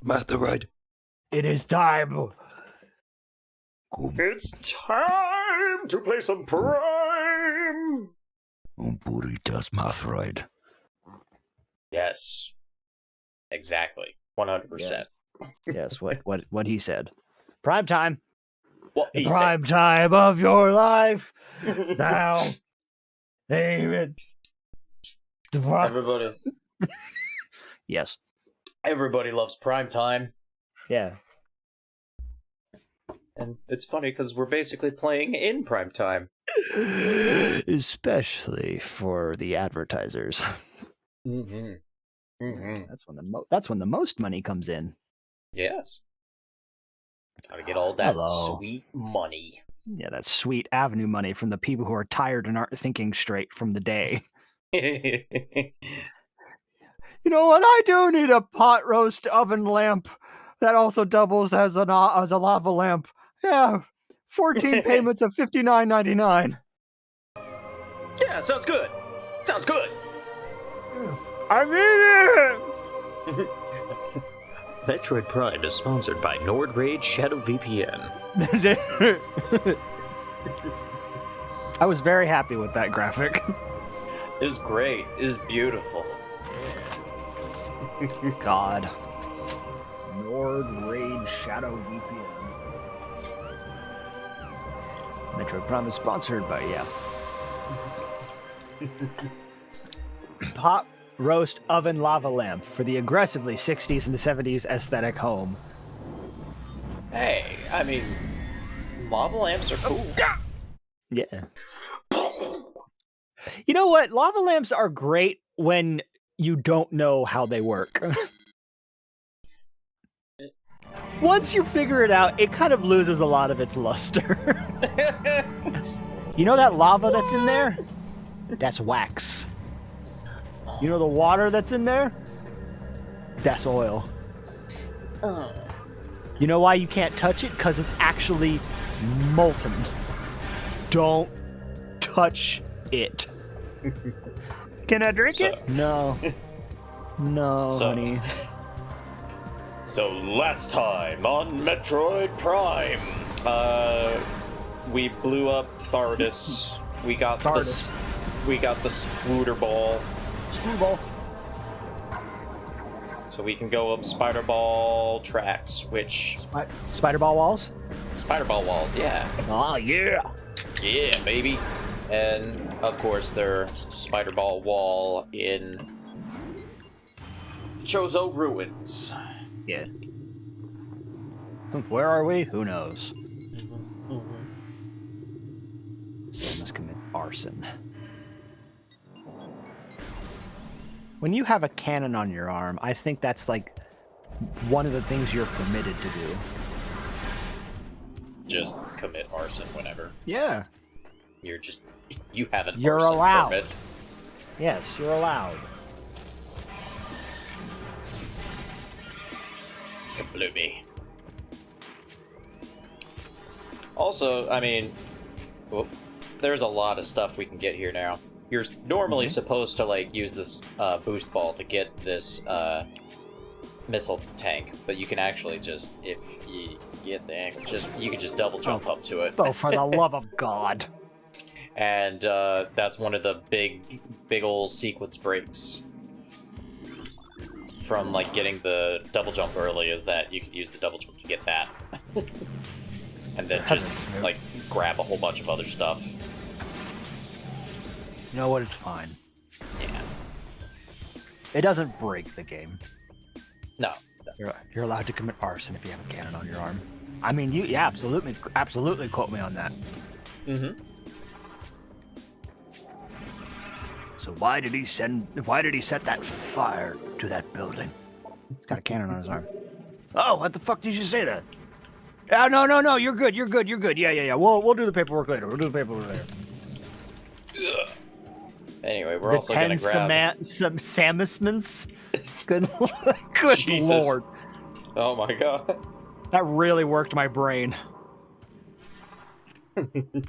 Metroid. It is time. It's time to play some Prime! Burritos Metroid. Yes. Exactly. 100%. Yes, what he said. Prime time. What he Prime time of your life. Now. David. said. Everybody. Yes. Everybody loves Prime Time. Yeah. And it's funny because we're basically playing in Prime Time. Especially for the advertisers. Mm-hmm. Mm-hmm. That's when the most money comes in. Yes. Gotta get all that Hello. sweet money. Yeah, that sweet avenue money from the people who are tired and aren't thinking straight from the day. You know what? I do need a pot roast oven lamp that also doubles as a lava lamp. Yeah, 14 payments of $59.99. Yeah, sounds good. Sounds good. I need it. Metroid Prime is sponsored by Nord Rage Shadow VPN. I was very happy with that graphic. It's great. It's beautiful. God. Nord Rage Shadow VPN. Metroid Prime is sponsored by, Pot roast oven lava lamp for the aggressively 60s and 70s aesthetic home. Hey, I mean, lava lamps are cool. Yeah. You know what? Lava lamps are great when you don't know how they work. Once you figure it out, it kind of loses a lot of its luster. You know that lava that's in there? That's wax. You know the water that's in there? That's oil. You know why you can't touch it? Because it's actually molten. Don't touch it. Can I drink it? No. No, honey. So last time on Metroid Prime, we blew up Thardus. We got the Spooter Ball. So we can go up Spider Ball tracks, which Spider Ball walls? Spider Ball walls, yeah. Oh yeah. Yeah, baby. And of course, there's Spider Ball Wall in Chozo Ruins. Yeah. Where are we? Who knows? Samus commits arson. When you have a cannon on your arm, I think that's like one of the things you're permitted to do. Just commit arson whenever. Yeah. You have an You're arson allowed. permit. Yes, you're allowed. Kabloomy. Also, I mean, well, there's a lot of stuff we can get here now. You're normally supposed to like use this boost ball to get this missile tank, but you can actually just, if you get the angle, you can just double jump up to it. Oh, for the love of God! And that's one of the big old sequence breaks from like getting the double jump early, is that you could use the double jump to get that, and then just like grab a whole bunch of other stuff. You know what? It's fine. Yeah. It doesn't break the game. No. You're allowed to commit arson if you have a cannon on your arm. I mean, yeah, absolutely quote me on that. Mm-hmm. So why did he set that fire to that building? He's got a cannon on his arm. Oh, what the fuck did you say that? No, you're good. Yeah. We'll do the paperwork later. Ugh. Anyway, we're also gonna grab some Samusments. Good Jesus. Lord. Oh my god. That really worked my brain. We're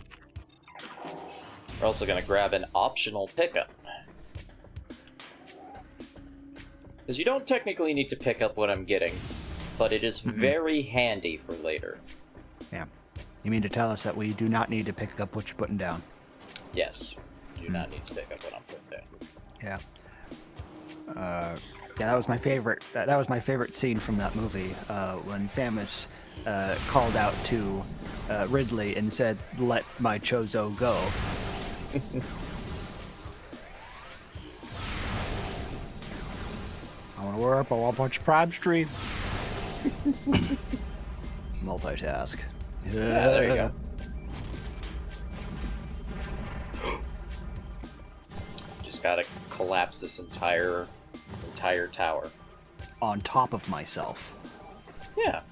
also gonna grab an optional pickup. Because you don't technically need to pick up what I'm getting, but it is very handy for later. Yeah. You mean to tell us that we do not need to pick up what you're putting down? Yes. You do not need to pick up what I'm putting down. Yeah. Yeah, that was my favorite. That was my favorite scene from that movie when Samus called out to Ridley and said, "Let my Chozo go." I want to work. I want a bunch of Prime Street. Multitask. Yeah, there you go. Just gotta collapse this entire tower. On top of myself. Yeah.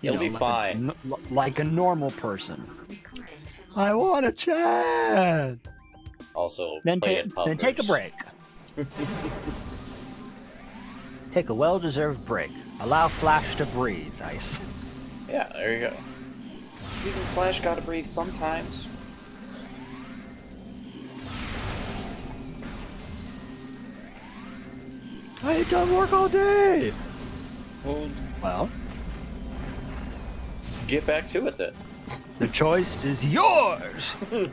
You'll be fine. Like a normal person. I want a chat. Also, Then take a break. Take a well-deserved break. Allow Flash to breathe. Ice. Yeah, there you go. Even Flash gotta breathe sometimes. I ain't done work all day. Well, get back to it then. The choice is yours. The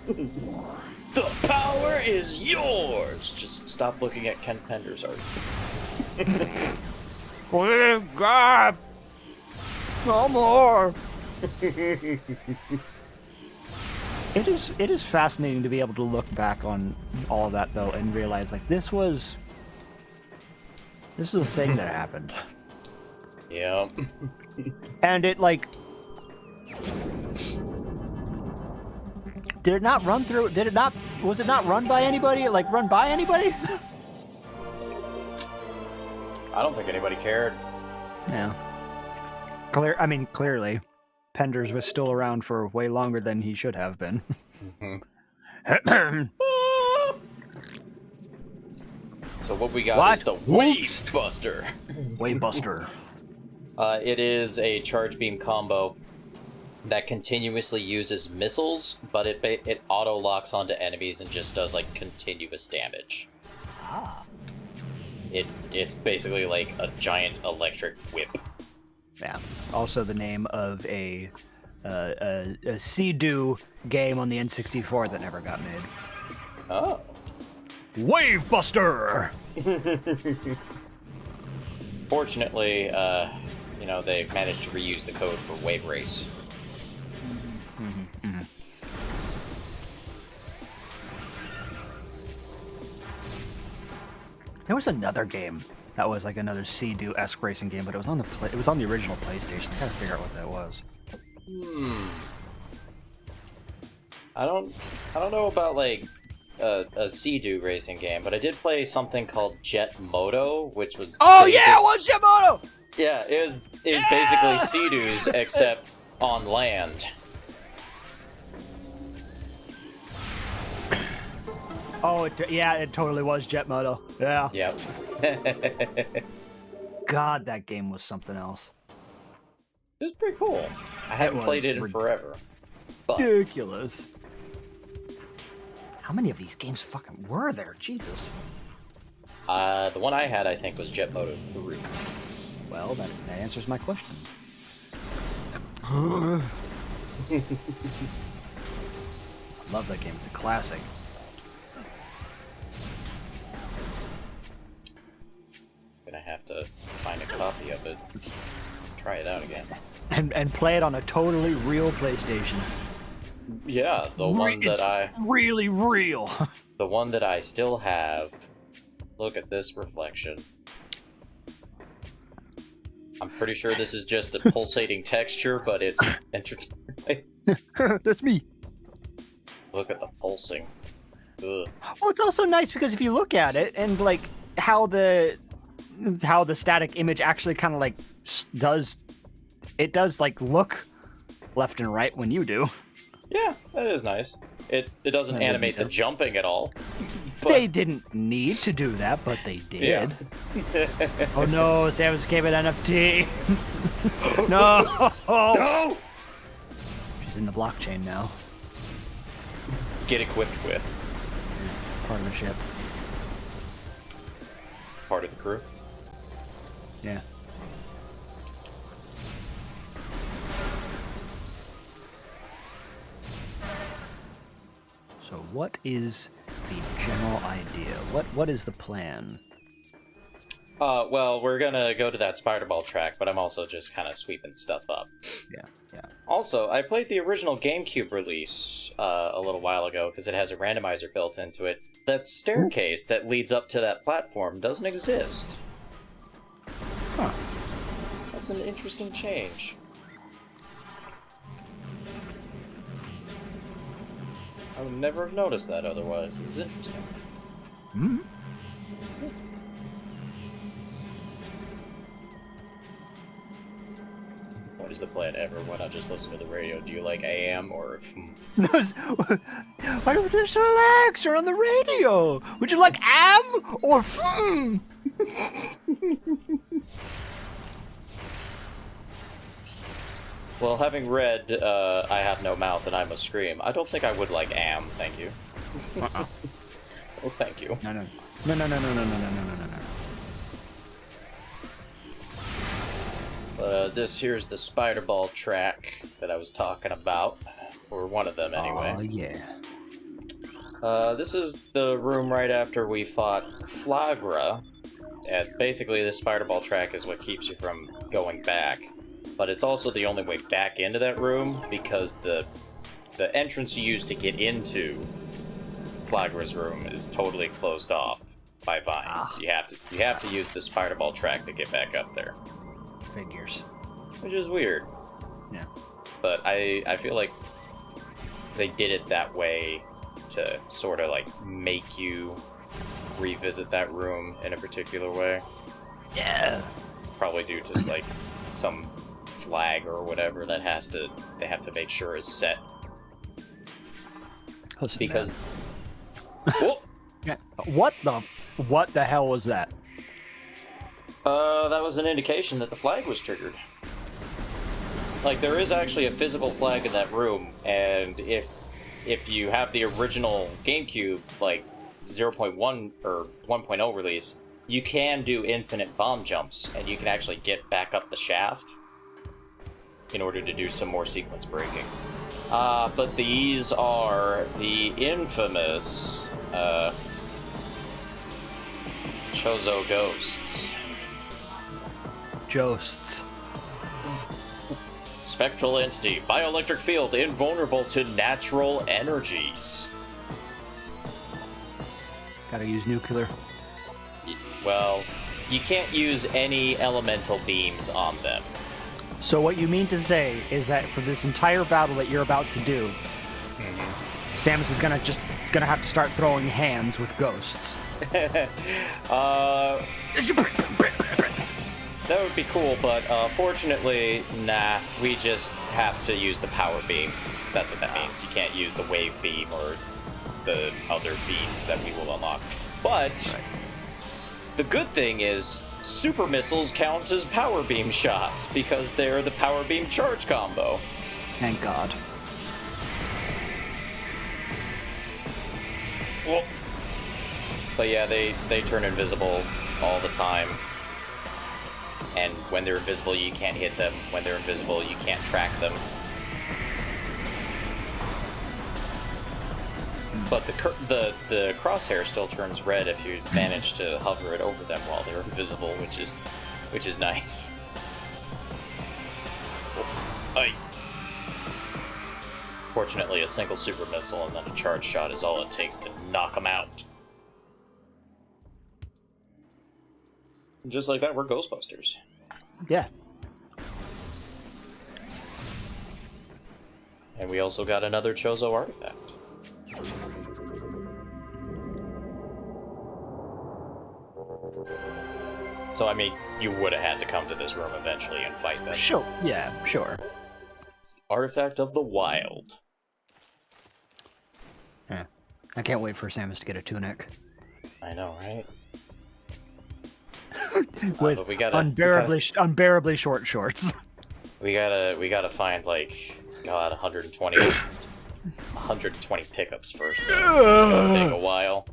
power is yours. Just stop looking at Ken Pender's art. Please, God. No more. It is fascinating to be able to look back on all of that though and realize like this is a thing that happened. Yeah. And it like was it not run by anybody? Like run by anybody? I don't think anybody cared. Yeah. Clearly, Penders was still around for way longer than he should have been. So what we got is the Wave Buster. Wave Buster. It is a charge beam combo that continuously uses missiles, but it auto locks onto enemies and just does like continuous damage. Ah. It's basically like a giant electric whip. Yeah. Also the name of a Sea-Doo game on the N64 that never got made. Oh. Wave Buster! Fortunately, they managed to reuse the code for Wave Race. There was another game that was like another Sea-Doo-esque racing game, but it was on the original PlayStation. I gotta figure out what that was. I don't know about like a Sea-Doo racing game, but I did play something called Jet Moto, which was yeah, it was Jet Moto. Yeah, it was basically Sea-Doos except on land. Oh, it totally was Jet Moto. Yeah. Yep. God, that game was something else. It was pretty cool. I haven't played it in forever. But... ridiculous. How many of these games fucking were there? Jesus. The one I had, I think, was Jet Moto 3. Well, that answers my question. I love that game. It's a classic. Gonna have to find a copy of it. Try it out again. And play it on a totally real PlayStation. Yeah, the one that I... really real. The one that I still have. Look at this reflection. I'm pretty sure this is just a pulsating texture, but it's entertaining. That's me. Look at the pulsing. Ugh. Well, it's also nice because if you look at it and like how the static image actually kind of like does like look left and right when you do. Yeah, that is nice. It doesn't animate the jumping at all. But... They didn't need to do that, but they did. Yeah. Oh no, Samus gave it NFT. No! No! She's in the blockchain now. Get equipped with. Part of the ship. Part of the crew. Yeah. So what is the general idea? What is the plan? Well, we're gonna go to that spider ball track, but I'm also just kind of sweeping stuff up. Yeah. Also, I played the original GameCube release a little while ago because it has a randomizer built into it. That staircase that leads up to that platform doesn't exist. Huh. That's an interesting change. I would never have noticed that otherwise. It's interesting. Hmm. What is the plan ever? Why not just listen to the radio? Do you like AM or... Why don't you just relax? You're on the radio. Would you like am or Well, having read I Have No Mouth and I Must Scream, I don't think I would like am, thank you. Uh-uh. Well, thank you. No. This here's the spider ball track that I was talking about. Or one of them, anyway. Oh, yeah. This is the room right after we fought Flagra. And basically, this spider ball track is what keeps you from going back. But it's also the only way back into that room, because the entrance you use to get into Flagra's room is totally closed off by vines. You have to use the spider ball track to get back up there. Figures. Which is weird. Yeah. But I feel like they did it that way to sort of like make you revisit that room in a particular way. Yeah. Probably due to like some flag or whatever that they have to make sure is set. Listen, because yeah. What the hell was that? That was an indication that the flag was triggered. Like, there is actually a physical flag in that room, and if you have the original GameCube, like, 0.1 or 1.0 release, you can do infinite bomb jumps, and you can actually get back up the shaft in order to do some more sequence breaking. But these are the infamous, Chozo Ghosts. Ghosts. Spectral entity, bioelectric field, invulnerable to natural energies. Gotta use nuclear. Well, you can't use any elemental beams on them. So what you mean to say is that for this entire battle that you're about to do, Samus is gonna have to start throwing hands with ghosts. That would be cool, but fortunately, nah. We just have to use the power beam. That's what that means. You can't use the wave beam or the other beams that we will unlock. But the good thing is, super missiles count as power beam shots because they're the power beam charge combo. Thank God. Well, but yeah, they turn invisible all the time. And when they're invisible, you can't hit them. When they're invisible, you can't track them. But the crosshair still turns red if you manage to hover it over them while they're invisible, which is nice. Aye. Fortunately, a single super missile and then a charge shot is all it takes to knock them out. And just like that, we're Ghostbusters. Yeah. And we also got another Chozo artifact. So, I mean, you would have had to come to this room eventually and fight them. Sure. Yeah, sure. It's the Artifact of the Wild. Yeah. I can't wait for Samus to get a tunic. I know, right? With but we gotta, unbearably short shorts. We gotta find, like, God, 120 pickups first. Though. It's gonna take a while.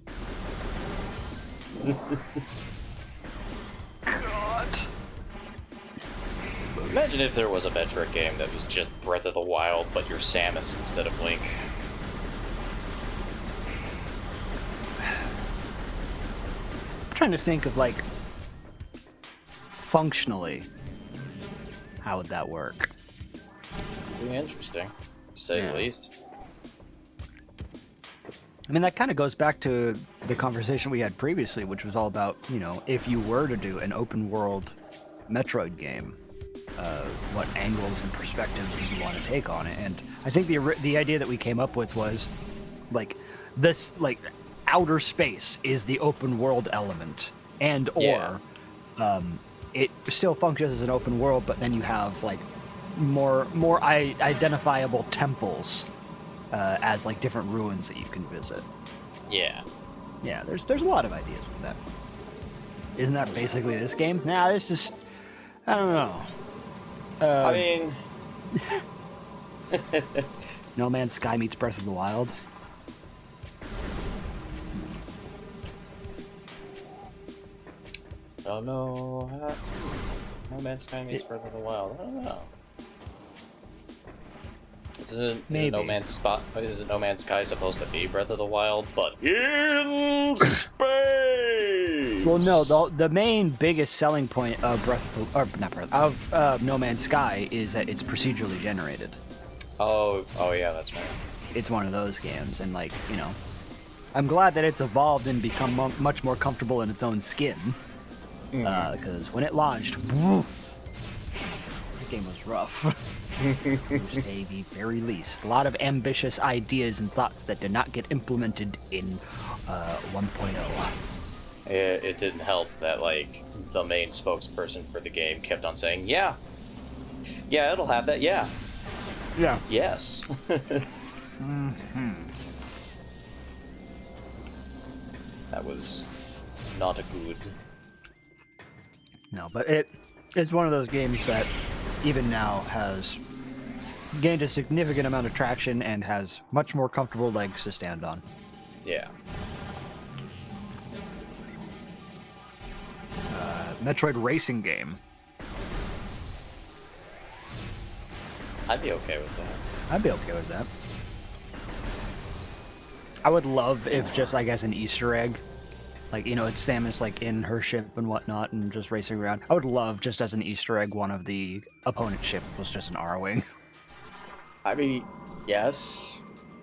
God. Imagine if there was a Metroid game that was just Breath of the Wild, but you're Samus instead of Link. I'm trying to think of, like, functionally, how would that work? Pretty interesting, to say the least. I mean, that kind of goes back to the conversation we had previously, which was all about, you know, if you were to do an open world Metroid game, what angles and perspectives would you want to take on it? And I think the idea that we came up with was, like, this, like, outer space is the open world element, and or it still functions as an open world, but then you have, like, more identifiable temples as, like, different ruins that you can visit. Yeah. Yeah, there's a lot of ideas with that. Isn't that basically this game? Nah, this is... I don't know. I mean... No Man's Sky meets Breath of the Wild. Don't know how... No Man's Sky meets Breath of the Wild. I don't know. Isn't No Man's Sky supposed to be Breath of the Wild, but in space? Well, no. The main biggest selling point of No Man's Sky is that it's procedurally generated. Oh yeah, that's right. It's one of those games, and, like, you know, I'm glad that it's evolved and become much more comfortable in its own skin. Because when it launched, the game was rough. To say the very least. A lot of ambitious ideas and thoughts that did not get implemented in 1.0. It didn't help that, like, the main spokesperson for the game kept on saying, yeah, it'll have that, yeah. Yes. That was not a good... No, but it's one of those games that even now has gained a significant amount of traction and has much more comfortable legs to stand on. Yeah. Metroid racing game. I'd be okay with that. I'd be okay with that. I would love if just, like, as an Easter egg, like, you know, it's Samus, like, in her ship and whatnot and just racing around. I would love, just as an Easter egg, one of the opponent ship was just an R-Wing. I mean, yes.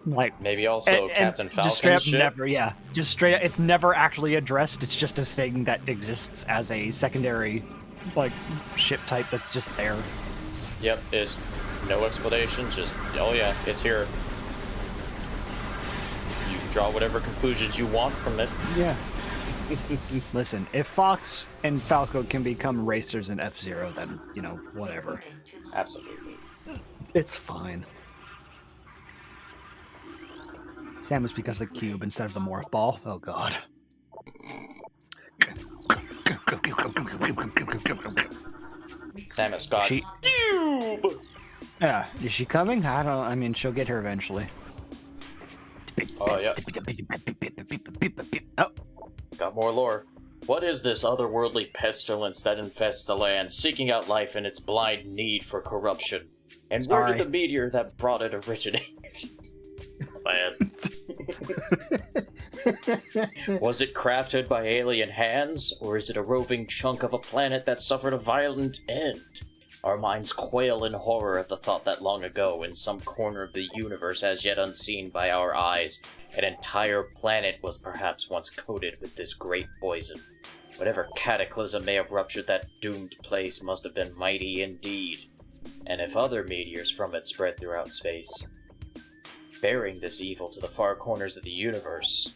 Like, Maybe also Captain just straight Falcon's up ship? never, yeah. Just straight up, it's never actually addressed. It's just a thing that exists as a secondary, like, ship type that's just there. Yep, is no explanation, just, oh yeah, it's here. You can draw whatever conclusions you want from it. Yeah. Listen, if Fox and Falco can become racers in F-Zero, then, you know, whatever. Absolutely. It's fine. Samus because of the cube instead of the morph ball. Oh god. Samus got She- cube! Yeah, is she coming? I mean, she'll get her eventually. Oh, yeah. Oh, Got more lore. What is this otherworldly pestilence that infests the land, seeking out life in its blind need for corruption? And where Sorry. did the meteor that brought it originate? Man. Was it crafted by alien hands, or is it a roving chunk of a planet that suffered a violent end? Our minds quail in horror at the thought that long ago, in some corner of the universe as yet unseen by our eyes, an entire planet was perhaps once coated with this great poison. Whatever cataclysm may have ruptured that doomed place must have been mighty indeed. And if other meteors from it spread throughout space, bearing this evil to the far corners of the universe,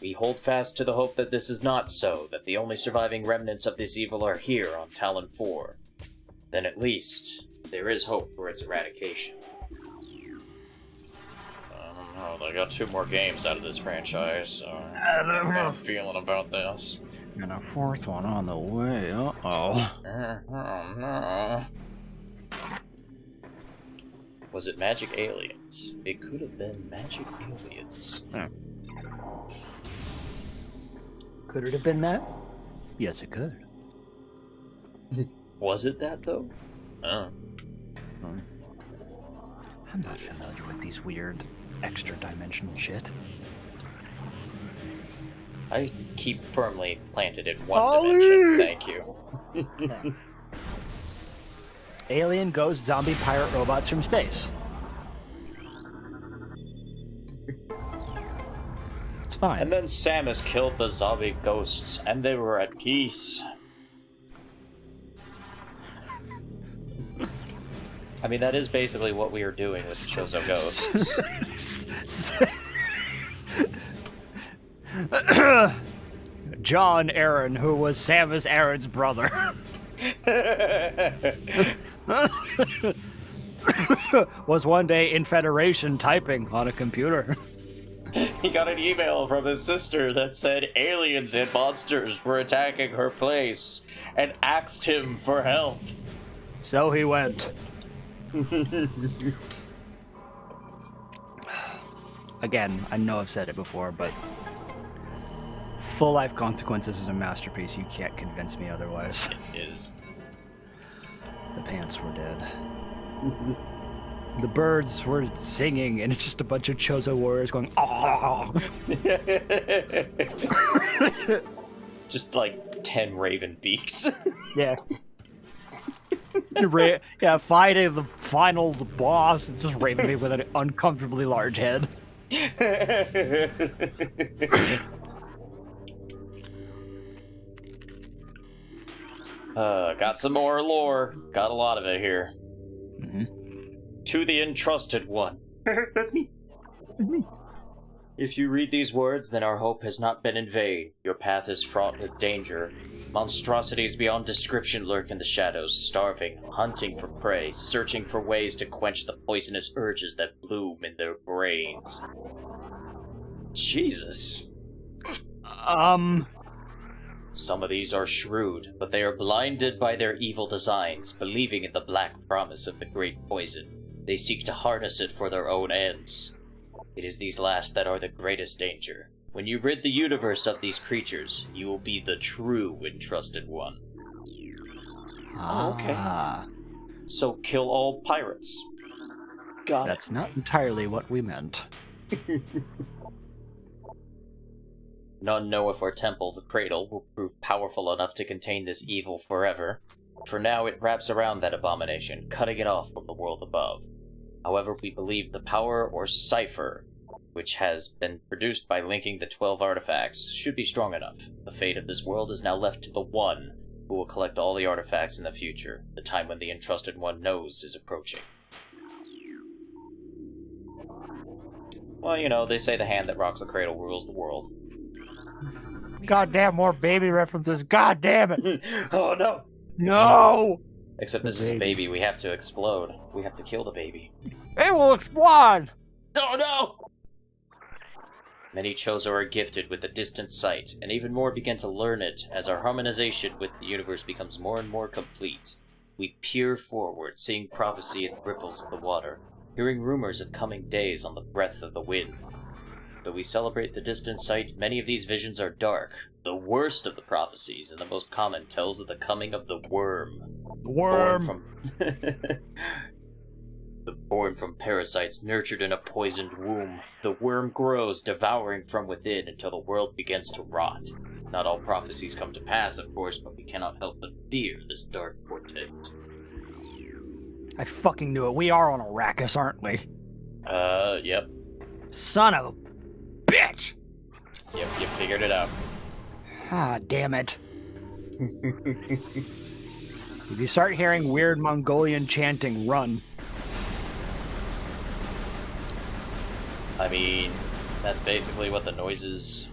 we hold fast to the hope that this is not so, that the only surviving remnants of this evil are here on Talon 4. Then at least, there is hope for its eradication. I don't know, they got 2 more games out of this franchise, so I don't know how I'm feeling about this. and a 4th one on the way. Uh-oh. Oh no. Was it magic aliens? It could have been magic aliens. Could it have been that? Yes, it could. Was it that, though? Oh. I'm not familiar with these weird extra-dimensional shit. I keep firmly planted in one dimension, thank you. Alien, ghost, zombie, pirate, robots from space. It's fine. And then Samus killed the zombie ghosts, and they were at peace. I mean, that is basically what we are doing with Chozo Ghosts. John Aaron, who was Samus Aran's brother. Was one day in Federation typing on a computer. He got an email from his sister that said aliens and monsters were attacking her place, and asked him for help. So he went. Again, I know I've said it before, but Full Life Consequences is a masterpiece. You can't convince me otherwise. It is. The pants were dead. The birds were singing, and it's just a bunch of Chozo warriors going, "Ah!" Just like 10 raven beaks. Yeah. Yeah, fighting the final boss. It's just Raven with an uncomfortably large head. Got some more lore. Got a lot of it here. Mm-hmm. To the entrusted one. That's me. If you read these words, then our hope has not been in vain. Your path is fraught with danger. Monstrosities beyond description lurk in the shadows, starving, hunting for prey, searching for ways to quench the poisonous urges that bloom in their brains. Jesus. Some of these are shrewd, but they are blinded by their evil designs, believing in the black promise of the great poison. They seek to harness it for their own ends. It is these last that are the greatest danger. When you rid the universe of these creatures, you will be the true entrusted one. Okay. So kill all pirates. Got That's not entirely what we meant. None know if our temple, the Cradle, will prove powerful enough to contain this evil forever. For now, it wraps around that abomination, cutting it off from the world above. However, we believe the power or cipher, which has been produced by linking the 12 artifacts, should be strong enough. The fate of this world is now left to the One, who will collect all the artifacts in the future. The time when the Entrusted One knows is approaching. Well, you know, they say the hand that rocks the cradle rules the world. Goddamn, more baby references. God damn it. Oh, no! No! Except this is a baby. We have to explode. We have to kill the baby. It will explode! Oh, no! Many Chozo are gifted with a distant sight, and even more begin to learn it as our harmonization with the universe becomes more and more complete. We peer forward, seeing prophecy in the ripples of the water, hearing rumors of coming days on the breath of the wind. Though we celebrate the distant sight, many of these visions are dark. The worst of the prophecies, and the most common, tells of the coming of the worm. Born from parasites nurtured in a poisoned womb. The worm grows, devouring from within until the world begins to rot. Not all prophecies come to pass, of course, but we cannot help but fear this dark portent. I fucking knew it. We are on Arrakis, aren't we? Yep. Son of a bitch! Yep, you figured it out. Ah, damn it. If you start hearing weird Mongolian chanting, run. I mean, that's basically what the noises...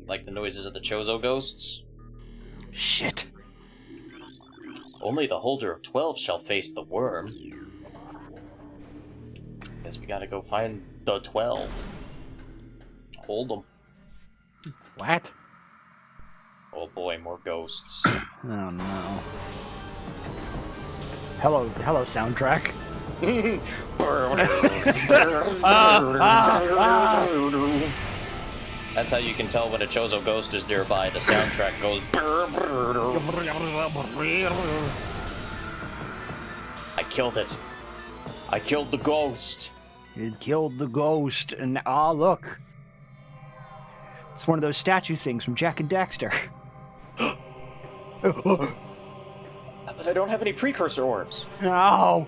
like the noises of the Chozo ghosts. Shit. Only the holder of 12 shall face the worm. Guess we gotta go find the 12. Hold them. What? Oh boy, more ghosts. Oh no. Hello soundtrack. That's how you can tell when a Chozo ghost is nearby. The soundtrack goes. I killed it. I killed the ghost. It killed the ghost, and look. It's one of those statue things from Jak and Daxter. But I don't have any precursor orbs. No!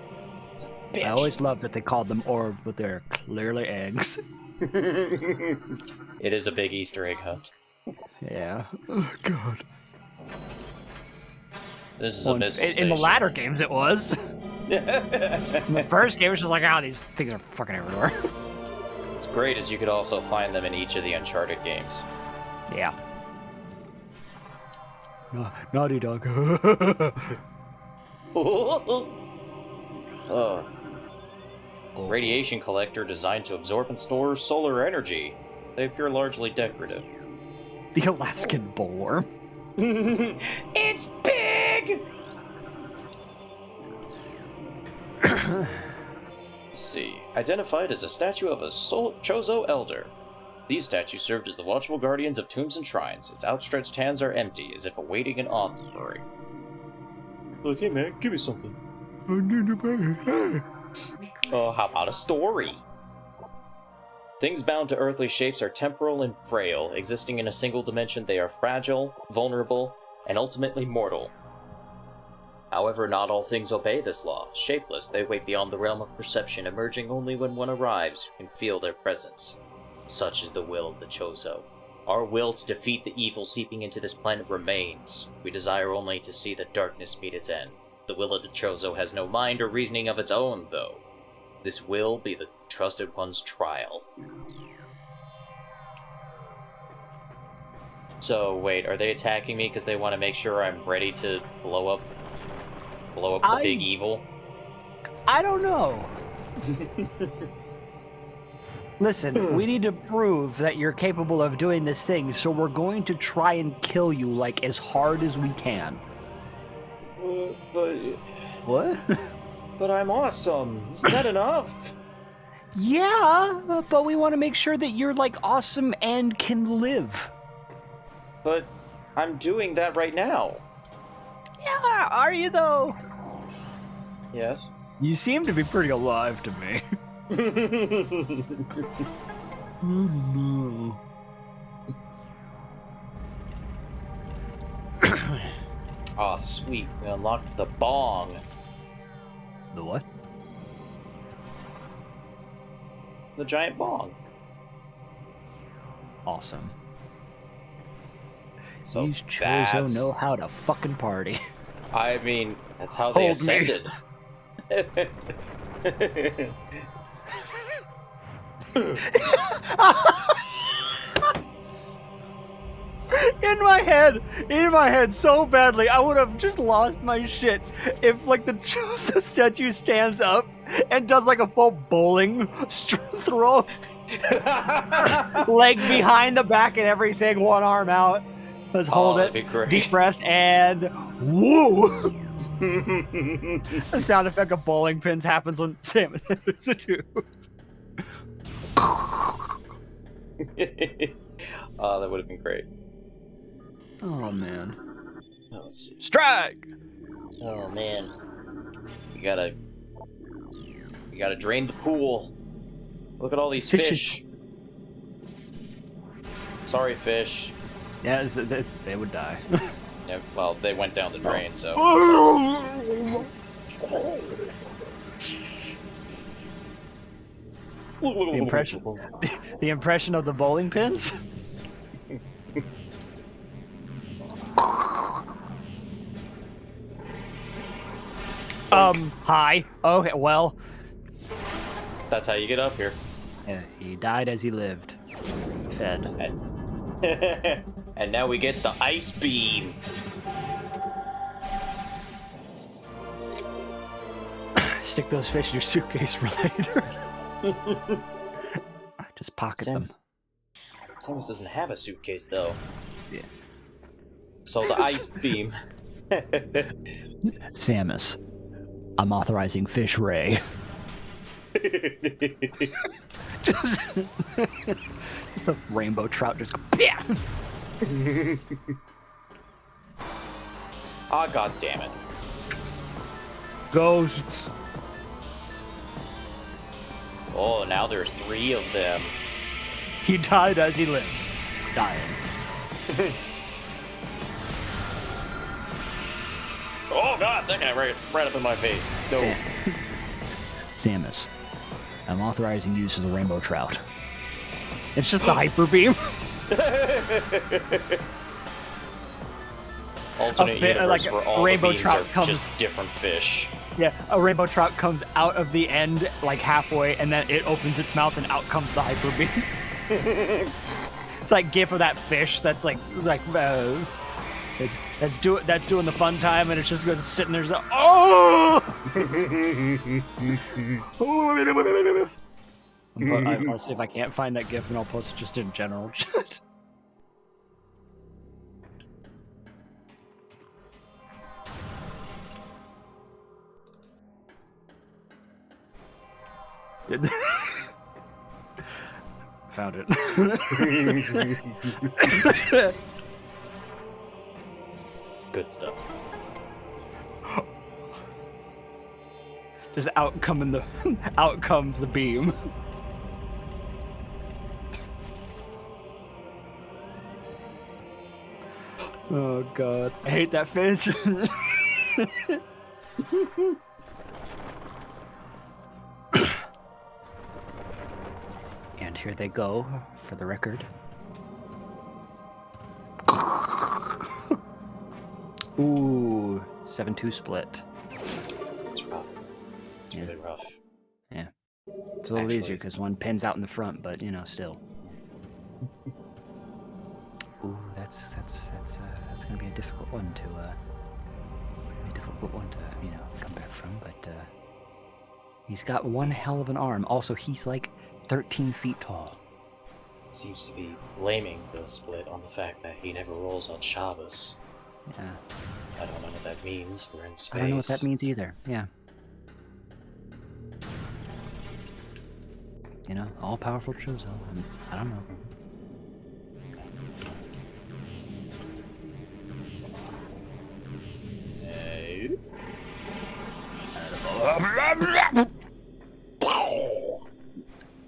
Bitch. I always loved that they called them orbs, but they're clearly eggs. It is a big Easter egg hunt. Yeah. Oh, God. This is a missile in the station. latter games, it was. In the first game, it was just like, these things are fucking everywhere. What's great is you could also find them in each of the Uncharted games. Yeah. Naughty Dog. Radiation collector designed to absorb and store solar energy. They appear largely decorative. The Alaskan bullworm. It's big! Let's see. Identified as a statue of a Chozo elder. These statues served as the watchful guardians of tombs and shrines. Its outstretched hands are empty, as if awaiting an offering. Look, hey man, give me something. Oh, how about a story? Things bound to earthly shapes are temporal and frail. Existing in a single dimension, they are fragile, vulnerable, and ultimately mortal. However, not all things obey this law. Shapeless, they wait beyond the realm of perception, emerging only when one arrives who can feel their presence. Such is the will of the Chozo. Our will to defeat the evil seeping into this planet remains. We desire only to see the darkness meet its end. The will of the Chozo has no mind or reasoning of its own, though. This will be the Trusted One's trial. So, wait, are they attacking me because they want to make sure I'm ready to blow up the big evil? I don't know. Listen, we need to prove that you're capable of doing this thing, so we're going to try and kill you, like, as hard as we can. But... What? But I'm awesome. Isn't that enough? Yeah, but we want to make sure that you're, like, awesome and can live. But I'm doing that right now. Yeah, are you, though? Yes. You seem to be pretty alive to me. Oh, no. Aw, sweet. We unlocked the bong. The what? the giant bong. Awesome. So These chorizo that's... know how to fucking party. I mean, that's how they Hold me. ascended. in my head, so badly, I would have just lost my shit if, like, the Joseph statue stands up and does, like, a full bowling throw. Leg behind the back and everything, one arm out. Let's hold it. That'd be great. Deep breath and woo! The sound effect of bowling pins happens when Sam is the two. Oh, that would have been great. Oh man. Let's see. Strike! Oh man. You gotta drain the pool. Look at all these fish. Sorry, fish. Yeah, they would die. Yeah, well, they went down the drain, so. The impression of the bowling pins? Hi. Okay, well. That's how you get up here. He died as he lived. Fed. And now we get the ice beam. Stick those fish in your suitcase for later. Just pocket them. Samus doesn't have a suitcase, though. Yeah. So the ice beam. Samus, I'm authorizing Fish Ray. just a rainbow trout just go, yeah. Ah, god damn it. Ghosts. Oh, now there's 3 of them. He died as he lived. Dying. Oh god, that guy right up in my face. No. Samus, I'm authorizing use of the rainbow trout. It's just the hyper beam. Alternate universe like where all rainbow the beams trout are comes, just different fish. Yeah, a rainbow trout comes out of the end like halfway, and then it opens its mouth, and out comes the hyper beam. It's like GIF of that fish that's like that's doing the fun time, and it's just goes sitting there. So, oh! I'll see if I can't find that GIF, and I'll post it just in general chat. Found it. Good stuff. Just out comes the beam. Oh god, I hate that fish. And here they go, for the record. Ooh, 7-2 split. It's rough. It's really rough. Yeah. It's a little easier because one pin's out in the front, but you know, still. Ooh, that's gonna be a difficult one to come back from, but he's got one hell of an arm. Also, he's like 13 feet tall. Seems to be blaming the split on the fact that he never rolls on Shabbos. Yeah. I don't know what that means. We're in space. I don't know what that means either. Yeah. You know, all-powerful Chozo. I don't know.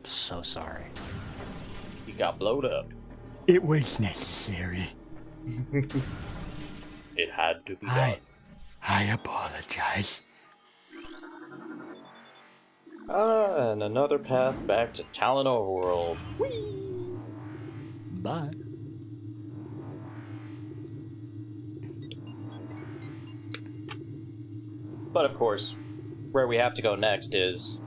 So sorry. You got blowed up. It was necessary. It had to be done. I apologize. And another path back to Talon Overworld. Bye. But of course, where we have to go next is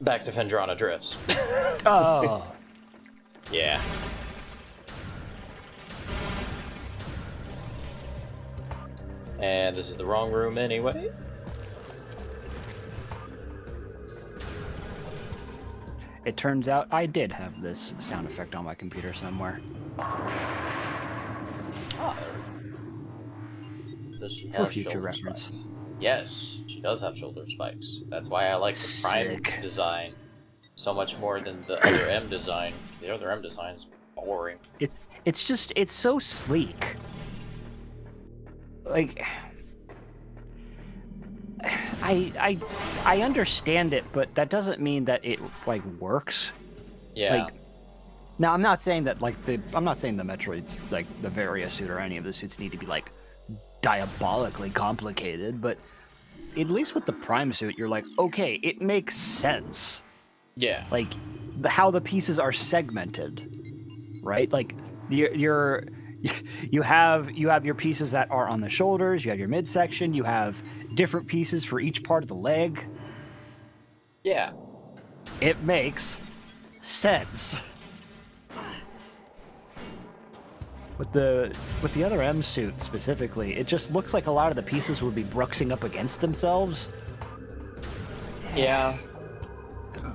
back to Phendrana Drifts. Oh. Yeah. And this is the wrong room anyway. It turns out I did have this sound effect on my computer somewhere. Ah, does she For have future shoulder reference. spikes? Yes, she does have shoulder spikes. That's why I like the Prime Sick. design so much more than the other M design. The other M design is boring. It's just, it's so sleek. Like, I understand it, but that doesn't mean that it like works. Yeah. Like, now I'm not saying that I'm not saying the Metroids, like the Varia suit or any of the suits need to be like diabolically complicated, but at least with the Prime suit, you're like, okay, it makes sense. Yeah. Like how the pieces are segmented, right? Like you have your pieces that are on the shoulders, you have your midsection, you have different pieces for each part of the leg. Yeah. It makes sense. With the other M suit specifically, it just looks like a lot of the pieces would be bruxing up against themselves. Yeah. And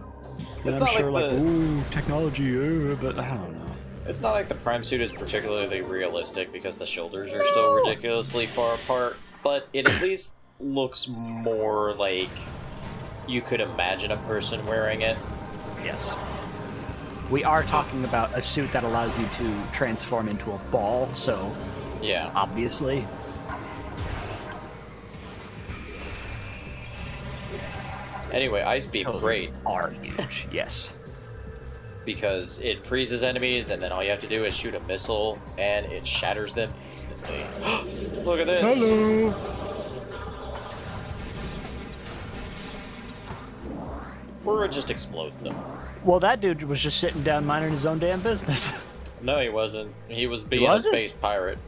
It's I'm not sure like the- ooh, technology, but I don't know. It's not like the Prime suit is particularly realistic because the shoulders are so ridiculously far apart, but it at least looks more like you could imagine a person wearing it. Yes. We are talking about a suit that allows you to transform into a ball, so Yeah. obviously. Anyway, Ice Beam, great, Are huge, yes. because it freezes enemies, and then all you have to do is shoot a missile, and it shatters them instantly. Look at this! Hello! Or it just explodes them. Well, that dude was just sitting down minding his own damn business. No, he wasn't. He was being wasn't? a space pirate.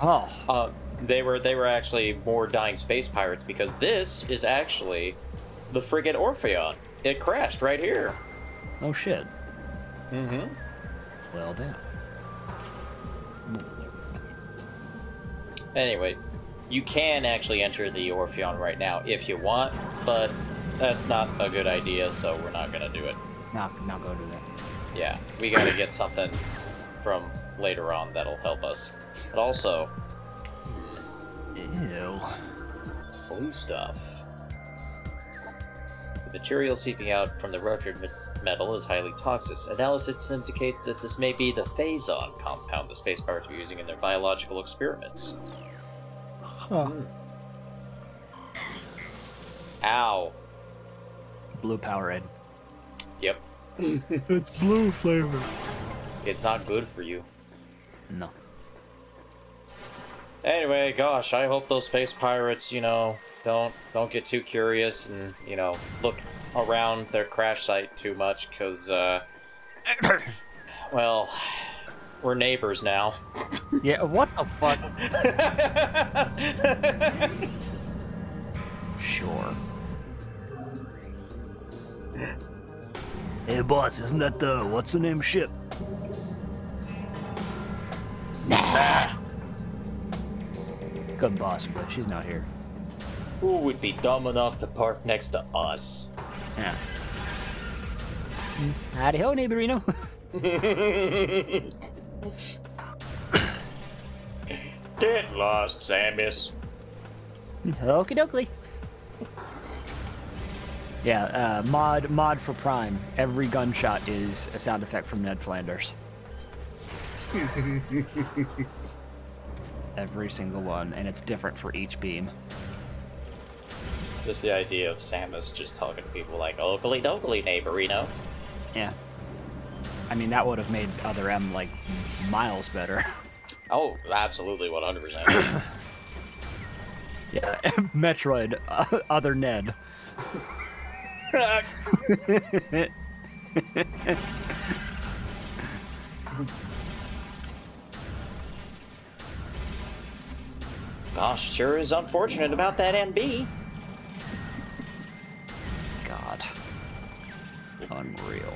Oh. They were actually more dying space pirates because this is actually the frigate Orpheon. It crashed right here. Oh shit. Mm-hmm. Well damn. Anyway, you can actually enter the Orpheon right now if you want, but that's not a good idea, so we're not gonna do it. Now go do that. Yeah, we gotta get something from later on that'll help us. But also, Ew. blue stuff. The material seeping out from the ruptured metal is highly toxic. Analysis indicates that this may be the Phazon compound the space pirates were using in their biological experiments. Huh. Ow. Blue Powerade. Yep. It's blue flavor. It's not good for you. No. Anyway, gosh, I hope those space pirates, don't get too curious and, look around their crash site too much, because, well, we're neighbors now. Yeah, what the fuck? Sure. Hey boss, isn't that the what's the name ship? Nah. Good boss, but she's not here. Who would be dumb enough to park next to us? Yeah. Howdy ho, neighborino. Get lost, Samus. Okie dokie. Yeah, mod for Prime. Every gunshot is a sound effect from Ned Flanders. Every single one, and it's different for each beam. Just the idea of Samus just talking to people like, "Oakley dokley, neighborino." Yeah. I mean, that would have made Other M, like, miles better. Oh, absolutely, 100%. Yeah, Metroid, Other Ned. Gosh, sure is unfortunate about that MB. God. Unreal.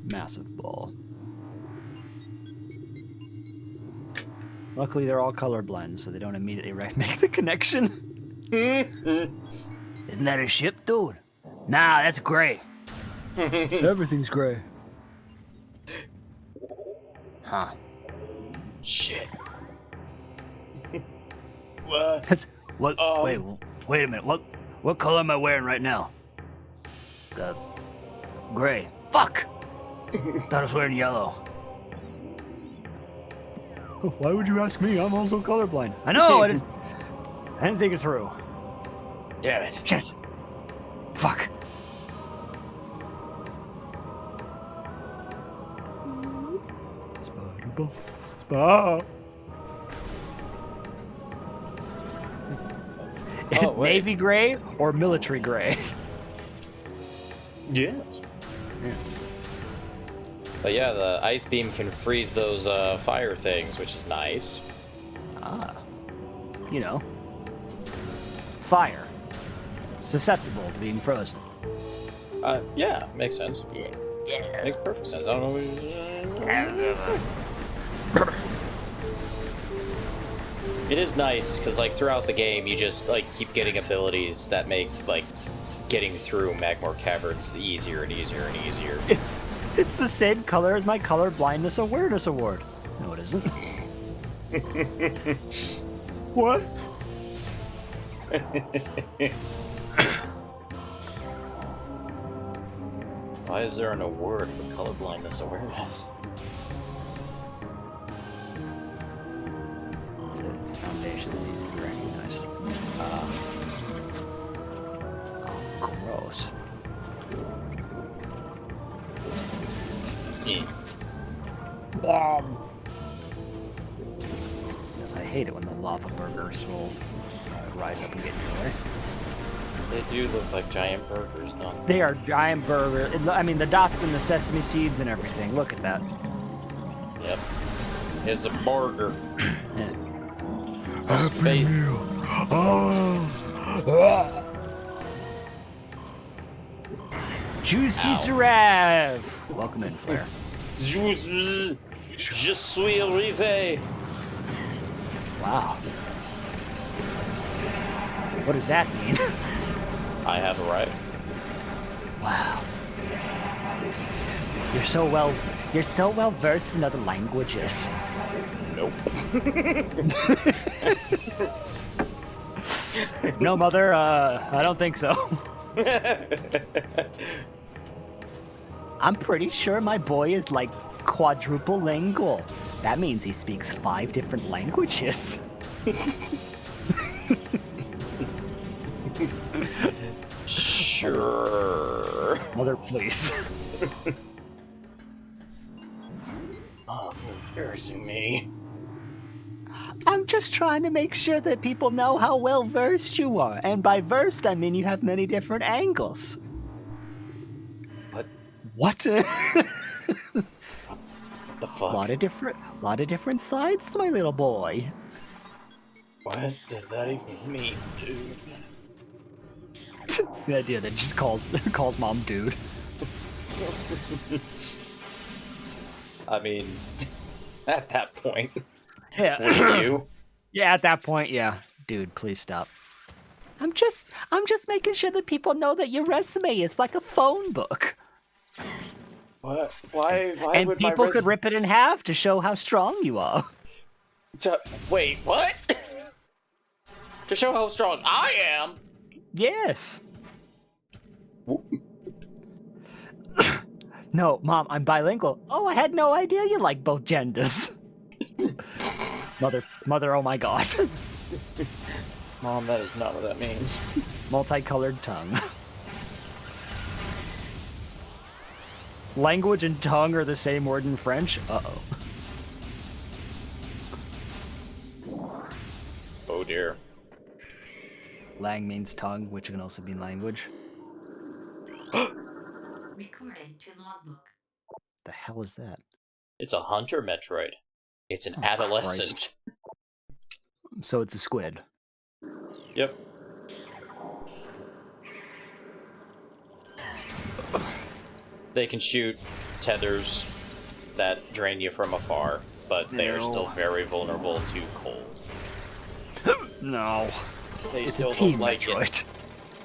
Massive ball. Luckily, they're all colorblind, so they don't immediately make the connection. Isn't that a ship, dude? Nah, that's gray. Everything's gray. Huh. Shit. What? Wait a minute. What color am I wearing right now? Gray. Fuck! Thought I was wearing yellow. Why would you ask me? I'm also colorblind. I know. I didn't think it through. Damn it. Shit. Fuck. Spider-Ball. Oh, wait. Navy gray or military gray? Yes. Yeah. But yeah, the ice beam can freeze those fire things, which is nice. Ah. You know. Fire. Susceptible to being frozen. Yeah, makes sense. Yeah. Makes perfect sense. I don't know. It is nice because, like, throughout the game, you just like keep getting abilities that make like getting through Magmor caverns easier and easier and easier. It's the same color as my color blindness awareness award. No, it isn't. What? Why is there an award for colorblindness awareness? It's a foundation that needs to be recognized. Oh, gross. Bomb. Yes, I hate it when the lava burgers will rise up and get in your way. They do look like giant burgers, don't they? They are giant burgers. I mean, the dots and the sesame seeds and everything. Look at that. Yep. It's a burger. Yeah. Happy meal. Juicy Sarave! Welcome in, Flair. Je suis arrivé. Wow. What does that mean? I have arrived. Wow. You're so well versed in other languages. Nope. No, mother, I don't think so. I'm pretty sure my boy is like quadruple lingual. That means he speaks 5 different languages. Sure. Mother, please. Oh, you're embarrassing me. I'm just trying to make sure that people know how well versed you are. And by versed, I mean you have many different angles. What? What? What the fuck? lot of different sides to my little boy. What does that even mean, dude? The idea that just calls mom dude. I mean, at that point, Yeah. wouldn't you? Yeah, at that point, yeah. Dude, please stop. I'm just making sure that people know that your resume is like a phone book. What? Why And would people my could rip it in half to show how strong you are. Wait, what? To show how strong I am? Yes. No, Mom, I'm bilingual. Oh, I had no idea you like both genders. Mother, oh my god. Mom, that is not what that means. Multicolored tongue. Language and tongue are the same word in French? Uh-oh. Oh dear. Lang means tongue, which can also mean language. Recorded to logbook. The hell is that? It's a hunter Metroid. It's an Oh, adolescent. Christ. So it's a squid. Yep. They can shoot tethers that drain you from afar, but they are still very vulnerable to cold. No. They It's still a teen don't like Metroid. it.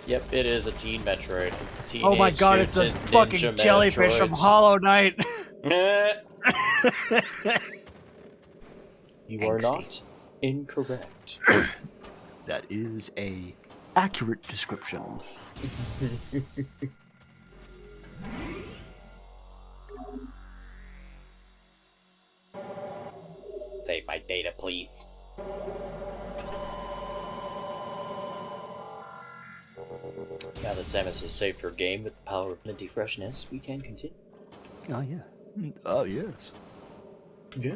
Yep, it is a teen Metroid. Oh my god, it's those fucking jellyfish from Hollow Knight. You are Angsty. not incorrect. That is a accurate description. Save my data, please. Now that Samus has saved her game with the power of minty freshness, we can continue. Oh yeah. Oh yes. Yeah.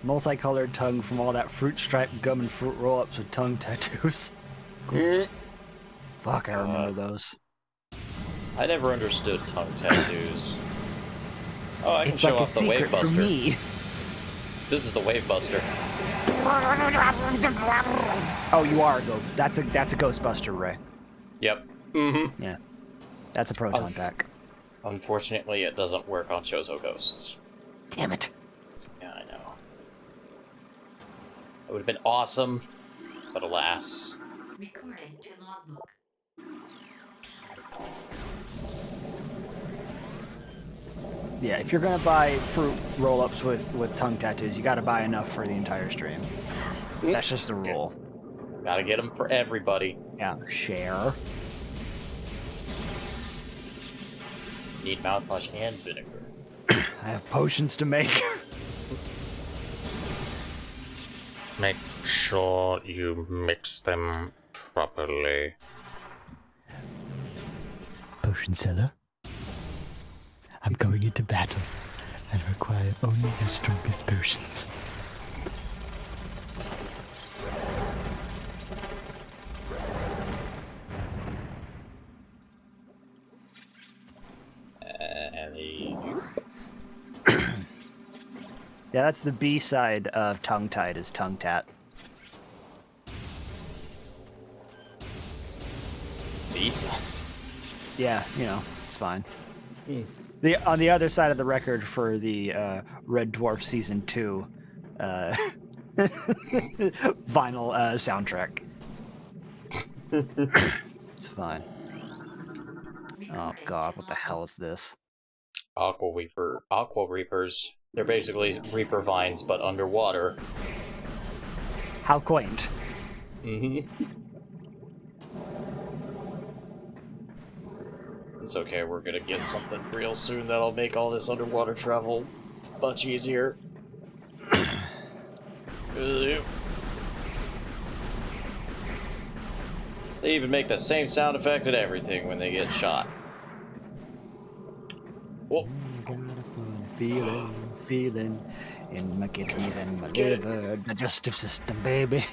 Multicolored tongue from all that fruit stripe gum and fruit roll-ups with tongue tattoos. Fuck, I remember those. I never understood tongue tattoos. Oh, I can It's show like a off the secret Wave Buster. for me. This is the Wave Buster. Oh, you are though. That's a Ghostbuster, Ray. Yep. Mm-hmm. Yeah. That's a proton pack. Unfortunately, it doesn't work on Chozo Ghosts. Damn it. Yeah, I know. It would have been awesome, but alas. Recorded to logbook. Yeah, if you're gonna buy fruit roll-ups with tongue tattoos, you gotta buy enough for the entire stream. That's just the rule. Gotta get them for everybody. Yeah, share. Need mouthwash and vinegar. I have potions to make. Make sure you mix them properly. Potion seller. I'm going into battle and require only the strongest potions. Yeah, that's the B side of Tongue Tied is Tongue Tat. B-side. Yeah, you know, it's fine. On the other side of the record for the Red Dwarf Season 2 vinyl soundtrack. It's fine. Oh god, what the hell is this? Aqua Reapers. They're basically Reaper vines, but underwater. How quaint. Mm-hmm. It's okay, we're gonna get something real soon that'll make all this underwater travel much easier. They even make the same sound effect and everything when they get shot. Whoa. Feeling in my kidneys and my liver, digestive system, baby.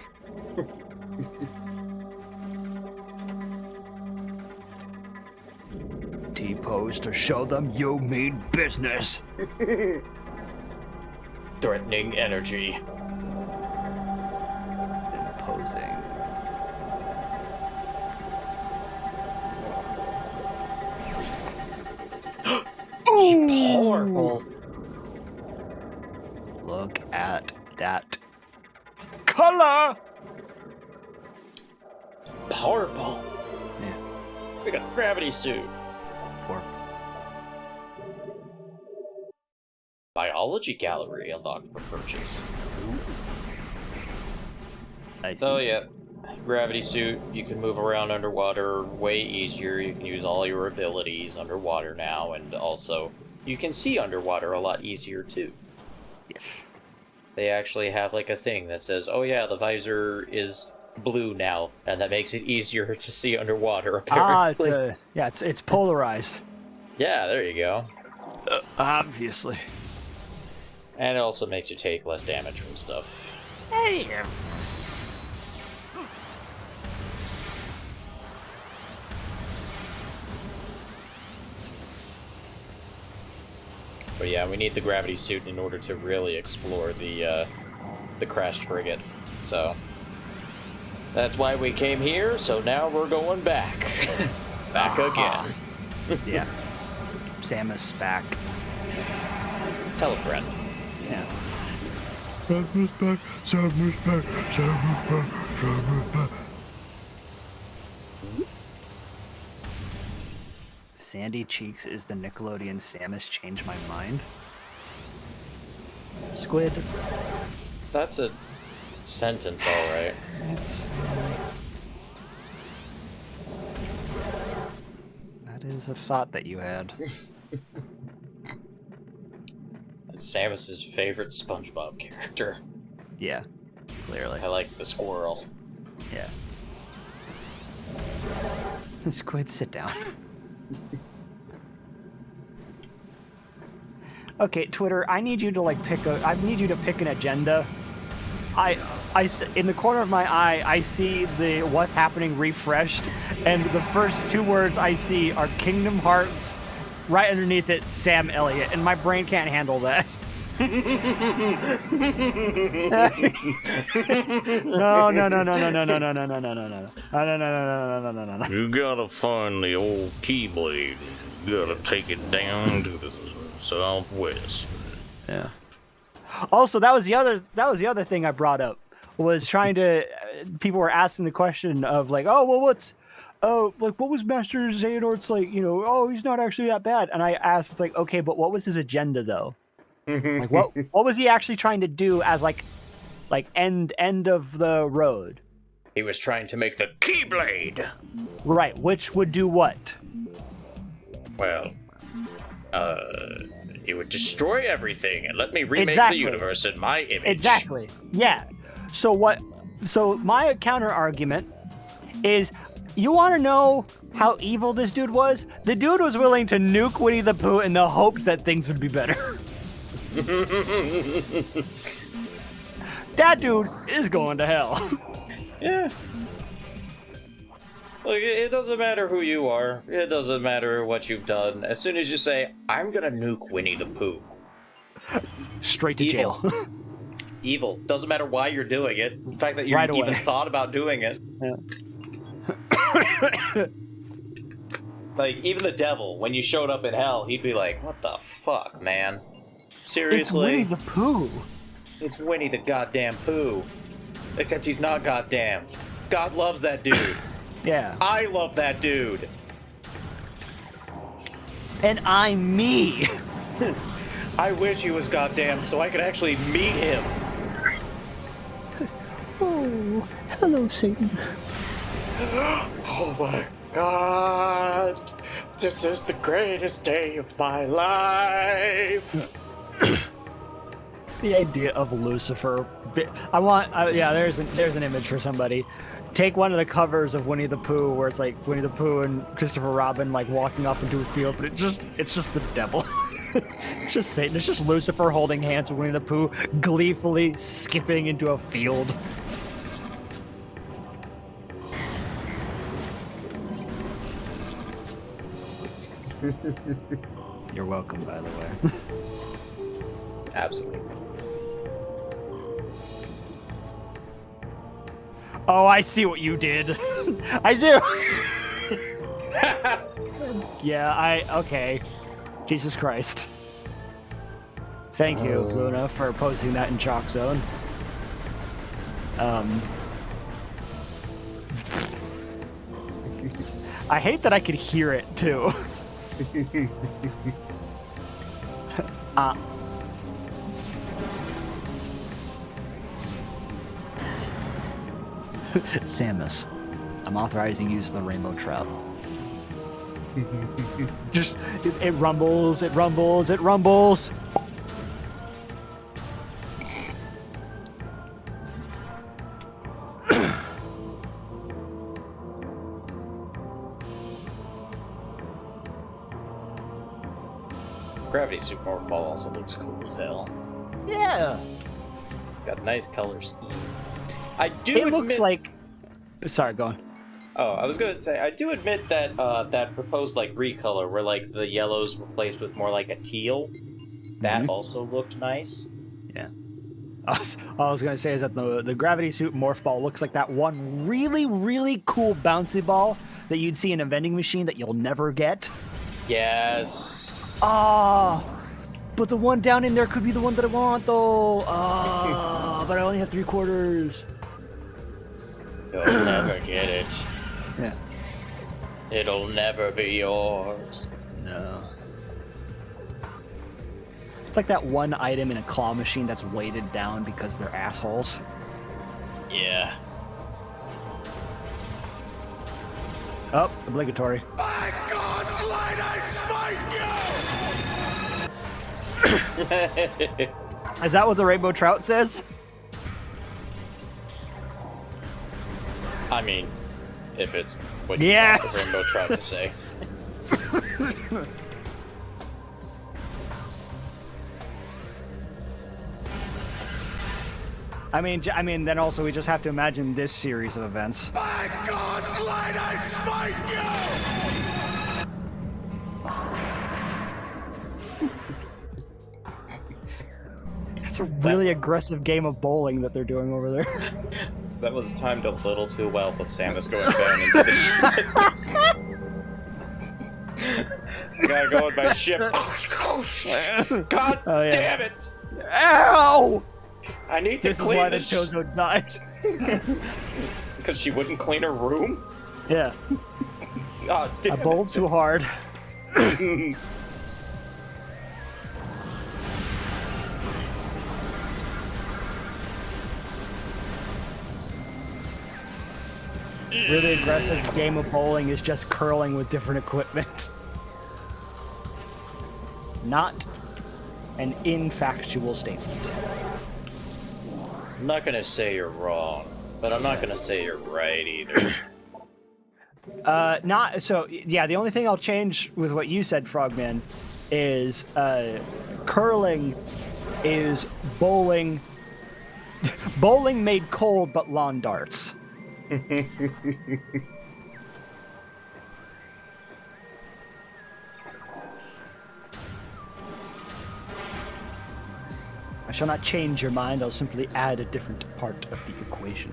T-pose to show them you mean business. Threatening energy. Imposing. Horrible. Look at that color. Powerball. Yeah, We got the gravity suit. poor. Biology gallery unlocked for purchase. I So think- yeah, gravity suit. You can move around underwater way easier. You can use all your abilities underwater now, and also you can see underwater a lot easier too. Yes. They actually have like a thing that says, "Oh yeah, the visor is blue now, and that makes it easier to see underwater. Apparently. It's polarized. Yeah, there you go. Obviously. And it also makes you take less damage from stuff. Hey. But yeah, we need the gravity suit in order to really explore the crashed frigate. So that's why we came here. So now we're going back, back again. Yeah. Samus back. Tell a friend. Yeah. Samus back, Samus back, Samus back, Samus back. Sandy Cheeks is the Nickelodeon Samus Change My Mind. Squid. That's a sentence, all right. That is a thought that you had. That's Samus's favorite SpongeBob character. Yeah, clearly. I like the squirrel. Yeah. Squid, sit down. Okay, Twitter, I need you to pick an agenda. In the corner of my eye, I see the what's happening refreshed, and the first two words I see are Kingdom Hearts, right underneath it, Sam Elliott, and my brain can't handle that. No. You gotta find the old Keyblade. You gotta take it down to the southwest. Yeah. Also, that was the other thing I brought up, was trying to. People were asking the question of what was Master Xehanort's he's not actually that bad, and I asked, okay, but what was his agenda though? What was he actually trying to do as end of the road? He was trying to make the Keyblade. Right, which would do what? Well, it would destroy everything and let me remake the universe in my image. Exactly. Yeah. So my counter argument is, you want to know how evil this dude was? The dude was willing to nuke Winnie the Pooh in the hopes that things would be better. That dude is going to hell. Yeah. Look, it doesn't matter who you are. It doesn't matter what you've done. As soon as you say, I'm gonna nuke Winnie the Pooh. Straight to jail. Evil. Doesn't matter why you're doing it. The fact that you even thought about doing it. Yeah. Even the devil, when you showed up in hell, he'd be like, what the fuck, man? Seriously? It's Winnie the Pooh. It's Winnie the goddamn Pooh. Except he's not goddamned. God loves that dude. Yeah. I love that dude. And I'm me. I wish he was goddamn so I could actually meet him. Oh, hello, Satan. Oh my god. This is the greatest day of my life. The idea of Lucifer. There's an image for somebody. Take one of the covers of Winnie the Pooh where it's Winnie the Pooh and Christopher Robin walking off into a field, but it's just the devil. It's just Satan. It's just Lucifer holding hands with Winnie the Pooh, gleefully skipping into a field. You're welcome, by the way. Absolutely. Oh, I see what you did. I do. Yeah, okay. Jesus Christ. Thank you, Luna, for posting that in Chalk Zone. I hate that I could hear it, too. Samus, I'm authorizing use of the rainbow trout. Just, it rumbles, it rumbles, it rumbles. Gravity Suit Morph Ball also looks cool as hell. Yeah. Got a nice color scheme. I do It admit... looks like... Sorry, go on. Oh, I was gonna say, I do admit that that proposed like recolor, where like the yellow's replaced with more like a teal, that also looked nice. Yeah. All I was gonna say is that the Gravity Suit Morph Ball looks like that one really, really cool bouncy ball that you'd see in a vending machine that you'll never get. Yes. Ah, but the one down in there could be the one that I want, though. Ah, but I only have 3/4. You'll never get it. Yeah. It'll never be yours. No. It's like that one item in a claw machine that's weighted down because they're assholes. Yeah. Oh, obligatory. By God's light, I smite you! Is that what the rainbow trout says? I mean, if it's what you Yes! want the rainbow trout to say. I mean, then also we just have to imagine this series of events. By God's light, I smite you! It's a really aggressive game of bowling that they're doing over there. That was timed a little too well with Samus going down into the ship. I gotta go with my ship. God damn it! Ow! I need to This is clean why the this. Chozo died. Because she wouldn't clean her room? Yeah, God damn I bowled too hard. Really aggressive game of bowling is just curling with different equipment. Not an infactual statement. I'm not gonna say you're wrong, but I'm not gonna say you're right either. Not so. Yeah, the only thing I'll change with what you said, Frogman, is curling is bowling. Bowling made cold, but lawn darts. I shall not change your mind, I'll simply add a different part of the equation.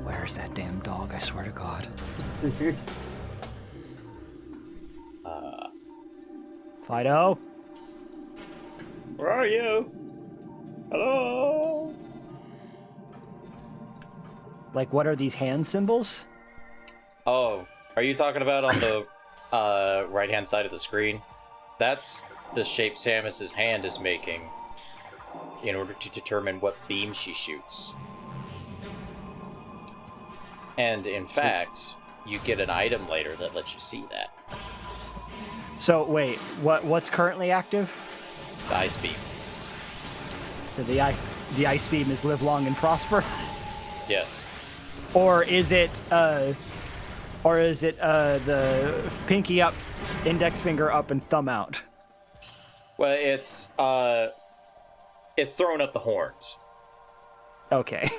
Where's that damn dog, I swear to God? Fido? Where are you? Hello? Like, what are these hand symbols? Oh, are you talking about on the right-hand side of the screen? That's the shape Samus's hand is making in order to determine what beam she shoots. And in fact, you get an item later that lets you see that. So, wait, what's currently active? The ice beam. So the ice beam is live long and prosper? Yes. Or is it the pinky up, index finger up, and thumb out? Well, it's throwing up the horns. Okay.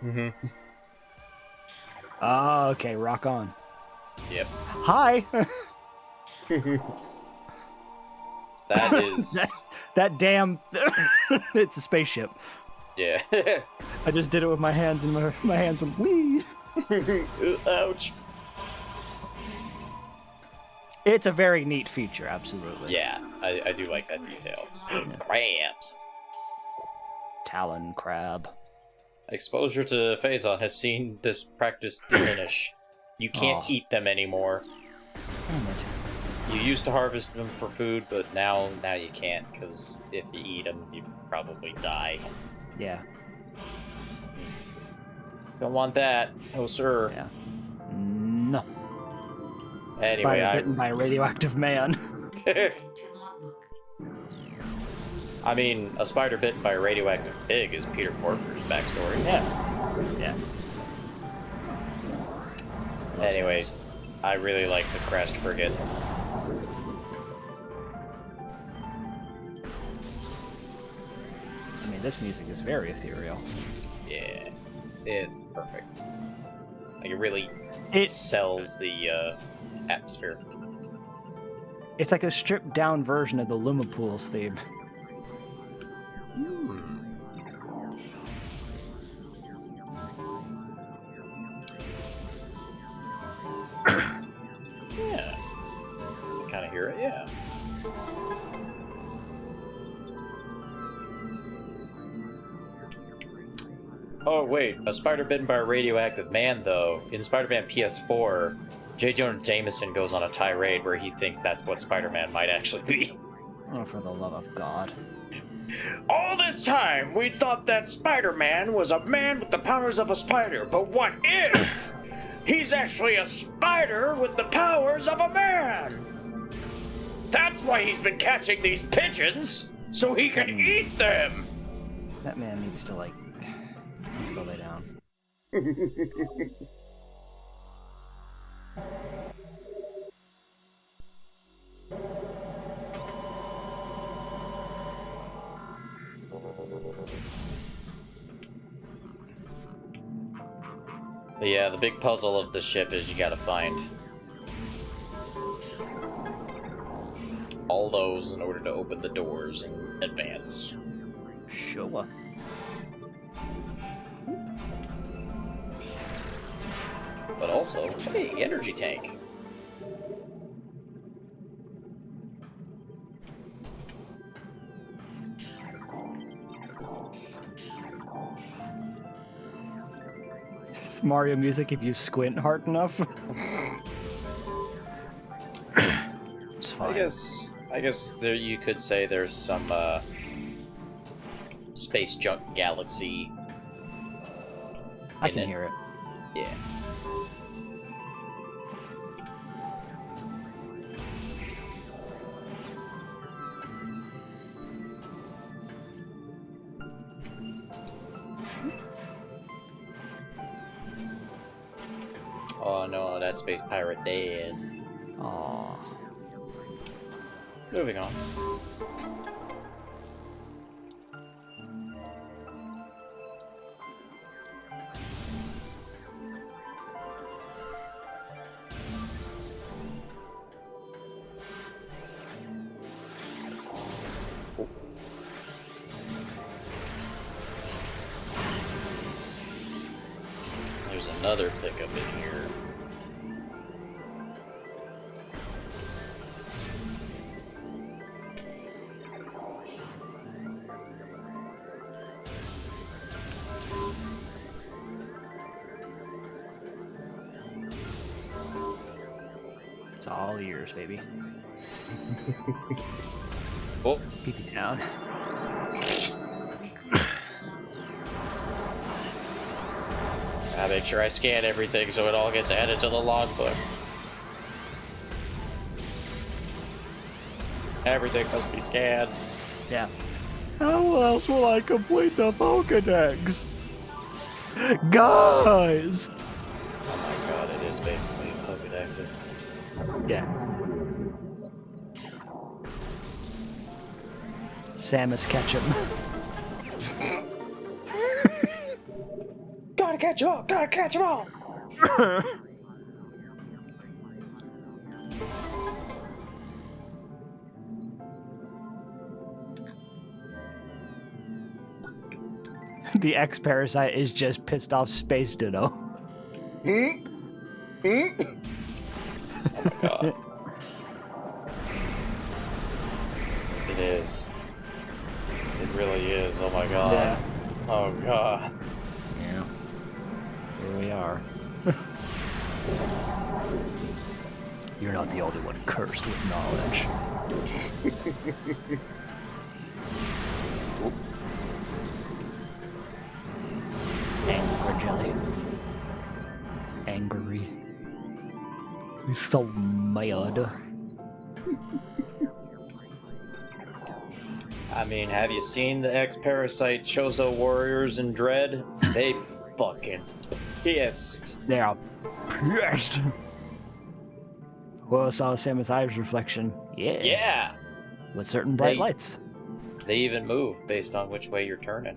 Mm-hmm. Oh, okay, rock on. Yep. Hi! That is... that damn... It's a spaceship. Yeah. I just did it with my hands, and my hands went wee! Ouch. It's a very neat feature, absolutely. Yeah, I do like that detail. Crabs. Talon crab. Exposure to Phazon has seen this practice diminish. You can't eat them anymore. Damn it. You used to harvest them for food, but now you can't, because if you eat them, you probably die. Yeah. Don't want that. No, sir. Yeah. No. Anyway, Spider bitten by a radioactive man. To logbook. I mean, a spider bitten by a radioactive pig is Peter Porker's backstory. Yeah. Yeah. Anyway, I really like the crest frigate. I mean, this music is very ethereal. Yeah, it's perfect. Like, it really It sells the atmosphere. It's like a stripped down version of the Lumapools theme. Yeah. I kind of hear it, yeah. Oh, wait. A spider bitten by a radioactive man, though. In Spider-Man PS4, J. Jonah Jameson goes on a tirade where he thinks that's what Spider-Man might actually be. Oh, for the love of God. All this time, we thought that Spider-Man was a man with the powers of a spider, but what if he's actually a spider with the powers of a man? That's why he's been catching these pigeons, so he can eat them! That man needs to, like... Let's go lay down. But yeah, the big puzzle of the ship is you gotta find all those in order to open the doors and advance. Sure. But also, hey, energy tank. It's Mario music if you squint hard enough. It's fine. I guess there you could say there's some space junk galaxy. I in can it. hear it. Yeah. Oh no, that space pirate dead. Aww. Moving on. There's another pickup in here. It's all ears, baby. Oh, Pee-pee town. I make sure I scan everything so it all gets added to the logbook. Everything must be scanned. Yeah. How else will I complete the Pokedex? Guys! Oh my god, it is basically Pokedexes. Yeah. Samus Ketchum. Gotta catch 'em all! Gotta catch 'em all! The X-Parasite is just pissed off Space Ditto. Oh my god. It is. It really is. Oh my god. Yeah. Oh god. Yeah. Here we are. You're not the only one cursed with knowledge. Angry jelly. Angry. He's so mad. I mean, have you seen the X-Parasite Chozo Warriors in Dread? They fucking pissed. They're pissed. Well, I saw Samus' eyes reflection. Yeah. Yeah! With certain bright They- lights. They even move based on which way you're turning.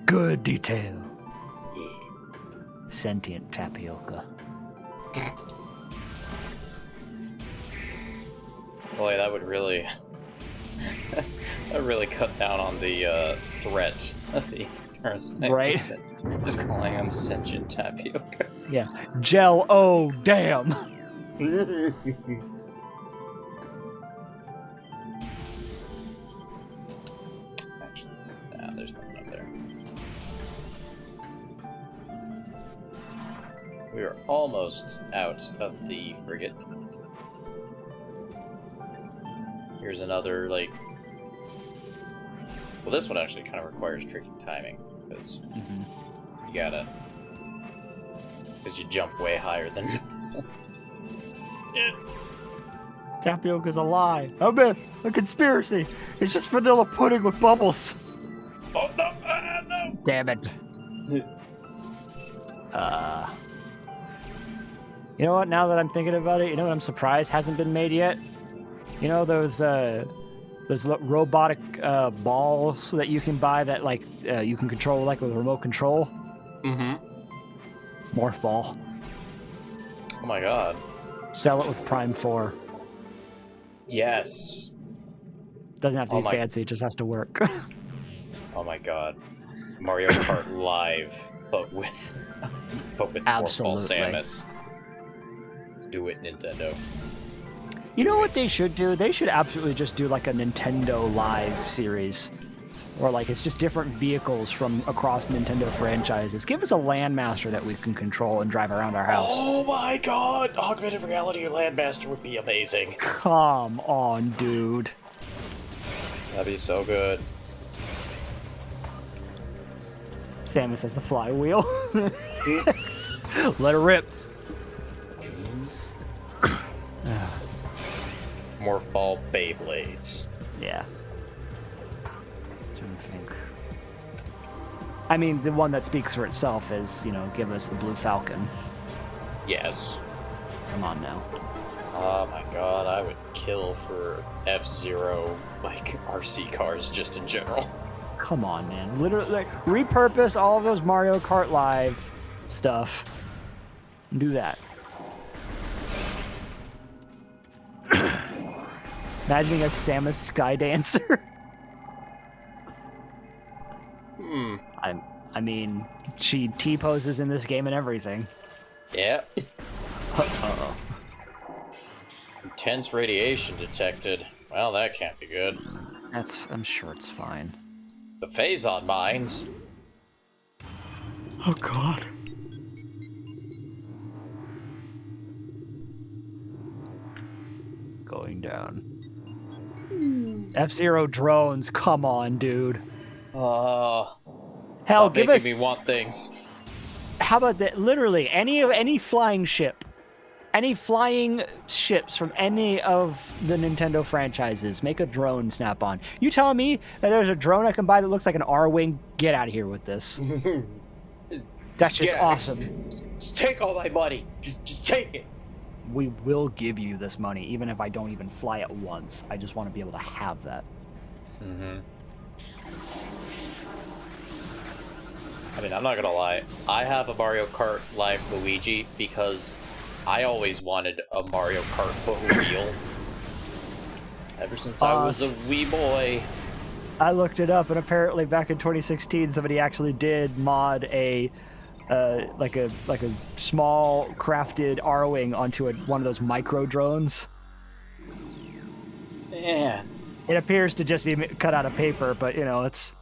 Good detail. Yeah. Sentient tapioca. Boy, that would really... that would really cut down on the threat of the parasite. Right. Just calling them sentient tapioca. Yeah. Gel, oh, damn. Actually, nah, there's nothing up there. We are almost out of the frigate. Here's another, like... Well, this one actually kind of requires tricky timing, because you gotta... Because you jump way higher than... Tapioca's a lie. A myth. A conspiracy. It's just vanilla pudding with bubbles. Oh, no! No! Damn it. You know what? Now that I'm thinking about it, you know what I'm surprised hasn't been made yet? You know those robotic balls that you can buy that like you can control like with a remote control? Mm-hmm. Morph ball. Oh my god. Sell it with Prime 4. Yes. Doesn't have to Oh be my- fancy, it just has to work. Oh my god. Mario Kart Live, but with Morphle Absolutely. Samus. Do it, Nintendo. You know what they should do? They should absolutely just do like a Nintendo Live series. Or like it's just different vehicles from across Nintendo franchises. Give us a Landmaster that we can control and drive around our house. Oh my god! Augmented reality Landmaster would be amazing. Come on, dude. That'd be so good. Samus has the flywheel. Let her rip. Morph Ball Beyblades. Yeah. Trying to think. I mean, the one that speaks for itself is, you know, give us the Blue Falcon. Yes. Come on now. Oh my god, I would kill for F-Zero, like, RC cars just in general. Come on, man. Literally, like, repurpose all of those Mario Kart Live stuff. And do that. Imagining a Samus Sky Dancer. I mean, she T-poses in this game and everything. Yeah. Uh-oh. Intense radiation detected. Well, that can't be good. I'm sure it's fine. The Phazon mines. Oh, God. Going down. F-Zero drones, come on, dude. Hell, Hell, give making us... me want things. How about that? Literally, any flying ship. Any flying ships from any of the Nintendo franchises, make a drone snap-on. You telling me that there's a drone I can buy that looks like an R-Wing? Get out of here with this. That's just Get out. awesome. Just take all my money. Just take it. We will give you this money, even if I don't even fly it once. I just want to be able to have that. Mm-hmm. I mean, I'm not gonna lie. I have a Mario Kart Live Luigi because I always wanted a Mario Kart wheel. Ever since I was a wee boy. I looked it up, and apparently back in 2016, somebody actually did mod a like a small crafted R-wing onto one of those micro drones. Man, It appears to just be cut out of paper, but you know, it's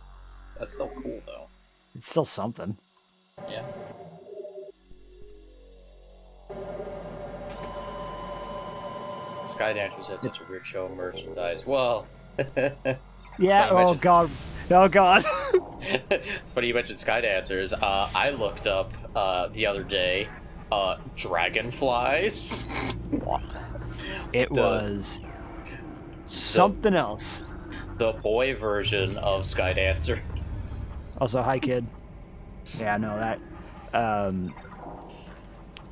that's still cool though. still something. Yeah. Skydancers had such a weird show of merchandise. Well, Yeah. Funny Oh mentions. god. Oh god. it's funny you mentioned Skydancers. I looked up the other day dragonflies. It was something else. The boy version of Skydancer. Also, hi kid. Yeah, no, that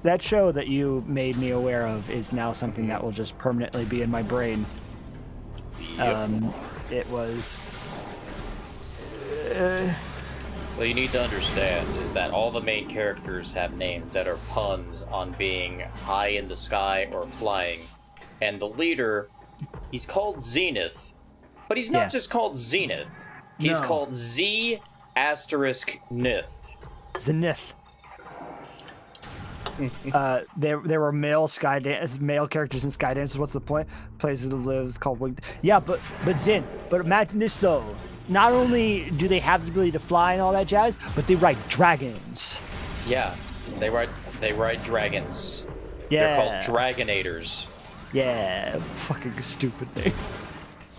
That show that you made me aware of is now something that will just permanently be in my brain. Yep. It was. What you need to understand is that all the main characters have names that are puns on being high in the sky or flying. And the leader, he's called Zenith. But he's not just called Zenith. He's called Z***nith. Zenith. There were male characters in Skydances. What's the point? Places to live is called Winged. Yeah, but Zin. But imagine this though. Not only do they have the ability to fly and all that jazz, but they ride dragons. Yeah, they ride dragons. Yeah. They're called Dragonators. Yeah, fucking stupid name.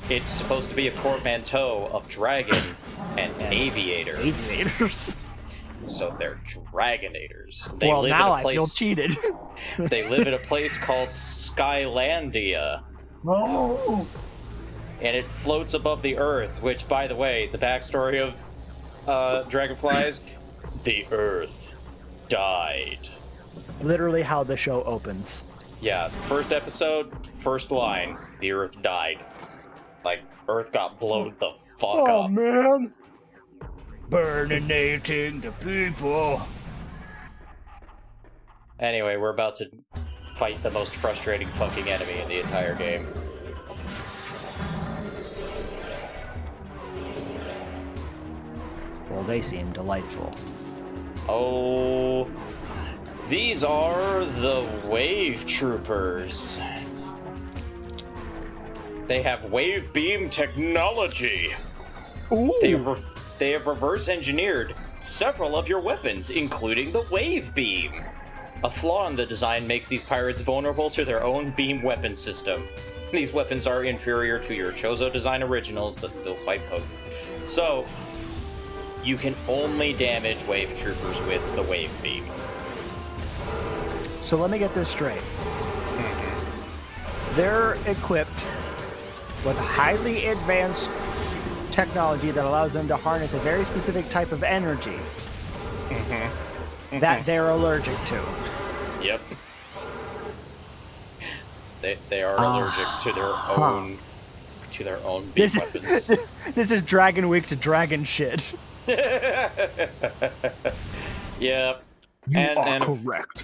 It's supposed to be a portmanteau of dragon and aviator. Aviators. So they're Dragonators. Well, now I feel cheated. They live in a place called Skylandia. Oh. And it floats above the Earth, which, by the way, the backstory of Dragonflies, the Earth died. Literally how the show opens. Yeah, first episode, first line, the Earth died. Like, Earth got blown the fuck up. Oh, man. Burninating the people. Anyway, we're about to fight the most frustrating fucking enemy in the entire game. Well, they seem delightful. Oh, these are the Wave Troopers. They have wave beam technology. Ooh. They have reverse engineered several of your weapons, including the wave beam. A flaw in the design makes these pirates vulnerable to their own beam weapon system. These weapons are inferior to your Chozo design originals, but still quite potent. So, you can only damage wave troopers with the wave beam. So let me get this straight. They're equipped with highly advanced technology that allows them to harness a very specific type of energy that they're allergic to. Yep. They are allergic to their own beam weapons. This is Dragon Week to Dragon shit. Yep. You are and correct.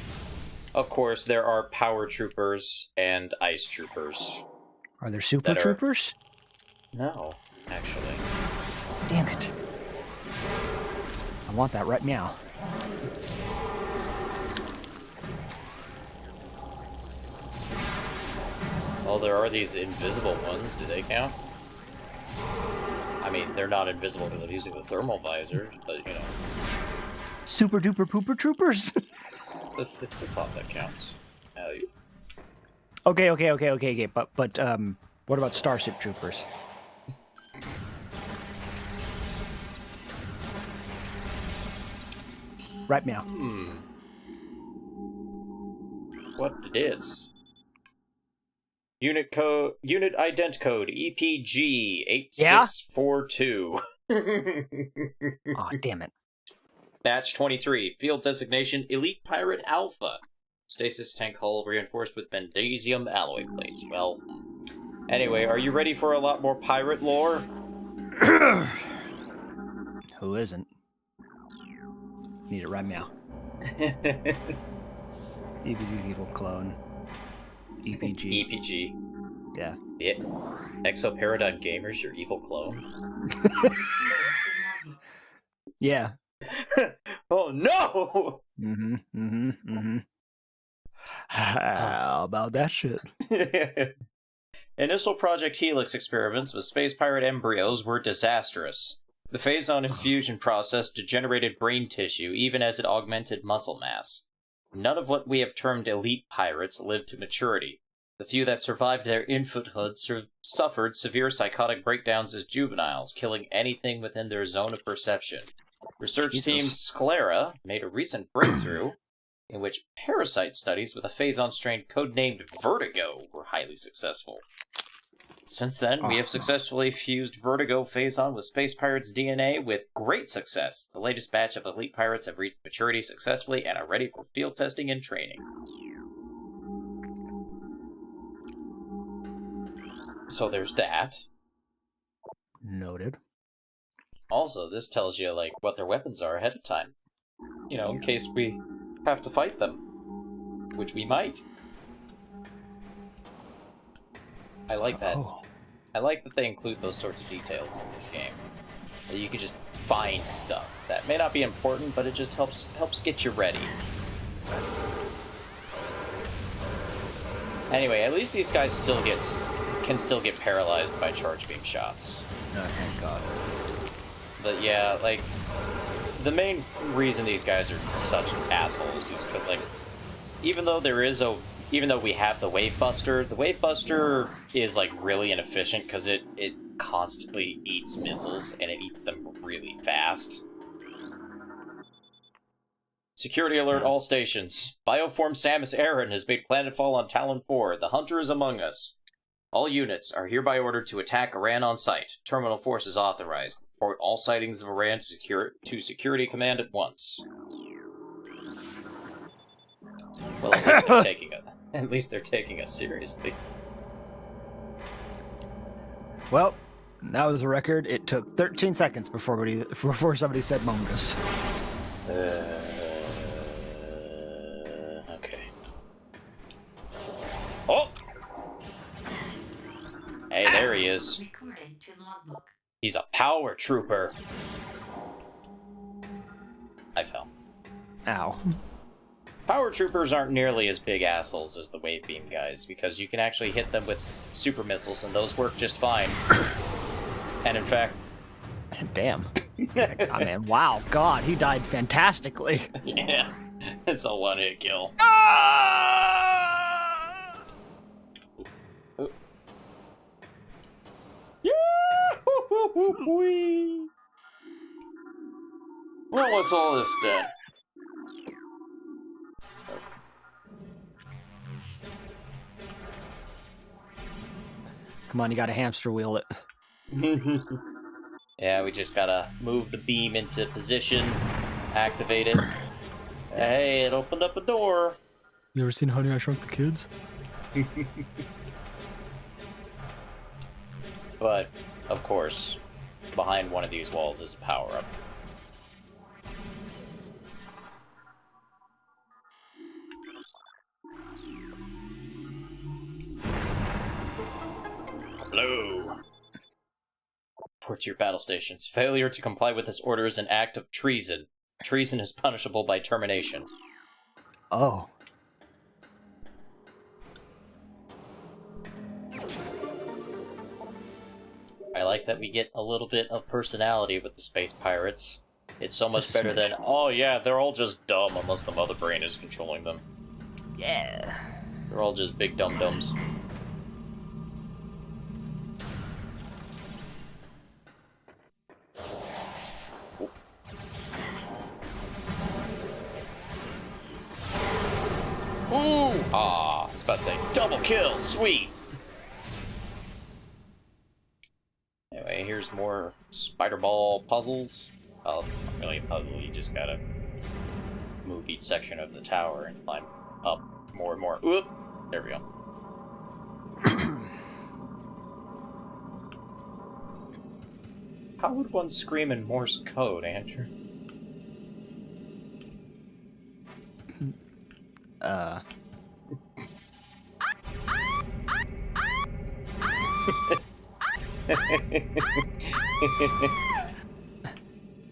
Of course, there are power troopers and ice troopers. Are there super troopers? No, actually. Damn it. I want that right now. Well, there are these invisible ones. Do they count? I mean, they're not invisible because I'm using the thermal visor, but, you know. Super duper pooper troopers? It's the thought that counts. Okay. But what about Starship Troopers? Right now. What it is? Unit ident code EPG 8642. Aw, damn it. Batch 23. Field designation Elite Pirate Alpha. Stasis tank hull reinforced with Bendasium alloy plates. Well, anyway, are you ready for a lot more pirate lore? Who isn't? Need it right now. EPG's evil clone. EPG. EPG. Yeah. Exoparadigm Gamers, your evil clone. Yeah. Oh no! How about that shit? Initial Project Helix experiments with space pirate embryos were disastrous. The phazon infusion process degenerated brain tissue even as it augmented muscle mass. None of what we have termed elite pirates lived to maturity. The few that survived their infanthood suffered severe psychotic breakdowns as juveniles, killing anything within their zone of perception. Research team Sclera made a recent breakthrough in which parasite studies with a phazon strain codenamed Vertigo were highly successful. Since then, we have successfully fused Vertigo Phazon with Space Pirates DNA with great success. The latest batch of elite pirates have reached maturity successfully and are ready for field testing and training. So there's that. Noted. Also, this tells you, like, what their weapons are ahead of time. You know, in case we have to fight them. Which we might. I like that. Oh. I like that they include those sorts of details in this game. That you can just find stuff that may not be important, but it just helps get you ready. Anyway, at least these guys can still get paralyzed by charge beam shots. Oh, thank God. But yeah, like, the main reason these guys are such assholes is because, like, even though we have the Wave Buster is, like, really inefficient because it constantly eats missiles, and it eats them really fast. Security alert all stations. Bioform Samus Aran has made planetfall on Talon 4. The Hunter is among us. All units are hereby ordered to attack Aran on site. Terminal force is authorized. Report all sightings of Aran to Security Command at once. Well, at least they're taking us seriously. Well, that was a record. It took 13 seconds before somebody said Mongus. Okay. Oh! Hey, there he is. Recorded to logbook. He's a power trooper. I fell. Ow. Power troopers aren't nearly as big assholes as the wave beam guys, because you can actually hit them with super missiles, and those work just fine. And in fact... Damn. I mean, wow, God, he died fantastically. Yeah, it's a one-hit kill. Well, what's all this then? Come on, you gotta hamster wheel it. Yeah, we just gotta move the beam into position, activate it. Hey, it opened up a door. You ever seen Honey, I Shrunk the Kids? But, of course, behind one of these walls is a power-up. Hello. Report to your battle stations. Failure to comply with this order is an act of treason. Treason is punishable by termination. Oh. I like that we get a little bit of personality with the space pirates. It's so much better than, oh yeah, they're all just dumb unless the mother brain is controlling them. Yeah. They're all just big dum-dums. Ooh! Ah, I was about to say, double kill, sweet! Anyway, here's more spider ball puzzles. Well, it's not really a puzzle, you just gotta move each section of the tower and climb up more and more. Oop! There we go. How would one scream in Morse code, Andrew?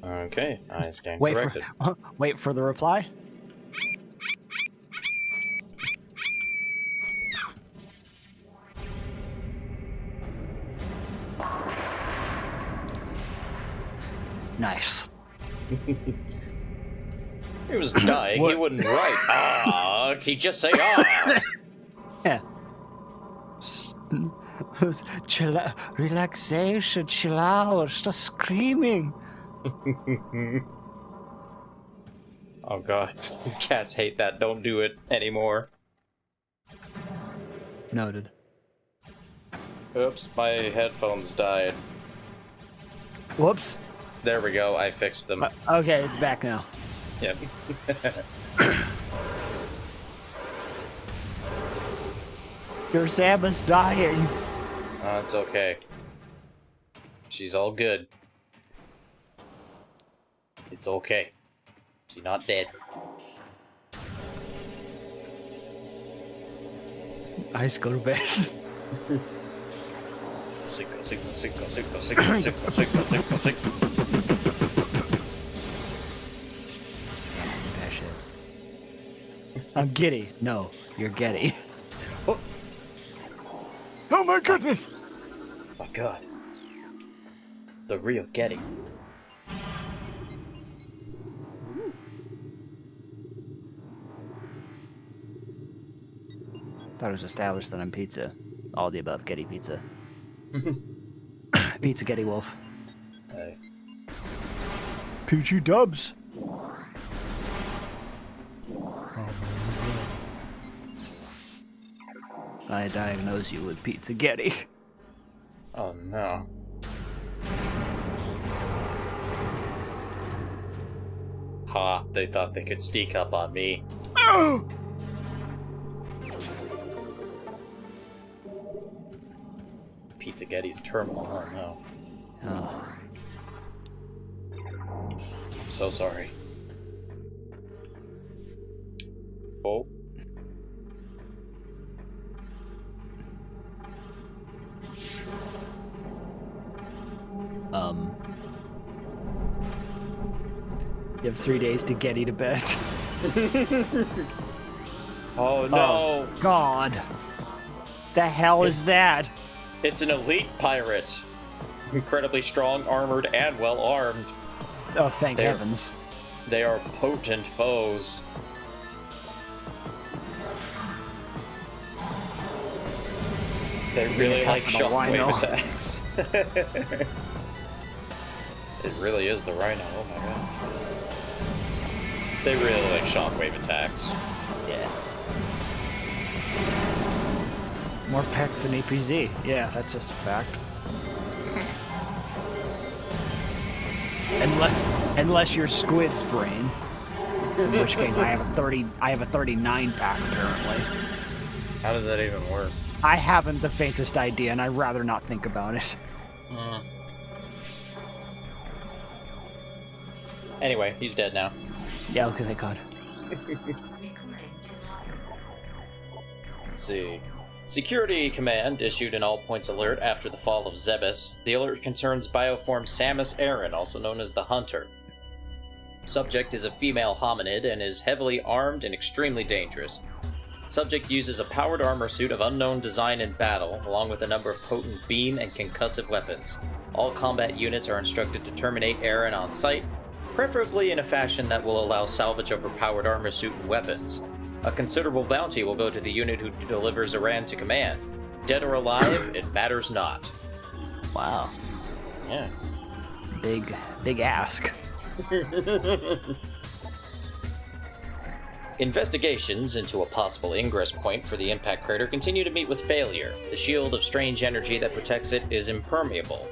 Okay, I stand corrected. Wait for the reply. Nice. He was dying, he wouldn't write. Ah, he just say ah. Yeah. Chill out, relaxation, chill out, stop screaming. Oh god, cats hate that. Don't do it anymore. Noted. Oops, my headphones died. Whoops. There we go, I fixed them. Okay, it's back now. Yep. Your Samus dying. It's okay. She's all good. It's okay. She's not dead. Ice, go to bed. That shit. I'm giddy. No, you're Getty. Oh my goodness! Oh god. The real Getty. Thought it was established that I'm pizza. All the above, Getty pizza. Pizza Getty Wolf. Hey. Peachy Dubs. I diagnose you with Pizza Getty. Oh no. Ha, they thought they could sneak up on me. Oh! Pizza Getty's terminal, oh no. Oh. I'm so sorry. Oh. You have 3 days to Getty to bed. Oh no. Oh, God. The hell is that? It's an elite pirate. Incredibly strong, armored, and well armed. Oh, thank There. heavens. They are potent foes. They really like talking about Rhino. shockwave attacks. It really is the Rhino, oh my god. They really like shockwave attacks. Yeah. More pecs than APZ. Yeah, that's just a fact. Unless you're Squid's brain. In which case I have a 39 pack apparently. How does that even work? I haven't the faintest idea, and I'd rather not think about it. Anyway, he's dead now. Yeah, okay, thank God. Let's see. Security command issued an all-points alert after the fall of Zebes. The alert concerns bioform Samus Aran, also known as the Hunter. Subject is a female hominid and is heavily armed and extremely dangerous. Subject uses a powered armor suit of unknown design in battle, along with a number of potent beam and concussive weapons. All combat units are instructed to terminate Aran on sight, preferably in a fashion that will allow salvage of her powered armor suit and weapons. A considerable bounty will go to the unit who delivers Aran to command. Dead or alive, it matters not. Wow. Yeah. Big ask. Investigations into a possible ingress point for the impact crater continue to meet with failure. The shield of strange energy that protects it is impermeable,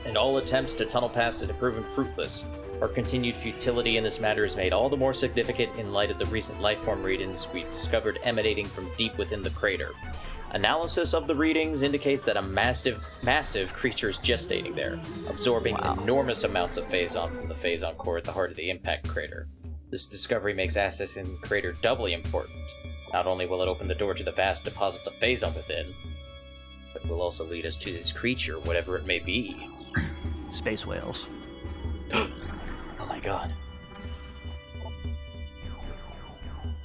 and all attempts to tunnel past it have proven fruitless. Our continued futility in this matter is made all the more significant in light of the recent lifeform readings we discovered emanating from deep within the crater. Analysis of the readings indicates that a massive creature is gestating there, absorbing enormous amounts of phazon from the phazon core at the heart of the impact crater. This discovery makes accessing the crater doubly important. Not only will it open the door to the vast deposits of phazon within, but will also lead us to this creature, whatever it may be. Space whales. Oh my god.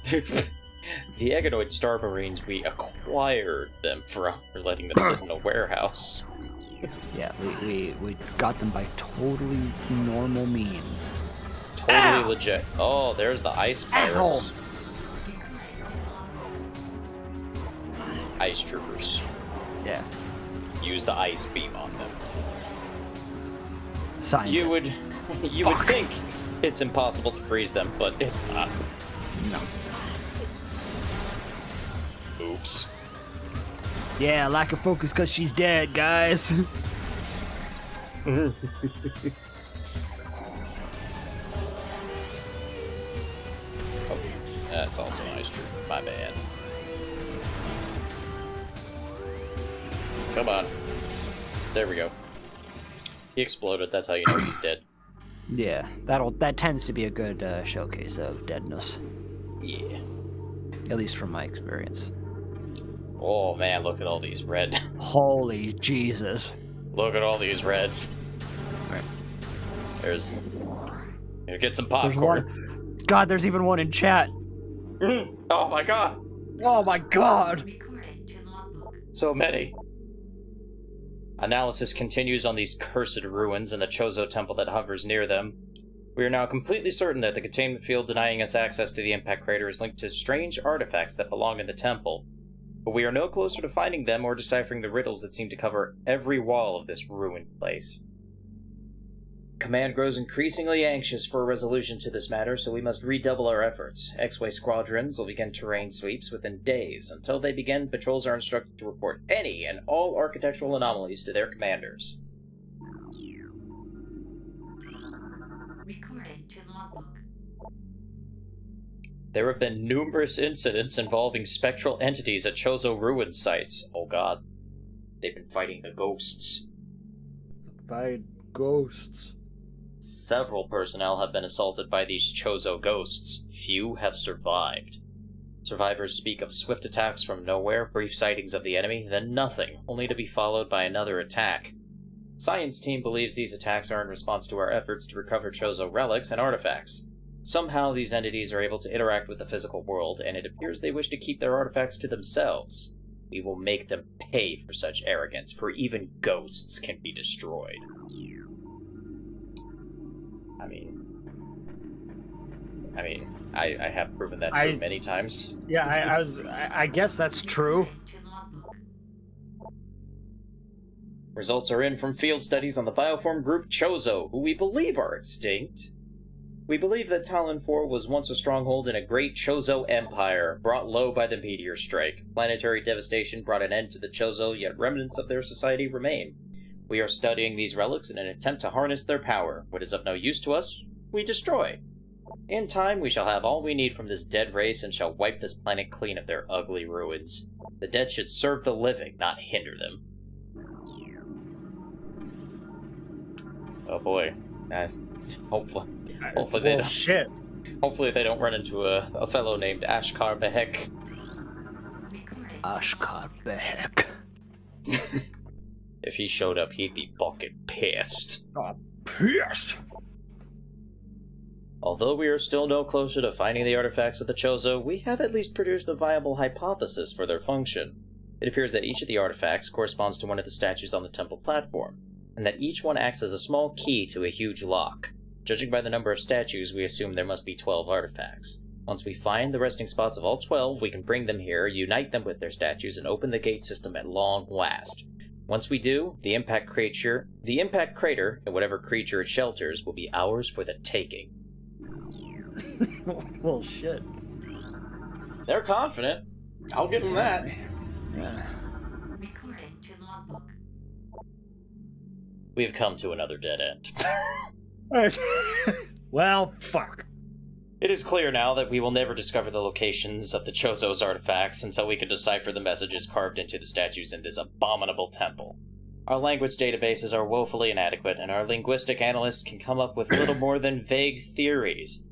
The Eggonoid Star Marines, we acquired them from for letting them sit in a warehouse. Yeah, we got them by totally normal means. Totally legit. Oh, there's the ice pirates. Ice troopers. Yeah. Use the ice beam on them. Scientists. You would think it's impossible to freeze them, but it's not. No. Oops. Yeah, lack of focus because she's dead, guys. Oh, that's also an ice troop. My bad. Come on. There we go. He exploded. That's how you know he's dead. Yeah, that tends to be a good showcase of deadness. Yeah. At least from my experience. Oh man, look at all these red. Holy Jesus. Look at all these reds. Right. There's. Here, get some There's popcorn. one. God, there's even one in chat. Oh my god! Oh my God. Recording to logbook. So many. Analysis continues on these cursed ruins and the Chozo temple that hovers near them. We are now completely certain that the containment field denying us access to the impact crater is linked to strange artifacts that belong in the temple. But we are no closer to finding them or deciphering the riddles that seem to cover every wall of this ruined place. Command grows increasingly anxious for a resolution to this matter, so we must redouble our efforts. X-Way squadrons will begin terrain sweeps within days. Until they begin, patrols are instructed to report any and all architectural anomalies to their commanders. Recording to logbook. There have been numerous incidents involving spectral entities at Chozo ruin sites. Oh god. They've been fighting the ghosts. Fight ghosts. Several personnel have been assaulted by these Chozo ghosts. Few have survived. Survivors speak of swift attacks from nowhere, brief sightings of the enemy, then nothing, only to be followed by another attack. Science team believes these attacks are in response to our efforts to recover Chozo relics and artifacts. Somehow these entities are able to interact with the physical world, and it appears they wish to keep their artifacts to themselves. We will make them pay for such arrogance, for even ghosts can be destroyed. I have proven that true many times. Yeah, I guess that's true. Recording to logbook. Results are in from field studies on the bioform group Chozo, who we believe are extinct. We believe that Talon 4 was once a stronghold in a great Chozo empire, brought low by the meteor strike. Planetary devastation brought an end to the Chozo, yet remnants of their society remain. We are studying these relics in an attempt to harness their power. What is of no use to us, we destroy. In time, we shall have all we need from this dead race and shall wipe this planet clean of their ugly ruins. The dead should serve the living, not hinder them. Oh boy. Hopefully they don't. Shit. Hopefully they don't run into a fellow named Ashkar Behek. Recording. Ashkar Behek. If he showed up, he'd be fucking pissed. Oh, pissed. Although we are still no closer to finding the artifacts of the Chozo, we have at least produced a viable hypothesis for their function. It appears that each of the artifacts corresponds to one of the statues on the temple platform, and that each one acts as a small key to a huge lock. Judging by the number of statues, we assume there must be 12 artifacts. Once we find the resting spots of all 12, we can bring them here, unite them with their statues, and open the gate system at long last. Once we do, the impact crater, and whatever creature it shelters, will be ours for the taking. Well, shit. They're confident. I'll give them that. Yeah. Recording to logbook. We've come to another dead end. Well, fuck. It is clear now that we will never discover the locations of the Chozo's artifacts until we can decipher the messages carved into the statues in this abominable temple. Our language databases are woefully inadequate, and our linguistic analysts can come up with little more than vague theories.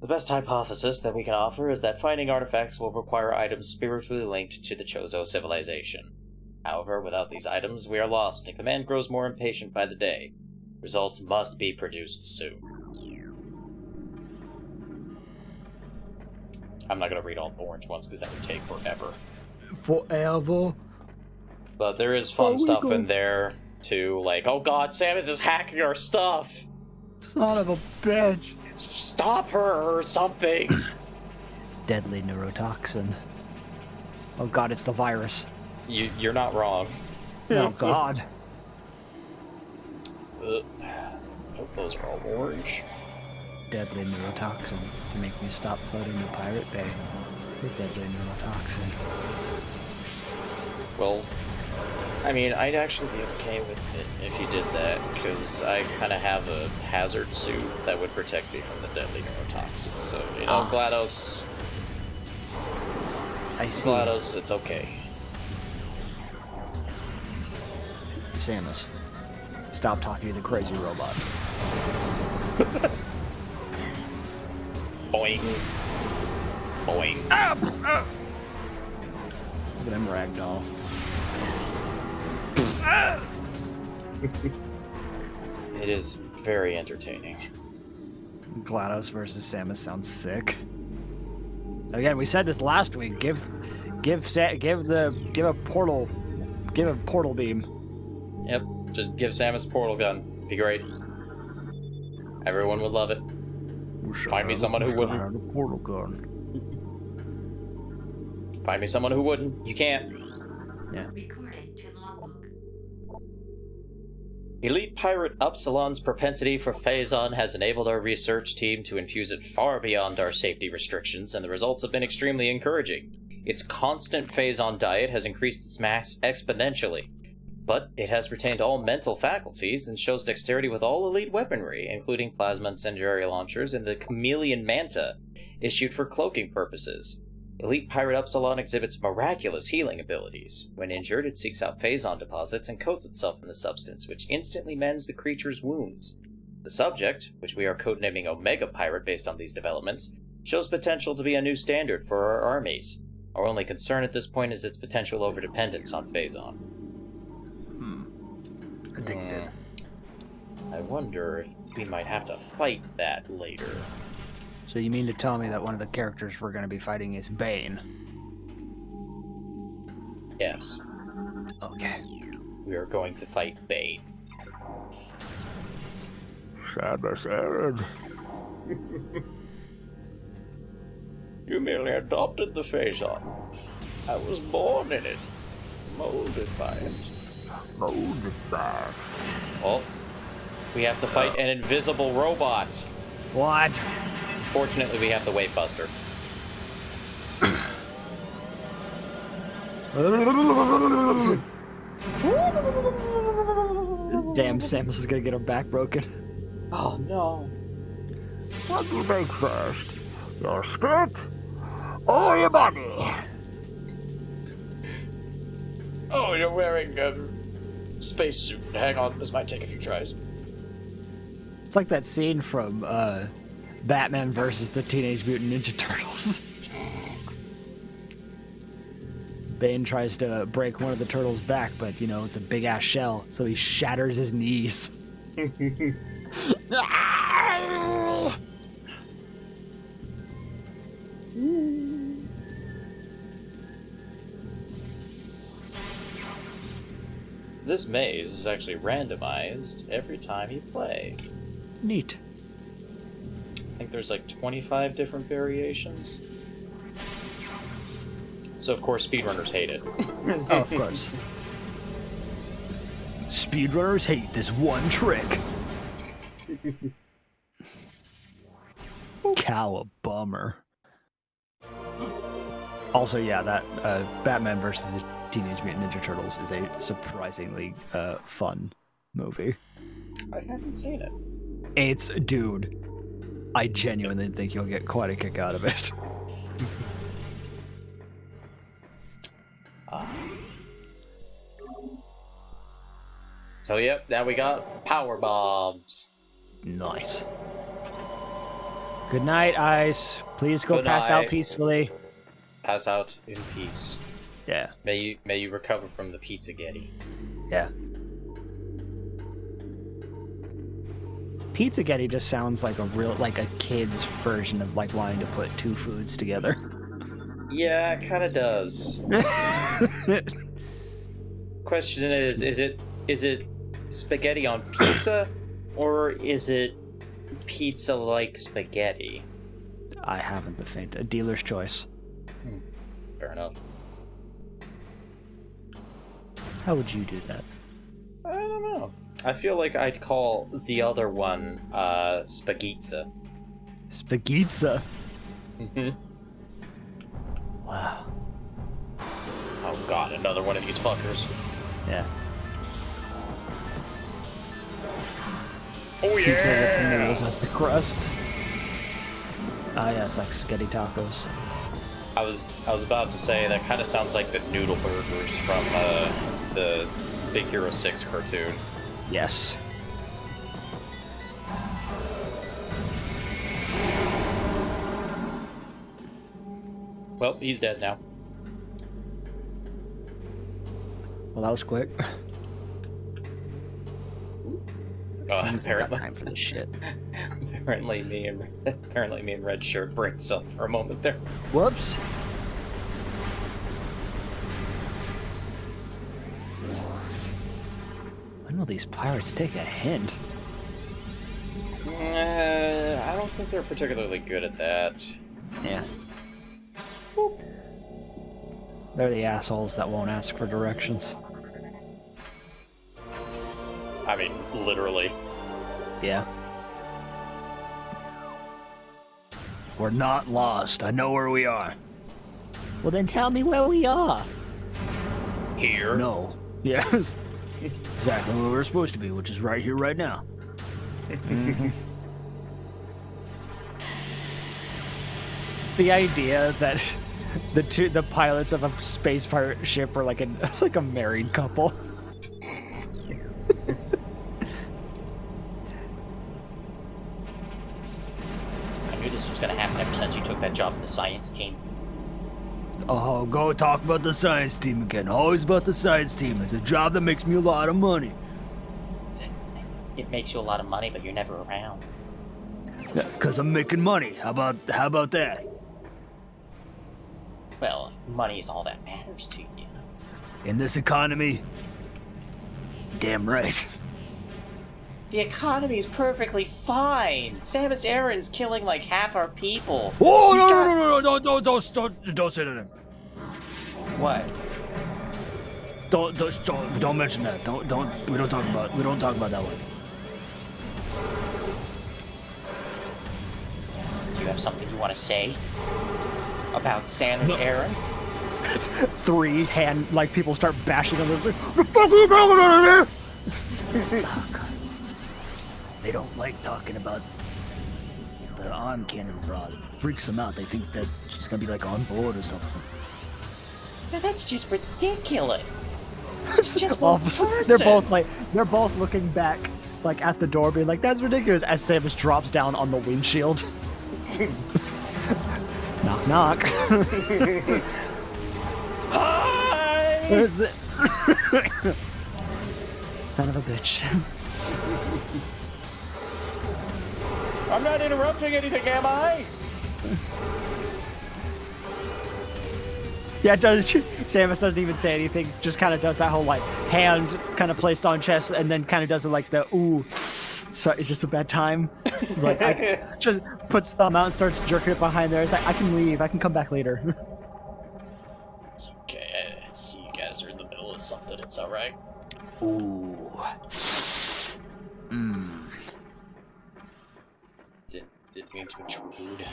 The best hypothesis that we can offer is that finding artifacts will require items spiritually linked to the Chozo civilization. However, without these items, we are lost, and Command grows more impatient by the day. Results must be produced soon. I'm not going to read all the orange ones because that would take forever. Forever. But there is fun stuff in there, too. Like, oh god, Sam is just hacking our stuff! Son of a bitch. Stop her or something! Deadly neurotoxin. Oh god, it's the virus. You're not wrong. Oh god. Oh, those are all orange. Deadly neurotoxin to make me stop floating to Pirate Bay. The deadly neurotoxin. Well, I mean, I'd actually be okay with it if you did that, because I kind of have a hazard suit that would protect me from the deadly neurotoxins. So, you know, GLaDOS, I see. GLaDOS, it's okay. Samus, stop talking to the crazy robot. Boing. Boing. Look at him ragdoll. It is very entertaining. GLaDOS versus Samus sounds sick. Again, we said this last week. Give a portal beam. Yep, just give Samus a portal gun. Be great. Everyone would love it. Find me someone who wouldn't. The portal gun. Find me someone who wouldn't. You can't. Yeah. Recording to logbook. Elite Pirate Upsilon's propensity for Phazon has enabled our research team to infuse it far beyond our safety restrictions, and the results have been extremely encouraging. Its constant Phazon diet has increased its mass exponentially, but it has retained all mental faculties and shows dexterity with all elite weaponry, including plasma incendiary launchers and the chameleon manta, issued for cloaking purposes. Elite Pirate Upsilon exhibits miraculous healing abilities. When injured, it seeks out Phazon deposits and coats itself in the substance, which instantly mends the creature's wounds. The subject, which we are codenaming Omega Pirate based on these developments, shows potential to be a new standard for our armies. Our only concern at this point is its potential overdependence on Phazon. Addicted. I wonder if we might have to fight that later. So you mean to tell me that one of the characters we're going to be fighting is Bane? Yes, Okay. we are going to fight Bane. Samus Aran. You merely adopted the Phazon. I was born in it, molded by it. Molded by. Well, we have to fight an invisible robot. What? Fortunately, we have the Wave Buster. Damn, Samus is going to get her back broken. Oh no. What do you make first? Your spirit or your body? Oh, you're wearing a spacesuit. Hang on, this might take a few tries. It's like that scene from Batman versus the Teenage Mutant Ninja Turtles. Bane tries to break one of the turtles' back, but, you know, it's a big-ass shell, so he shatters his knees. This maze is actually randomized every time you play. Neat. I think there's like 25 different variations. So of course speedrunners hate it. Oh, of course. Speedrunners hate this one trick. Cow a bummer. Also, yeah, that Batman versus the Teenage Mutant Ninja Turtles is a surprisingly fun movie. I haven't seen it. It's, dude, I genuinely think you'll get quite a kick out of it. So yep, now we got power bombs. Nice. Good night, Ice. Please go Good pass out night. peacefully. Pass out in peace. Yeah. May you recover from the pizza getty. Yeah. Pizzaghetti just sounds like a kid's version of like wanting to put two foods together. Yeah, it kind of does. Question is it spaghetti on pizza, or is it pizza like spaghetti? I haven't the faint. A dealer's choice. Fair enough. How would you do that? I don't know. I feel like I'd call the other one spagizza. Spagizza. Mm-hmm. Wow. Oh Oh god, another one of these fuckers. Yeah. Oh Pizza with yeah! noodles as the crust. Ah, yes, like spaghetti tacos. I was about to say that kind of sounds like the noodle burgers from the Big Hero 6 cartoon. Yes. Well, he's dead now. Well, that was quick. Seems like I got Apparently, time for this shit. apparently me and Red Shirt brain cell for a moment there. Whoops. When will these pirates take a hint? I don't think they're particularly good at that. Yeah. They're the assholes that won't ask for directions. I mean, literally. Yeah. We're not lost. I know where we are. Well, then tell me where we are. Here. No. Yes. Exactly where we're supposed to be, which is right here, right now. The idea that the pilots of a space pirate ship are like a married couple. I knew this was gonna happen ever since you took that job in the science team. Oh, go talk about the science team again. Always about the science team. It's a job that makes me a lot of money. It makes you a lot of money, but you're never around. Yeah, 'cause I'm making money. How about that? Well, money's all that matters to you. In this economy? Damn right. The economy's perfectly fine. Samus Aran's killing like half our people. Oh, He's no, got- no, don't say that. What? Don't mention that. We don't talk about that one. Do you have something you want to say about Samus Aran? Three hand, like, people start bashing on them. Like, the fuck are you going on here? Oh, God. They don't like talking about the arm cannon rod. It freaks them out. They think that she's gonna be like on board or something. Now that's just ridiculous. Just All one of a sudden, person. they're both looking back, like, at the door, being like, "That's ridiculous." As Samus drops down on the windshield. Knock, knock. Hi! Where's it? Son of a bitch. I'm not interrupting anything, am I? Yeah, it does. Samus doesn't even say anything. Just kind of does that whole, like, hand kind of placed on chest, and then kind of does it like the ooh. So is this a bad time? Like, just puts thumb out and starts jerking it behind there. It's like, I can leave. I can come back later. It's okay. I see you guys are in the middle of something. It's all right. Ooh. Didn't mean to intrude.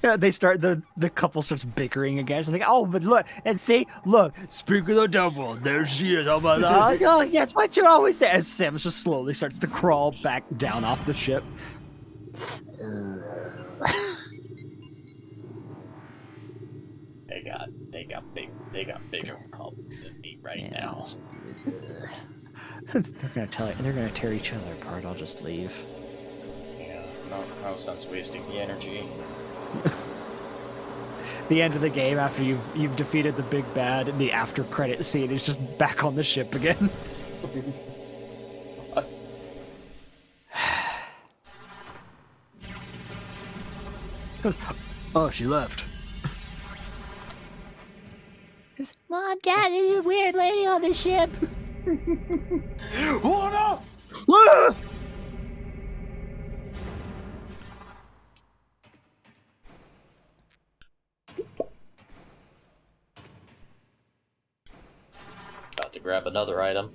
Yeah, they start, the couple starts bickering again. It's like, oh, but look, and see, look, speak of the devil, there she is. How about that? Oh, yeah, it's what you always say. As Samus just slowly starts to crawl back down off the ship. They got bigger problems than me right now. They're gonna tear each other apart. I'll just leave. Yeah, no sense wasting the energy. The end of the game, after you've defeated the big bad, and the after credit scene is just back on the ship again. Oh, she left. Mom, Dad, there's a weird lady on the ship. Oh no! Ah! About to grab another item.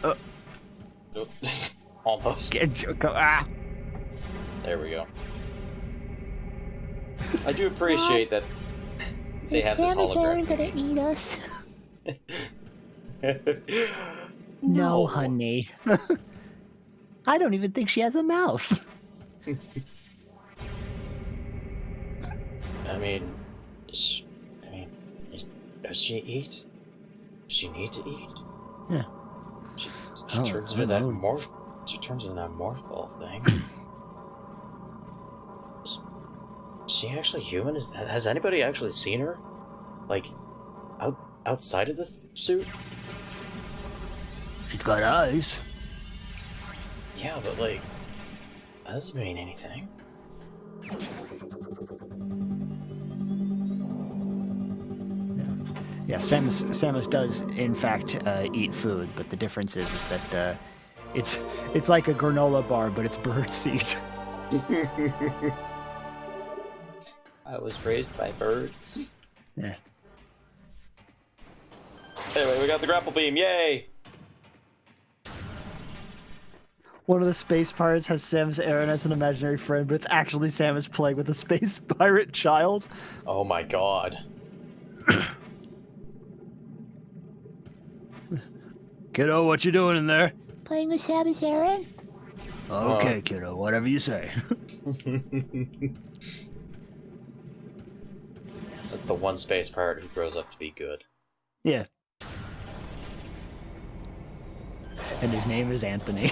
Nope. Almost. Ah. There we go. I do appreciate that they have this hologram. gonna eat us? No, honey. I don't even think she has a mouth. I mean, does she eat? Does she need to eat? Yeah. She Oh, turns I into that don't know. morph. She turns into that morph ball thing. Is she actually human? Has anybody actually seen her? Like, outside of the suit? She's got eyes. Yeah, but like, that doesn't mean anything. Yeah, Samus does in fact eat food, but the difference is that it's like a granola bar, but it's bird seed. I was raised by birds. Yeah. Anyway, we got the grapple beam, yay! One of the space pirates has Samus Aran as an imaginary friend, but it's actually Samus playing with a space pirate child. Oh my god. Kiddo, what you doing in there? Playing with Samus Aran? Okay, kiddo, whatever you say. That's the one space pirate who grows up to be good. Yeah. And his name is Anthony.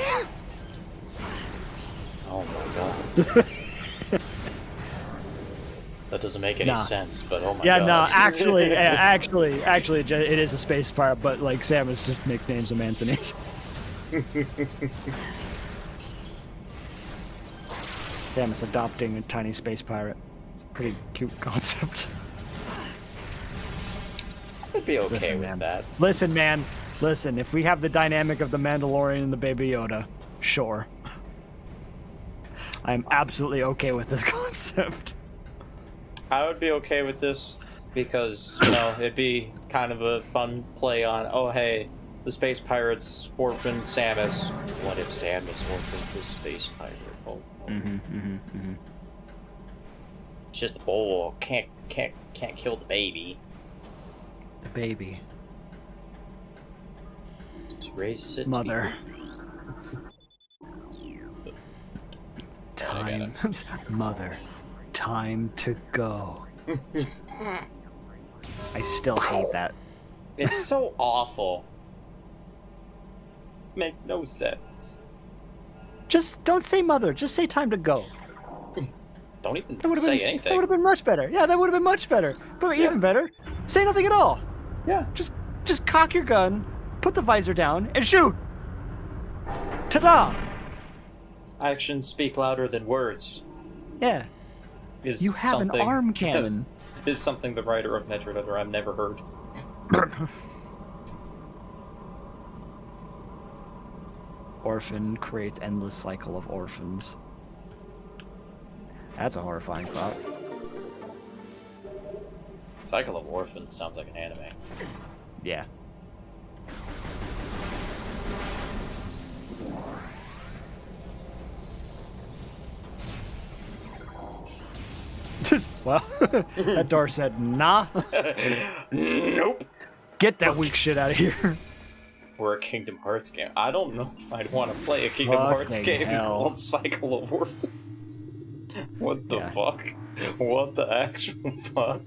Oh my god. That doesn't make any sense, but oh my Yeah, god. no, actually, it is a space pirate, but like Samus just nicknames him Anthony. Samus adopting a tiny space pirate. It's a pretty cute concept. I'd be okay Listen, with man. that. Listen, man. Listen, if we have the dynamic of the Mandalorian and the Baby Yoda, sure. I'm absolutely okay with this concept. I would be okay with this because, you know, it'd be kind of a fun play on, oh hey, the space pirates orphaned Samus. What if Samus orphaned the space pirate? Oh, It's just a bowl. Can't kill the baby. The baby. Just raises it. Mother. To Time. Mother. Time to go. I still hate that. It's so awful. Makes no sense. Just don't say mother. Just say time to go. Don't even That would have say been. anything. That would have been much better. Yeah, that would have been much better. But even better, say nothing at all. Yeah. Just cock your gun, put the visor down, and shoot. Ta-da! Actions speak louder than words. Yeah. Is You have an something- arm cannon. Is something the writer of Metroid Other I've never heard. Orphan creates endless cycle of orphans. That's a horrifying thought. Cycle of Orphans sounds like an anime. Yeah. Well, that door said, nah. Nope. Get that weak shit out of here. Or a Kingdom Hearts game. I don't know if I'd want to play a Kingdom Hearts Fucking game hell. called Cycle of Orphans. What the Yeah. fuck? What the actual fuck?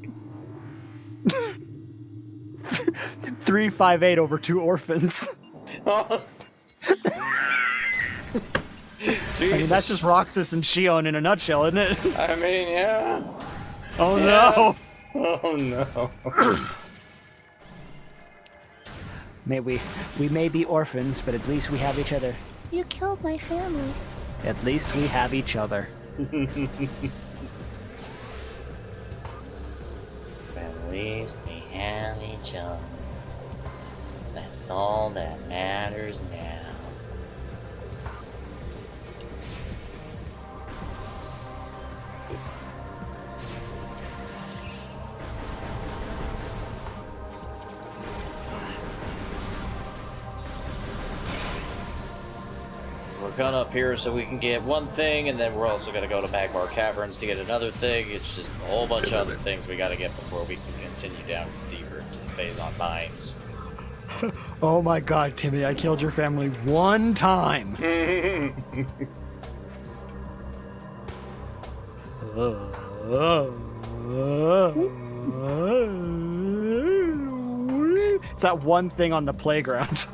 358 over 2 orphans. Jesus. I mean, that's just Roxas and Shion in a nutshell, isn't it? I mean, yeah. Oh Yeah. no! Oh no. We may be orphans, but at least we have each other. You killed my family. At least we have each other. At least we have each other. That's all that matters now. So we're come up here so we can get one thing, and then we're also gonna go to Magmar Caverns to get another thing. It's just a whole bunch of other things we gotta get before we can continue down deeper to the Phazon Mines. Oh my god, Timmy, I killed your family one time. It's that one thing on the playground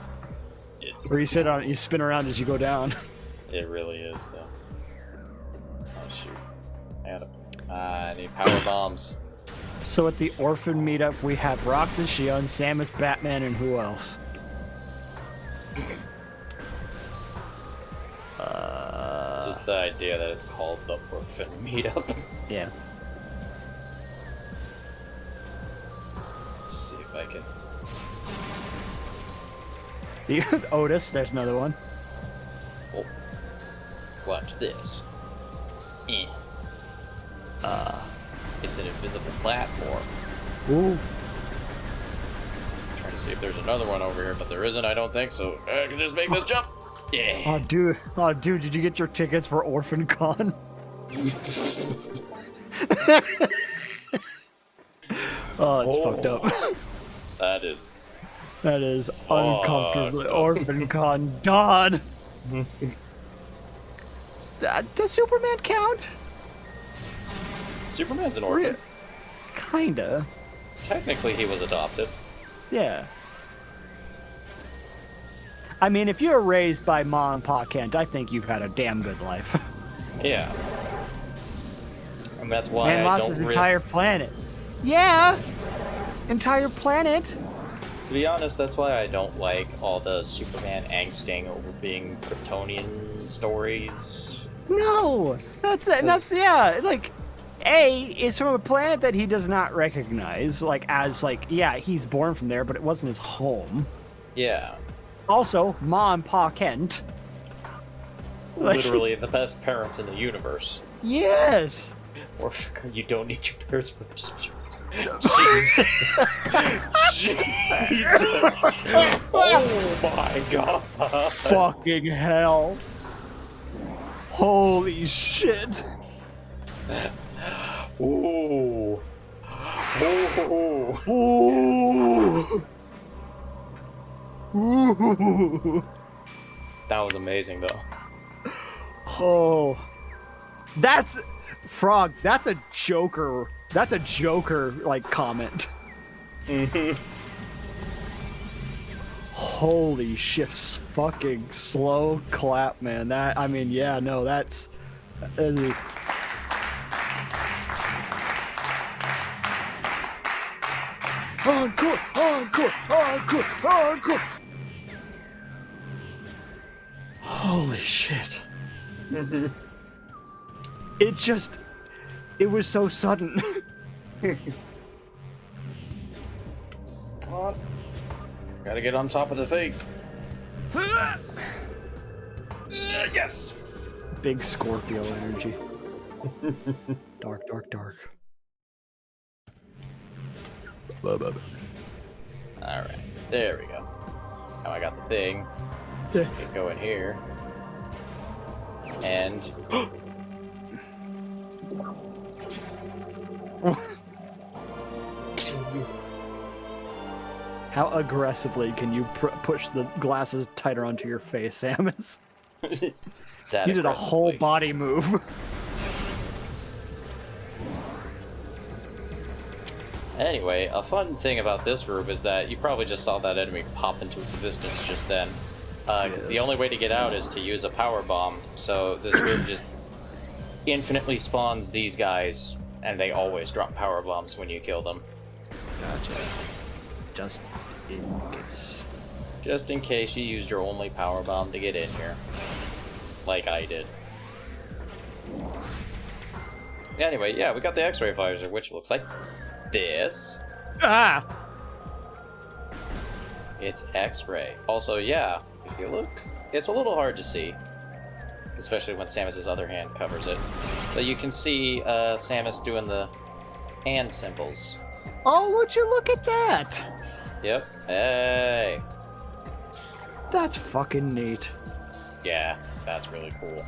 where you sit on, you spin around as you go down. It really is, though. Oh shoot! I need power bombs. So at the orphan meetup, we have Roxas, Shion, Samus, Batman, and who else? Just the idea that it's called the orphan meetup. Yeah. Let's see if I can. Otis, there's another one. Oh. Watch this. It's an invisible platform. Ooh. Trying to see if there's another one over here, but there isn't. I don't think so. I can just make this jump. Yeah. Oh, dude, did you get your tickets for Orphan Con? Oh, it's fucked up. That is uncomfortably Orphan Con done. Does Superman count? Superman's an orphan. Kinda. Technically, he was adopted. Yeah. I mean, if you're raised by Mom and Pa Kent, I think you've had a damn good life. Yeah. And that's why Man I lost don't his really... entire planet. Yeah! Entire planet? To be honest, that's why I don't like all the Superman angsting over being Kryptonian stories. No! That's yeah, like, it's from a planet that he does not recognize, he's born from there, but it wasn't his home. Yeah. Also, Ma and Pa Kent. Literally the best parents in the universe. Yes! Or you don't need your parents' permission. Jesus. Jesus. Oh my god. Fucking hell. Holy shit. Ooh. Ooh. Ooh. Ooh. That was amazing, though. Oh. That's... Frog, that's a Joker... That's a Joker, comment. Mm-hmm. Holy shit, fucking slow clap, man. That is... Encore! Encore! Encore! Encore! Holy shit. It was so sudden. Come on. Gotta get on top of the thing. Yes! Big Scorpio energy. Dark, dark, dark. Alright, there we go. Now I got the thing. Yeah. I can go in here. And... How aggressively can you push the glasses tighter onto your face, Samus? You did a whole body move. Anyway, a fun thing about this room is that you probably just saw that enemy pop into existence just then. Because the only way to get out is to use a power bomb. So this room just infinitely spawns these guys, and they always drop power bombs when you kill them. Gotcha. Just in case. Just in case you used your only power bomb to get in here. Like I did. Anyway, yeah, we got the X-ray visor, which looks like this. Ah! It's X-ray. Also, yeah, if you look, it's a little hard to see. Especially when Samus's other hand covers it. But you can see Samus doing the hand symbols. Oh, would you look at that? Yep. Hey. That's fucking neat. Yeah, that's really cool.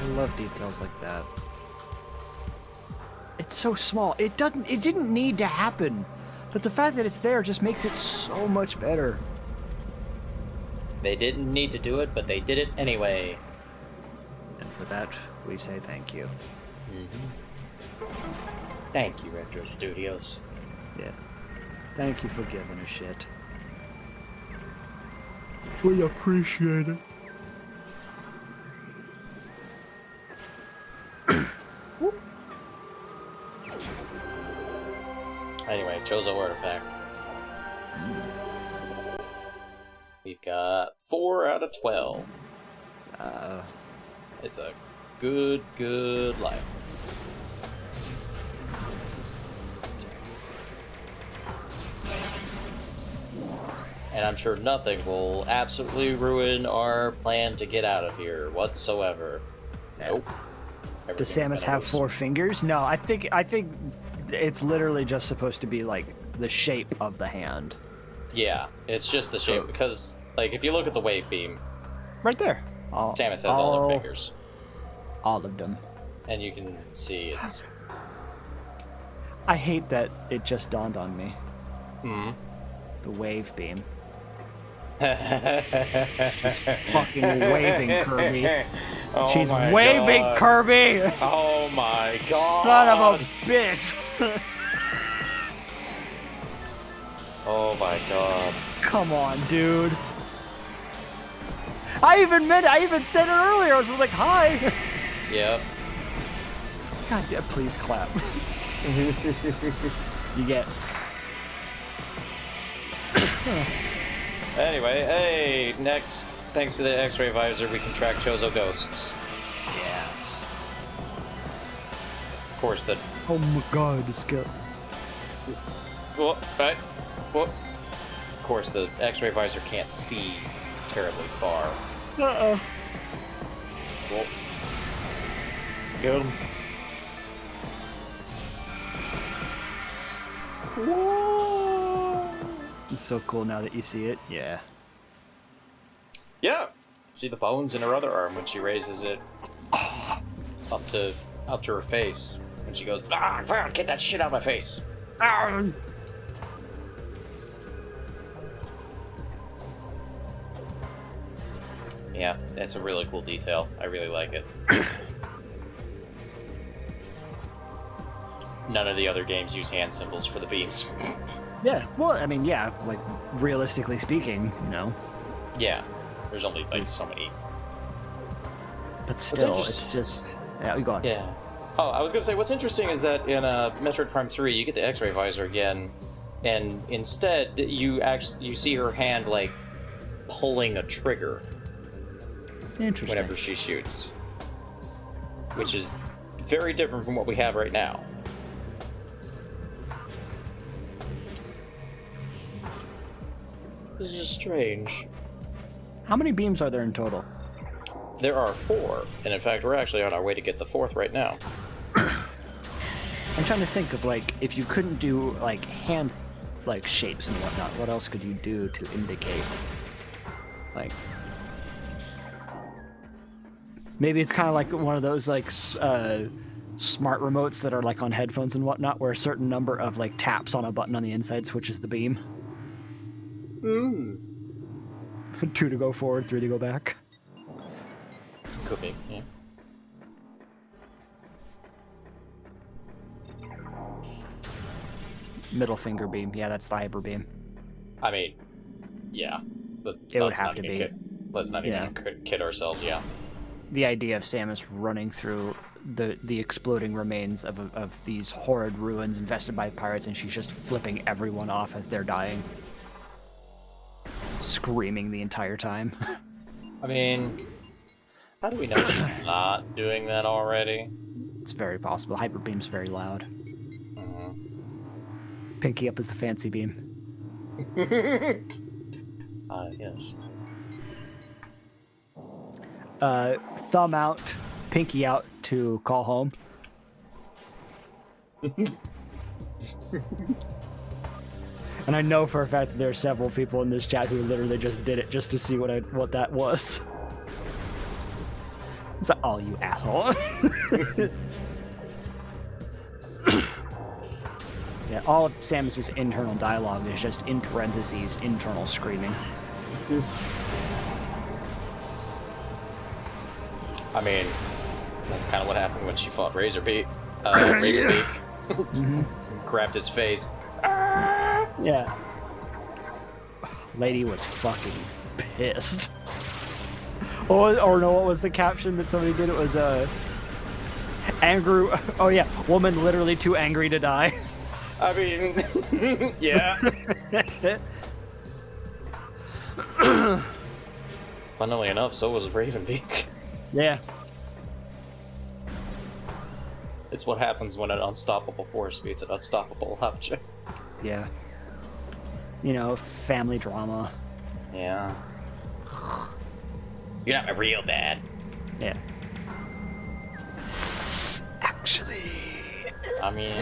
I love details like that. It's so small. It didn't need to happen. But the fact that it's there just makes it so much better. They didn't need to do it, but they did it anyway. And for that, we say thank you. Thank you, Retro Studios. Yeah. Thank you for giving a shit. We appreciate it. Anyway, Chozo Artifact. We've got 4 out of 12. It's a good life. And I'm sure nothing will absolutely ruin our plan to get out of here whatsoever. Nope. Does Samus have 4 fingers? No, I think it's literally just supposed to be like the shape of the hand. Yeah, it's just the shape because, like, if you look at the wave beam, right there. Samus has all her fingers. All of them. And you can see it's. I hate that it just dawned on me. The wave beam. She's fucking waving, Kirby. Oh She's my waving, God. Kirby! Oh my god! Son of a bitch! Oh my god! Come on, dude. I even said it earlier. I was like, hi. Yep. God damn, please clap. You get. Anyway, hey, next, thanks to the X-ray visor, we can track Chozo ghosts. Yes. Of course, the. Oh my god, the skill. Whoop, right? Whoop. Of course, the X-ray visor can't see terribly far. Uh-oh. Whoop. Get him. Whoa. It's so cool now that you see it. Yeah. Yeah. See the bones in her other arm when she raises it up to her face. When she goes, get that shit out of my face. Yeah, that's a really cool detail. I really like it. None of the other games use hand symbols for the beams. Yeah. Well, I mean, yeah. Like realistically speaking, you know. Yeah. There's only like so many. But still, it's just. Yeah, we go on. Yeah. Oh, I was gonna say, what's interesting is that in Metroid Prime 3, you get the X-ray visor again, and instead you see her hand like pulling a trigger. Interesting. Whenever she shoots, which is very different from what we have right now. This is strange. How many beams are there in total? There are 4, and in fact, we're actually on our way to get the 4th right now. I'm trying to think of like if you couldn't do like hand like shapes and whatnot, what else could you do to indicate like maybe it's kind of like one of those like smart remotes that are like on headphones and whatnot, where a certain number of like taps on a button on the inside switches the beam. 2 to go forward, 3 to go back. Could be, yeah. Middle finger beam, yeah, that's the hyper beam. I mean, yeah. But it would have to be. Let's not even kid ourselves, yeah. The idea of Samus running through the exploding remains of these horrid ruins infested by pirates, and she's just flipping everyone off as they're dying. Screaming the entire time. I mean, how do we know she's not doing that already? It's very possible. Hyper beam's very loud. Pinky up is the fancy beam. Yes. Thumb out, pinky out to call home. And I know for a fact that there are several people in this chat who literally just did it just to see what that was. It's like, oh, you asshole. Yeah, all of Samus's internal dialogue is just, in parentheses, internal screaming. I mean, that's kind of what happened when she fought Razorbeak. Razorbeak. Grabbed his face. Yeah. Lady was fucking pissed. Or no, what was the caption that somebody did? It was, angry. Oh yeah, woman literally too angry to die. I mean, yeah. Funnily enough, so was Ravenbeak. Yeah. It's what happens when an unstoppable force meets an unstoppable object. Yeah. You know, family drama. Yeah. You're not my real dad. Yeah. Actually. I mean...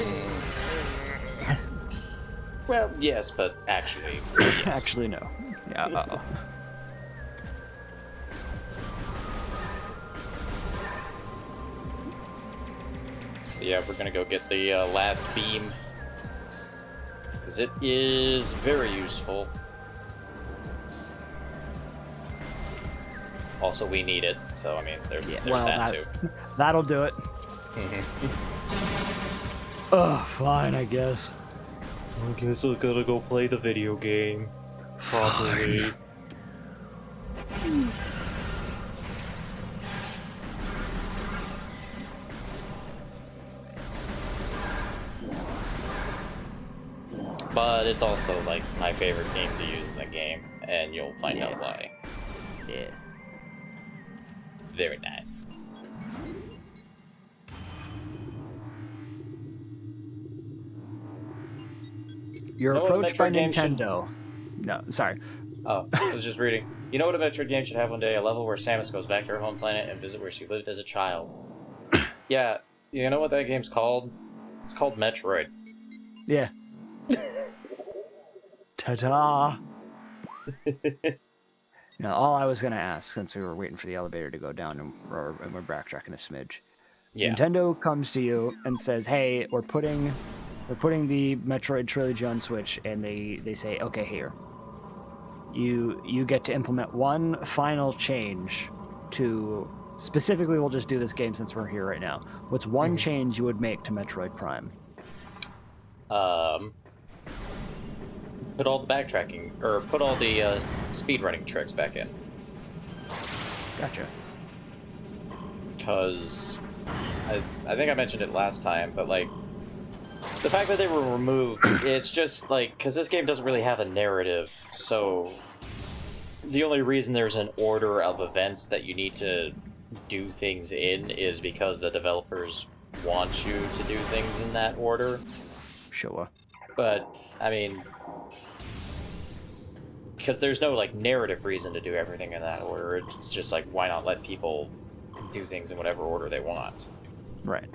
Well, yes, but actually... Yes. Actually, no. Yeah, uh-oh. Yeah, we're gonna go get the last beam. Because it is very useful. Also, we need it, so I mean, there's that too. That'll do it. Ugh, fine, I guess. I guess we're gonna go play the video game properly. But it's also like my favorite game to use in the game, and you'll find out why. Yeah. Very nice. You're You know what a approached by Metroid game should- Nintendo. No, sorry. Oh, I was just reading. You know what a Metroid game should have one day? A level where Samus goes back to her home planet and visit where she lived as a child. Yeah, you know what that game's called? It's called Metroid. Yeah. Ta-da! Now, all I was gonna ask, since we were waiting for the elevator to go down and we're backtracking a smidge. Yeah. Nintendo comes to you and says, "Hey, we're putting the Metroid trilogy on Switch," and they say, "Okay, here. You get to implement one final change to specifically. We'll just do this game since we're here right now. What's one change you would make to Metroid Prime?" Put all the backtracking, or put all the speedrunning tricks back in. Gotcha. Because I think I mentioned it last time, but like the fact that they were removed, it's just like because this game doesn't really have a narrative, so the only reason there's an order of events that you need to do things in is because the developers want you to do things in that order. Sure. But I mean, because there's no like narrative reason to do everything in that order. It's just like, why not let people do things in whatever order they want? Right.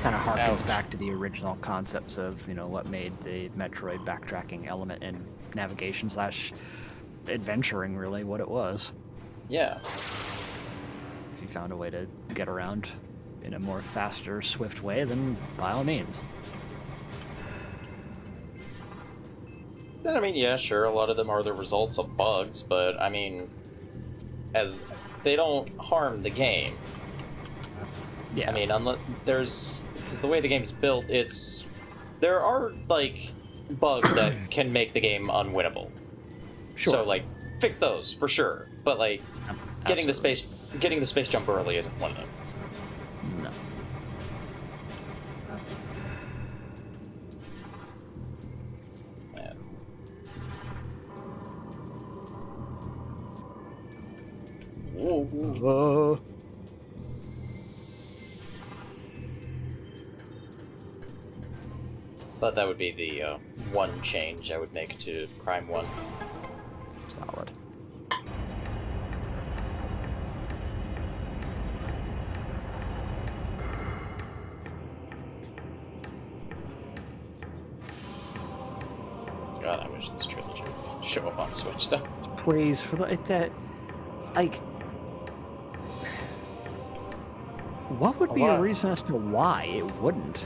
Kind of harkens back to the original concepts of, you know, what made the Metroid backtracking element and navigation / adventuring really what it was. Yeah. If you found a way to get around in a more faster, swift way, then by all means. I mean, yeah, sure, a lot of them are the results of bugs, but I mean, as they don't harm the game. Yeah. I mean, because the way the game's built, there are like bugs that can make the game unwinnable. Sure. So like, fix those for sure. But like, getting the space jump early isn't one of them. No. Man. Whoa. But that would be the one change I would make to Prime 1. Solid. finish this trilogy. Show up on Switch though. Please, for the like, what would be a reason as to why it wouldn't?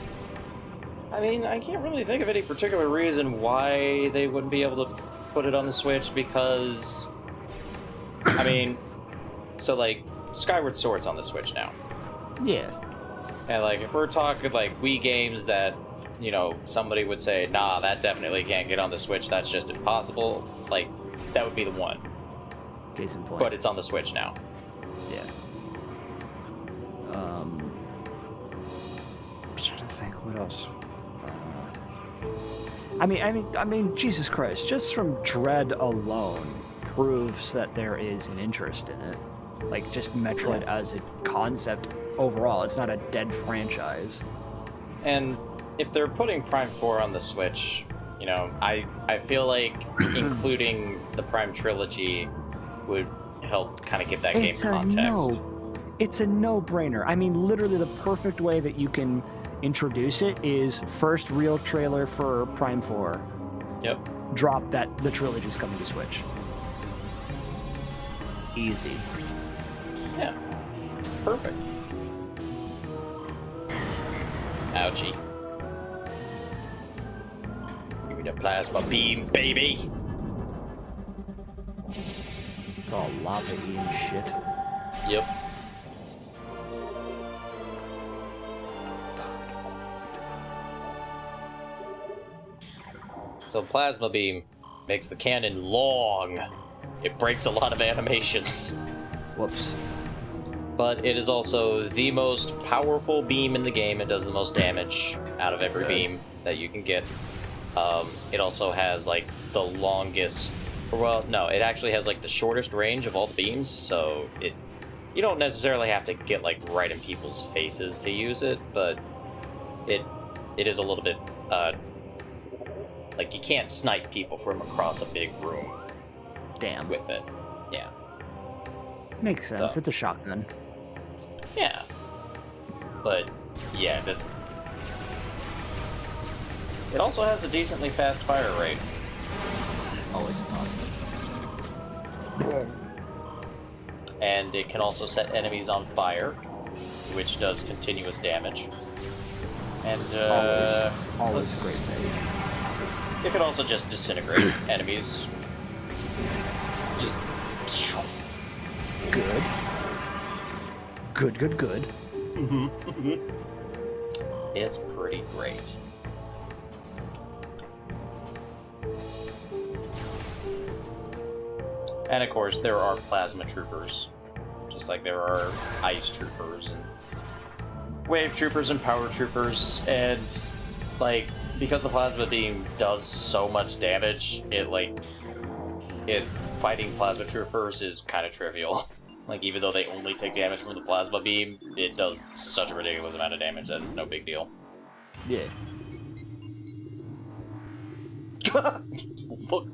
I mean, I can't really think of any particular reason why they wouldn't be able to put it on the Switch, because I mean, so like Skyward Sword's on the Switch now. Yeah. And like if we're talking like Wii games that, you know, somebody would say, nah, that definitely can't get on the Switch, that's just impossible, like that would be the one. Case in point. But it's on the Switch now. Yeah. I'm trying to think what else. I mean, Jesus Christ! Just from Dread alone proves that there is an interest in it. Like, just Metroid as a concept overall, it's not a dead franchise. And if they're putting Prime 4 on the Switch, you know, I feel like including the Prime trilogy would help kind of give that game context. It's a no-brainer. I mean, literally the perfect way that you can introduce it is first real trailer for Prime 4. Yep. Drop that the trilogy's coming to Switch. Easy. Yeah. Perfect. Ouchie. Give me the plasma beam, baby! It's all lava-y and shit. Yep. The plasma beam makes the cannon long. It breaks a lot of animations. Whoops. But it is also the most powerful beam in the game. It does the most damage out of every beam that you can get. It also has like the longest, well, no, it actually has like the shortest range of all the beams, so you don't necessarily have to get like right in people's faces to use it, but it is a little bit like you can't snipe people from across a big room. Damn. With it. Yeah. Makes sense. So. It's a shotgun. Yeah. But yeah, this. It also has a decently fast fire rate. Always positive. And it can also set enemies on fire, which does continuous damage. And always great thing. It can also just disintegrate enemies. Just good. Good. It's pretty great. And of course, there are plasma troopers, just like there are ice troopers and wave troopers and power troopers, and like because the plasma beam does so much damage, fighting plasma troopers is kind of trivial. Like even though they only take damage from the plasma beam, it does such a ridiculous amount of damage that it's no big deal. Yeah. Look.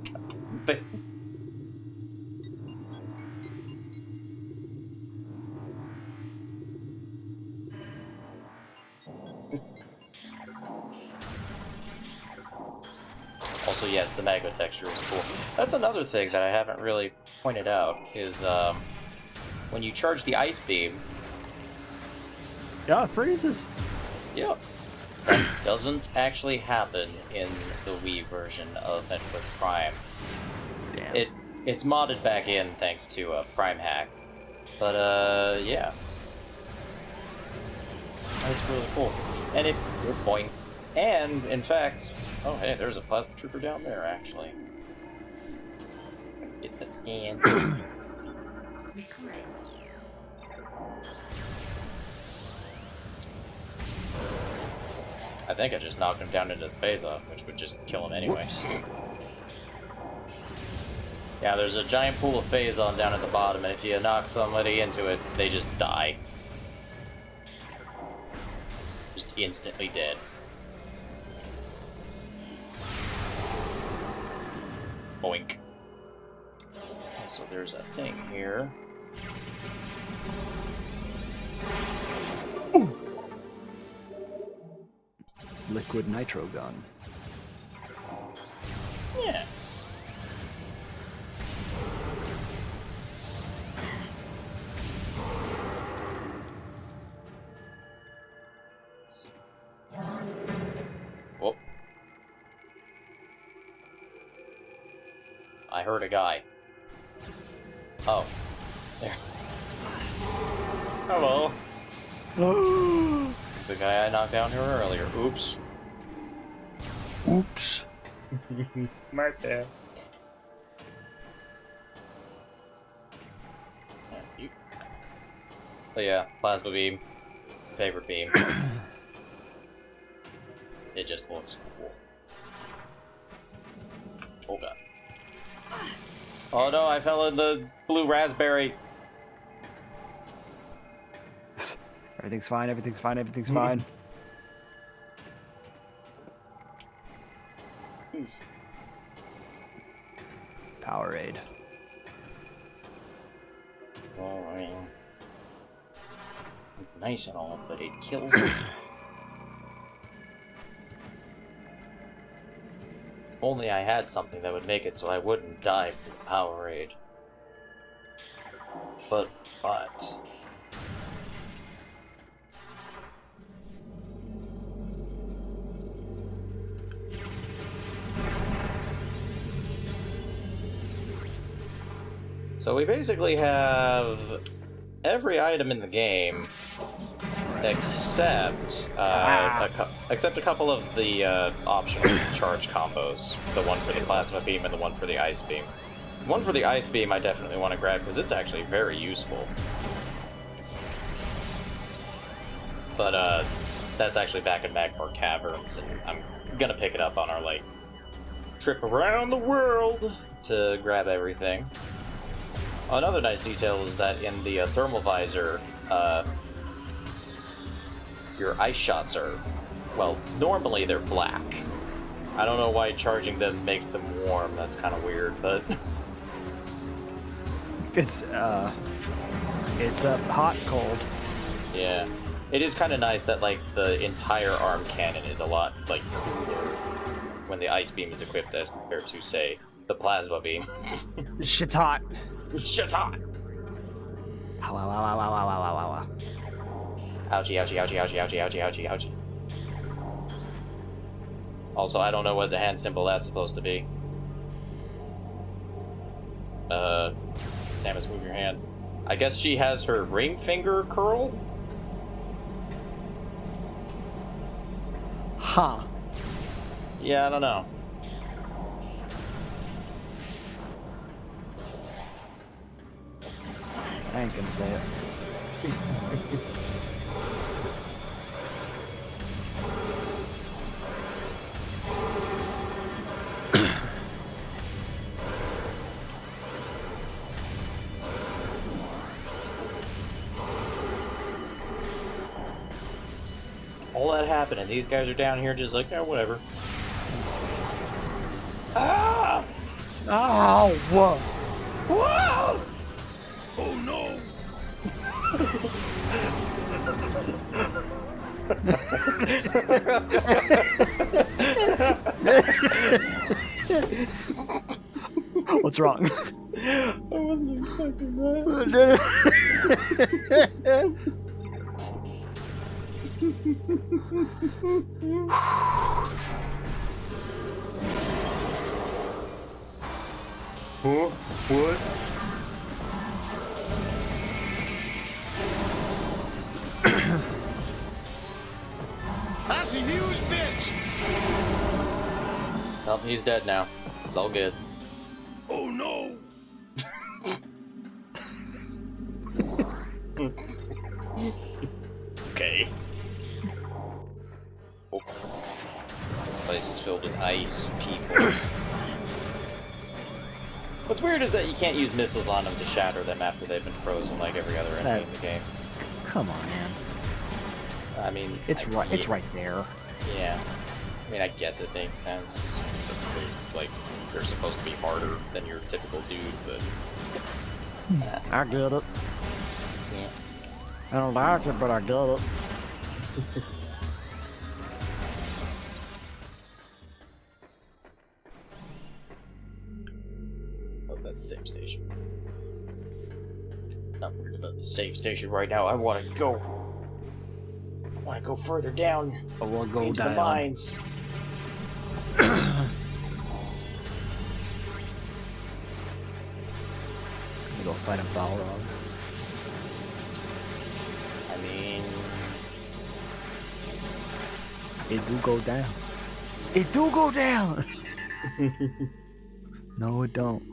Also, yes, the Mago texture is cool. That's another thing that I haven't really pointed out, is when you charge the ice beam... Yeah, it freezes. Yep. That doesn't actually happen in the Wii version of Metroid Prime. Damn. It's modded back in thanks to Prime Hack. But, yeah. That's really cool. And if... Boing. And, in fact... Oh, hey, there's a plasma trooper down there, actually. Get that scan. Recording. I think I just knocked him down into the phase-off, which would just kill him anyway. Whoops. Yeah, there's a giant pool of phase-on down at the bottom, and if you knock somebody into it, they just die. Just instantly dead. Boink. So there's a thing here. Ooh. Liquid nitro gun. Yeah. I heard a guy. Oh. There. Hello. The guy I knocked down here earlier. Oops. Oops. My bad. But yeah, plasma beam. Favorite beam. It just looks cool. Oh god. Oh no, I fell in the blue raspberry. Everything's fine, everything's fine, everything's fine. Powerade. Well, I mean, it's nice and all, but it kills me. If only I had something that would make it so I wouldn't die from Powerade. But. So we basically have every item in the game except except a couple of the optional charge combos. The one for the plasma beam and the one for the ice beam. The one for the ice beam I definitely want to grab because it's actually very useful. But that's actually back in Magmar Caverns, and I'm gonna pick it up on our like trip around the world to grab everything. Another nice detail is that in the thermal visor, your ice shots are, well, normally they're black. I don't know why charging them makes them warm. That's kind of weird, but It's hot, cold. yeah, it is kind of nice that like the entire arm cannon is a lot like cooler when the ice beam is equipped as compared to say the plasma beam. Shit's hot. Shit's hot. Ow, ow, ow, ow, ow, ow, ow, ow, ow. Ouchie, ouchie, ouchie, ouchie, ouchie, ouchie, ouchie, ouchie. Also, I don't know what the hand symbol that's supposed to be. Samus, move your hand. I guess she has her ring finger curled? Huh. Yeah, I don't know. I ain't gonna say it. All that happened, and these guys are down here just like, oh, whatever. Ah! Ow! Whoa! Whoa! Oh no! What's wrong? I wasn't expecting that. Huh? What? That's a huge bitch! Well, he's dead now. It's all good. Oh no! Okay. Oh. This place is filled with ice people. What's weird is that you can't use missiles on them to shatter them after they've been frozen like every other enemy in the game. Come on, man. I mean, It's right. It's right there. Yeah. I mean, I guess it makes sense. Because, like, they're supposed to be harder than your typical dude, but... I get it. Yeah. I don't like it, but I get it. Oh, that's the save station. Not worried about the save station right now. I want to go further down I will go into the down. mines. fight a Balrog. I mean, It do go down. It do go down! No, it don't.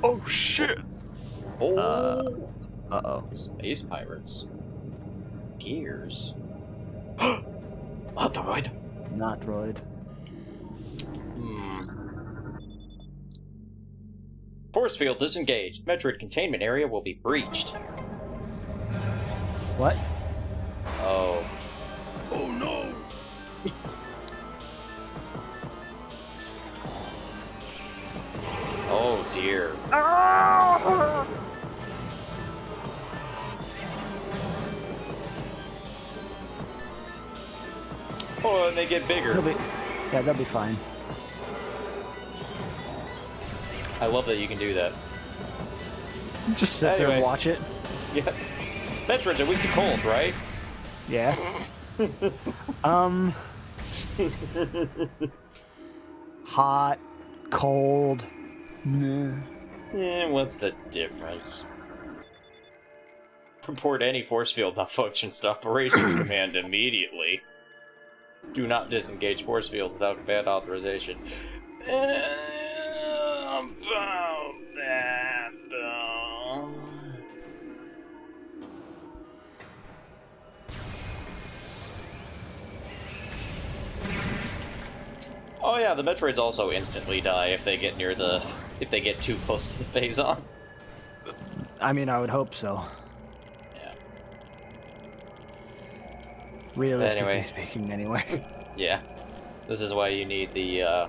Oh, shit! oh, Uh-oh. space pirates. Gears. Metroid. Not Droid. Force field disengaged. Metroid containment area will be breached. What? Oh. Oh no! Oh dear. Oh, and they get bigger. They'll be fine. I love that you can do that. Just sit there Anyway. and watch it. Yeah. Metroids are weak to cold, right? Yeah. Hot, cold. Nah. What's the difference? Report any force field malfunctions to operations command immediately. Do not disengage force field without command authorization. About that, though. Oh yeah, the Metroids also instantly die if they get too close to the phazon. I mean, I would hope so. Yeah. Realistically Anyway. speaking, anyway. Yeah. This is why you need the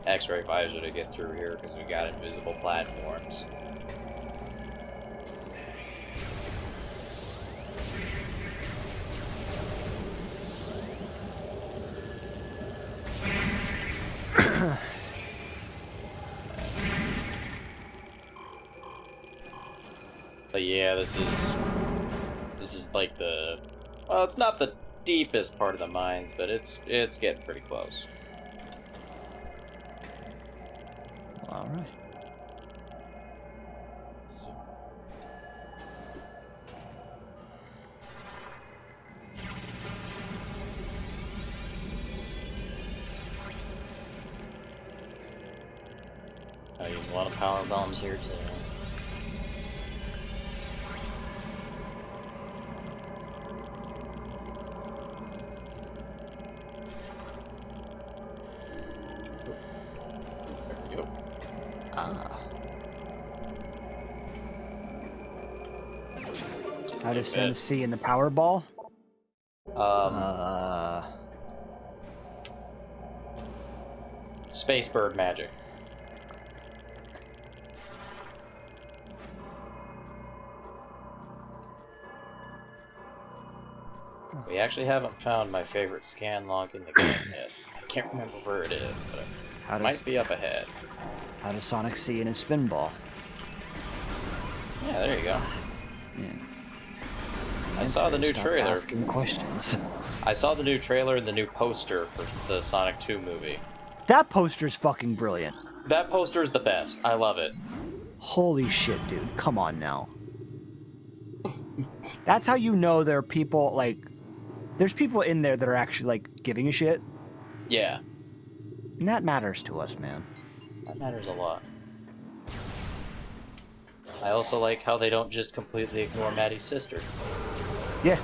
X-ray visor to get through here, because we got invisible platforms. But yeah, this is like the, well, it's not the deepest part of the mines, but it's getting pretty close. All right. So, oh, you have a lot of power bombs here too. There we go. Ah. Just How like does send a that. C in the power ball? Um, Space bird magic. We actually haven't found my favorite scan log in the game yet. I can't remember where it is, but How it does might be up ahead. How does Sonic C in his spin ball? Yeah, there you go. Yeah. I saw the new Stop trailer. asking questions. I saw the new trailer and the new poster for the Sonic 2 movie. That poster's fucking brilliant. That poster's the best. I love it. Holy shit, dude. Come on now. That's how you know there are people, like... There's people in there that are actually, like, giving a shit. Yeah, And that matters to us, man. that matters a lot. I also like how they don't just completely ignore Maddie's sister. Yeah.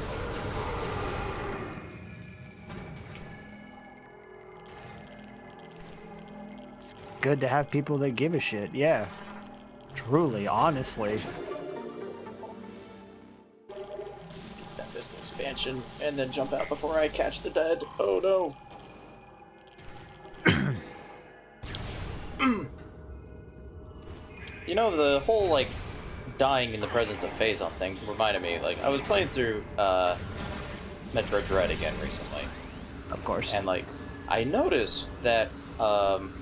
It's good to have people that give a shit, yeah. Truly, honestly. That this expansion and then jump out before I catch the dead. Oh no. You know, the whole, like, dying in the presence of phazon thing reminded me, like, I was playing through, Metroid Dread again recently, Of course. and, like, I noticed that,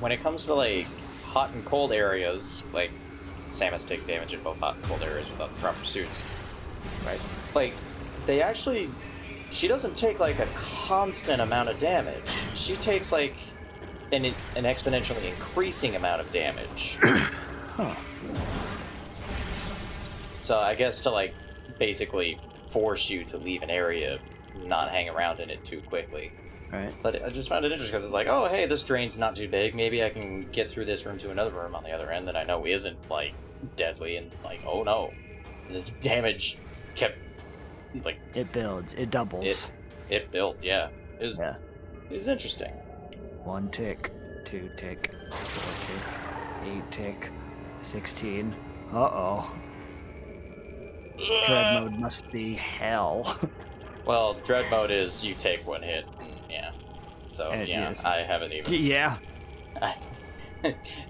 when it comes to, like, hot and cold areas, like, Samus takes damage in both hot and cold areas without the proper suits, Right. like, they actually, she doesn't take, like, a constant amount of damage. She takes, like, an exponentially increasing amount of damage. Huh. So I guess to like basically force you to leave an area, not hang around in it too quickly. Right. But I just found it interesting because it's like, oh hey, this drain's not too big. Maybe I can get through this room to another room on the other end that I know isn't like deadly. And like, oh no, the damage kept like It builds. It doubles. it built. Yeah, Yeah. it was interesting. 1 tick, 2 tick, 4 tick, 8 tick, 16. Uh-oh. Dread mode must be hell. Well, dread mode is you take 1 hit. Yeah. So It yeah, is. I haven't even. Yeah.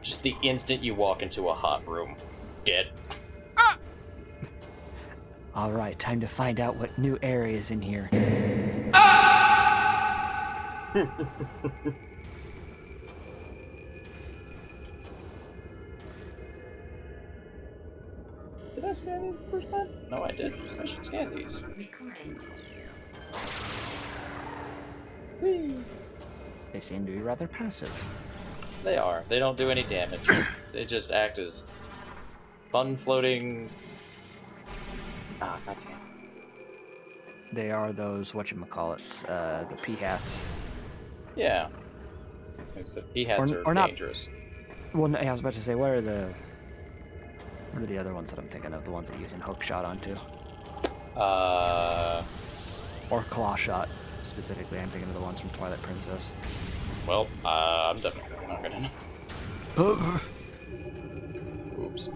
Just the instant you walk into a hot room, dead. All right, time to find out what new areas in here. Did I scan these the first time? No, I did. I should scan these. Recording. They seem to be rather passive. They are. They don't do any damage. They just act as fun floating. Ah, goddamn. They are those whatchamacallits, the pea-hats. Yeah. Because the pea-hats Or are not- dangerous. Well, no, I was about to say, what are the other ones that I'm thinking of? The ones that you can hook shot onto? Or claw shot, specifically. I'm thinking of the ones from Twilight Princess. Well, I'm definitely not gonna know. Oops.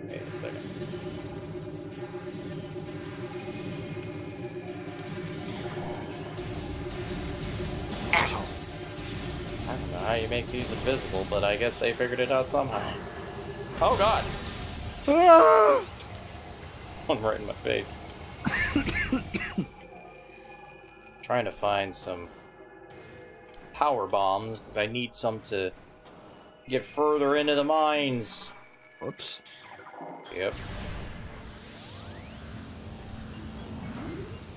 Wait a second. Asshole! I don't know how you make these invisible, but I guess they figured it out somehow. Oh god! One right in my face. Trying to find some power bombs, because I need some to get further into the mines. Whoops. Yep.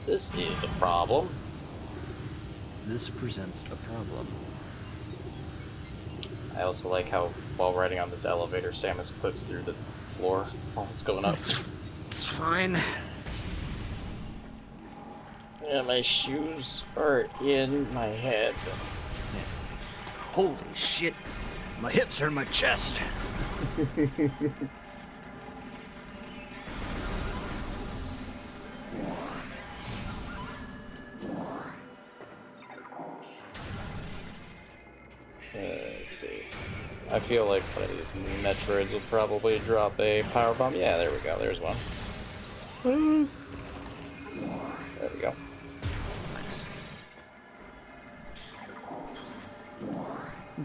This is the problem. This presents a problem. I also like how, while riding on this elevator, Samus clips through the floor while it's going up. It's fine. Yeah, my shoes are in my head. Holy shit. My hips are in my chest. Let's see. I feel like one of these Metroids will probably drop a power bomb. Yeah, there we go. There's one. There we go. Nice.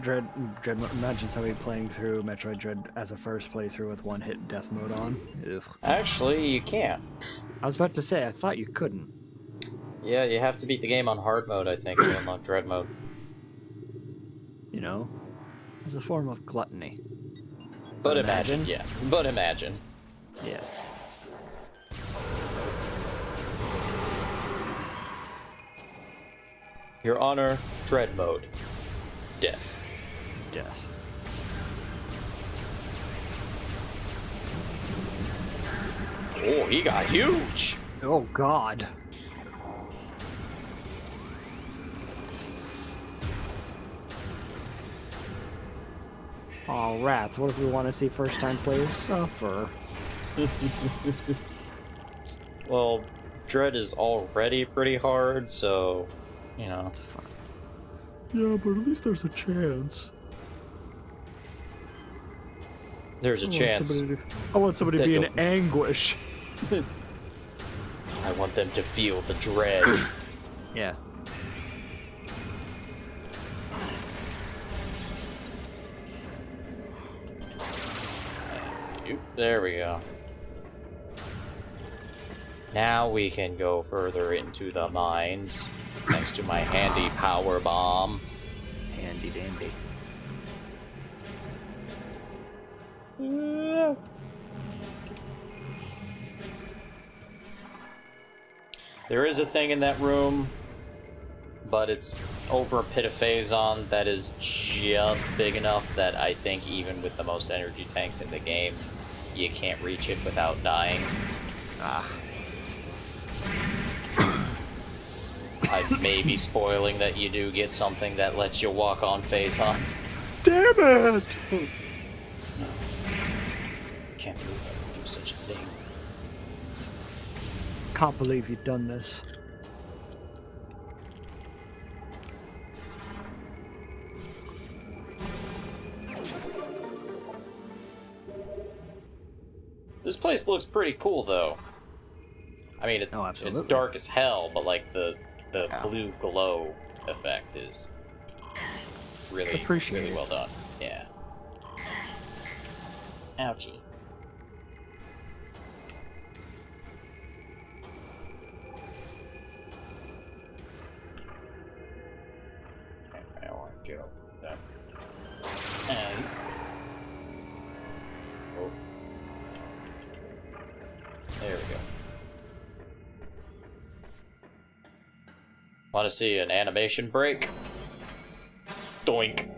Dread, imagine somebody playing through Metroid Dread as a first playthrough with one hit death mode on. Ugh. Actually, you can't. I was about to say, I thought you couldn't. Yeah, you have to beat the game on hard mode, I think, to unlock dread mode. You know? As a form of gluttony. But imagine, yeah. But imagine. Yeah. Your Honor, dread mode. Death. Death. Oh, he got huge! Oh god. Aw, rats, what if we want to see first time players suffer? Well, dread is already pretty hard, so, you know. It's fine. Yeah, but at least there's a chance. There's a chance. I want somebody to that be in you'll- anguish. I want them to feel the dread. Yeah. There we go. Now we can go further into the mines, thanks to my handy power bomb. Handy dandy. There is a thing in that room but it's over a Pitaphazon that is just big enough that I think even with the most energy tanks in the game, you can't reach it without dying. I may be spoiling that you do get something that lets you walk on Phazon. Damn it! Can't believe I would do such a thing. Can't believe you've done this. This place looks pretty cool, though. I mean, it's dark as hell, but like the blue glow effect is really well done. Yeah. Ouchie. I want to get over that. And oh, there we go. Want to see an animation break? Doink.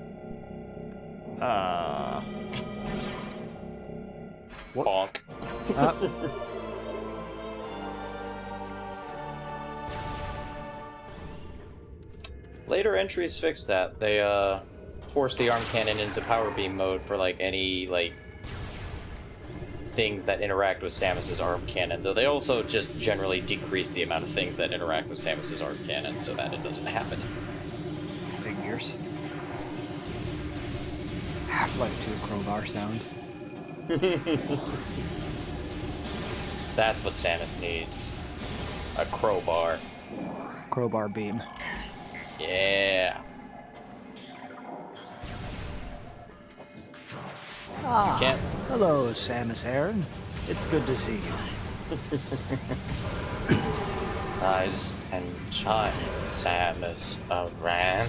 What? Bonk. Later entries fixed that. They forced the arm cannon into power beam mode for like any like things that interact with Samus's arm cannon, though they also just generally decrease the amount of things that interact with Samus's arm cannon so that it doesn't happen. Figures. Half-Life 2 crowbar sound. That's what Samus needs. A crowbar. Crowbar beam. Yeah. Ah, Can't. hello, Samus Aran. It's good to see you. Rise and shine, Samus Aran.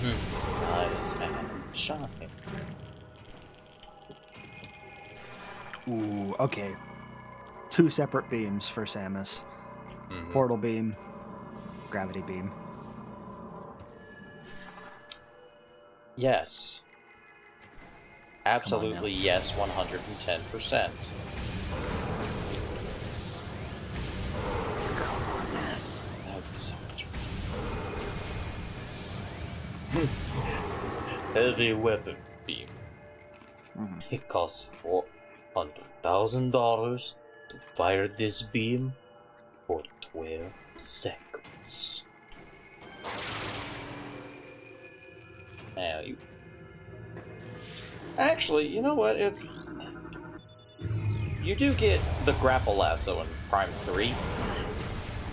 Rise and shine. Ooh, okay. 2 separate beams for Samus. Mm-hmm. Portal beam, gravity beam. Yes. Absolutely yes, 110%. That would be so much fun. Heavy weapons beam. It costs $400,000 to fire this beam for 12 seconds. Now you... Actually, you know what? It's... You do get the grapple lasso in Prime 3.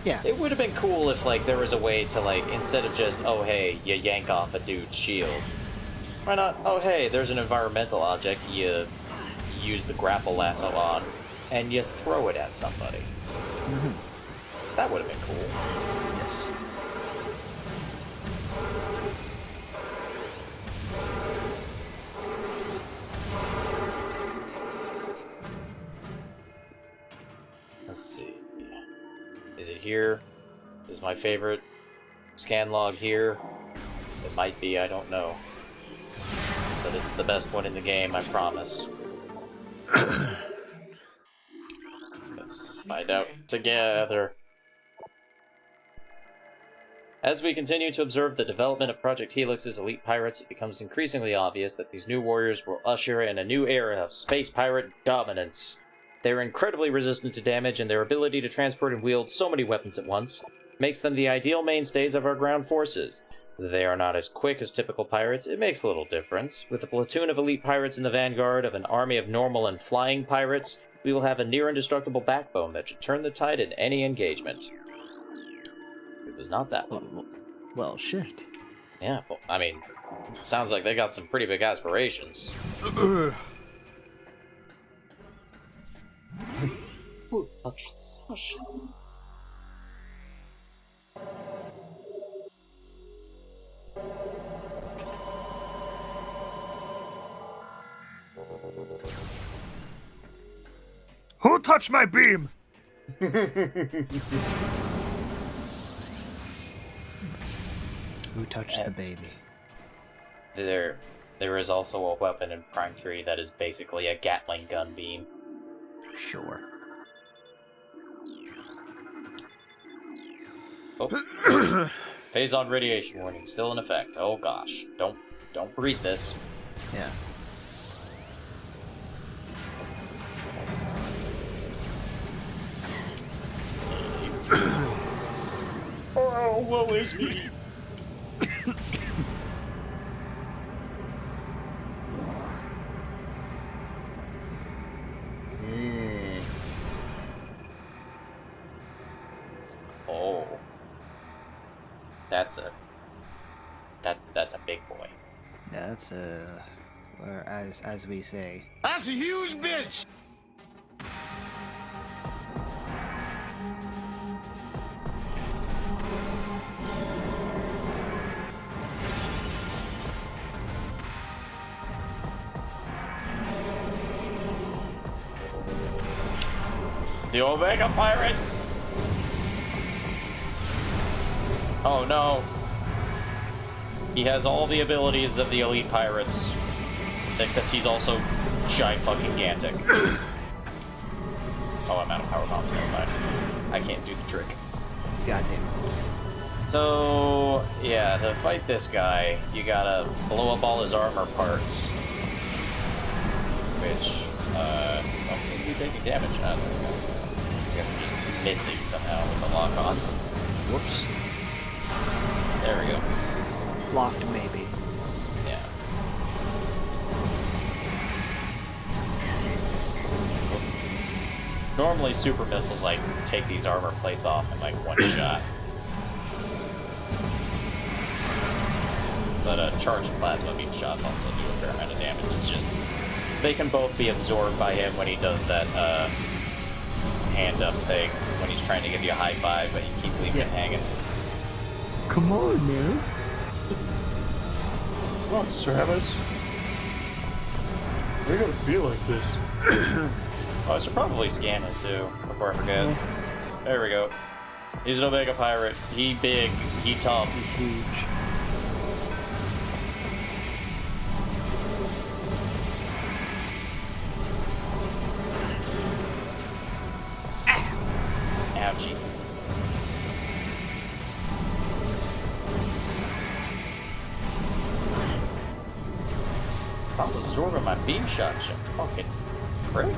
Yeah. It would have been cool if, like, there was a way to, like, instead of just, oh, hey, you yank off a dude's shield. Why not, oh, hey, there's an environmental object you use the grapple lasso on, and you throw it at somebody. That would have been cool. Yes. Let's see. Is it here? Is my favorite scan log here? It might be, I don't know. But it's the best one in the game, I promise. Let's find out together. As we continue to observe the development of Project Helix's elite pirates, it becomes increasingly obvious that these new warriors will usher in a new era of space pirate dominance. They are incredibly resistant to damage, and their ability to transport and wield so many weapons at once makes them the ideal mainstays of our ground forces. They are not as quick as typical pirates, it makes a little difference. With a platoon of elite pirates in the vanguard of an army of normal and flying pirates, we will have a near-indestructible backbone that should turn the tide in any engagement. It was not that one. Well, shit. Yeah, well, I mean, it sounds like they got some pretty big aspirations. Hush. Who touched my beam? Who touched the baby? There is also a weapon in Prime 3 that is basically a Gatling gun beam. Sure. Oh. Phase on radiation warning still in effect. Oh gosh, don't breathe this. Yeah. Oh, woe is me. Oh. That's a big boy. Yeah, that's or as we say. That's a huge bitch! The Omega Pirate! Oh no. He has all the abilities of the elite pirates, except he's also fucking-gantic. Oh, I'm out of power bombs, never mind. I can't do the trick. Goddamn. So, yeah, to fight this guy, you gotta blow up all his armor parts. Which, don't seem to be taking damage. I guess I'm just missing somehow with the lock-on. Whoops. There we go. Locked, maybe. Yeah. Normally, super missiles, like, take these armor plates off in, like, one shot. But, charged plasma beam shots also do a fair amount of damage. It's just, they can both be absorbed by him when he does that, hand-up thing, when he's trying to give you a high five, but you keep leaving it hanging. Come on, man. Come on, Samus. We're gonna be like this. Oh, I should probably scan him, too, before I forget. There we go. He's an Omega Pirate. He big, he tough. He's huge. Ouchie. I'm absorbing my beam shot, you fucking prick.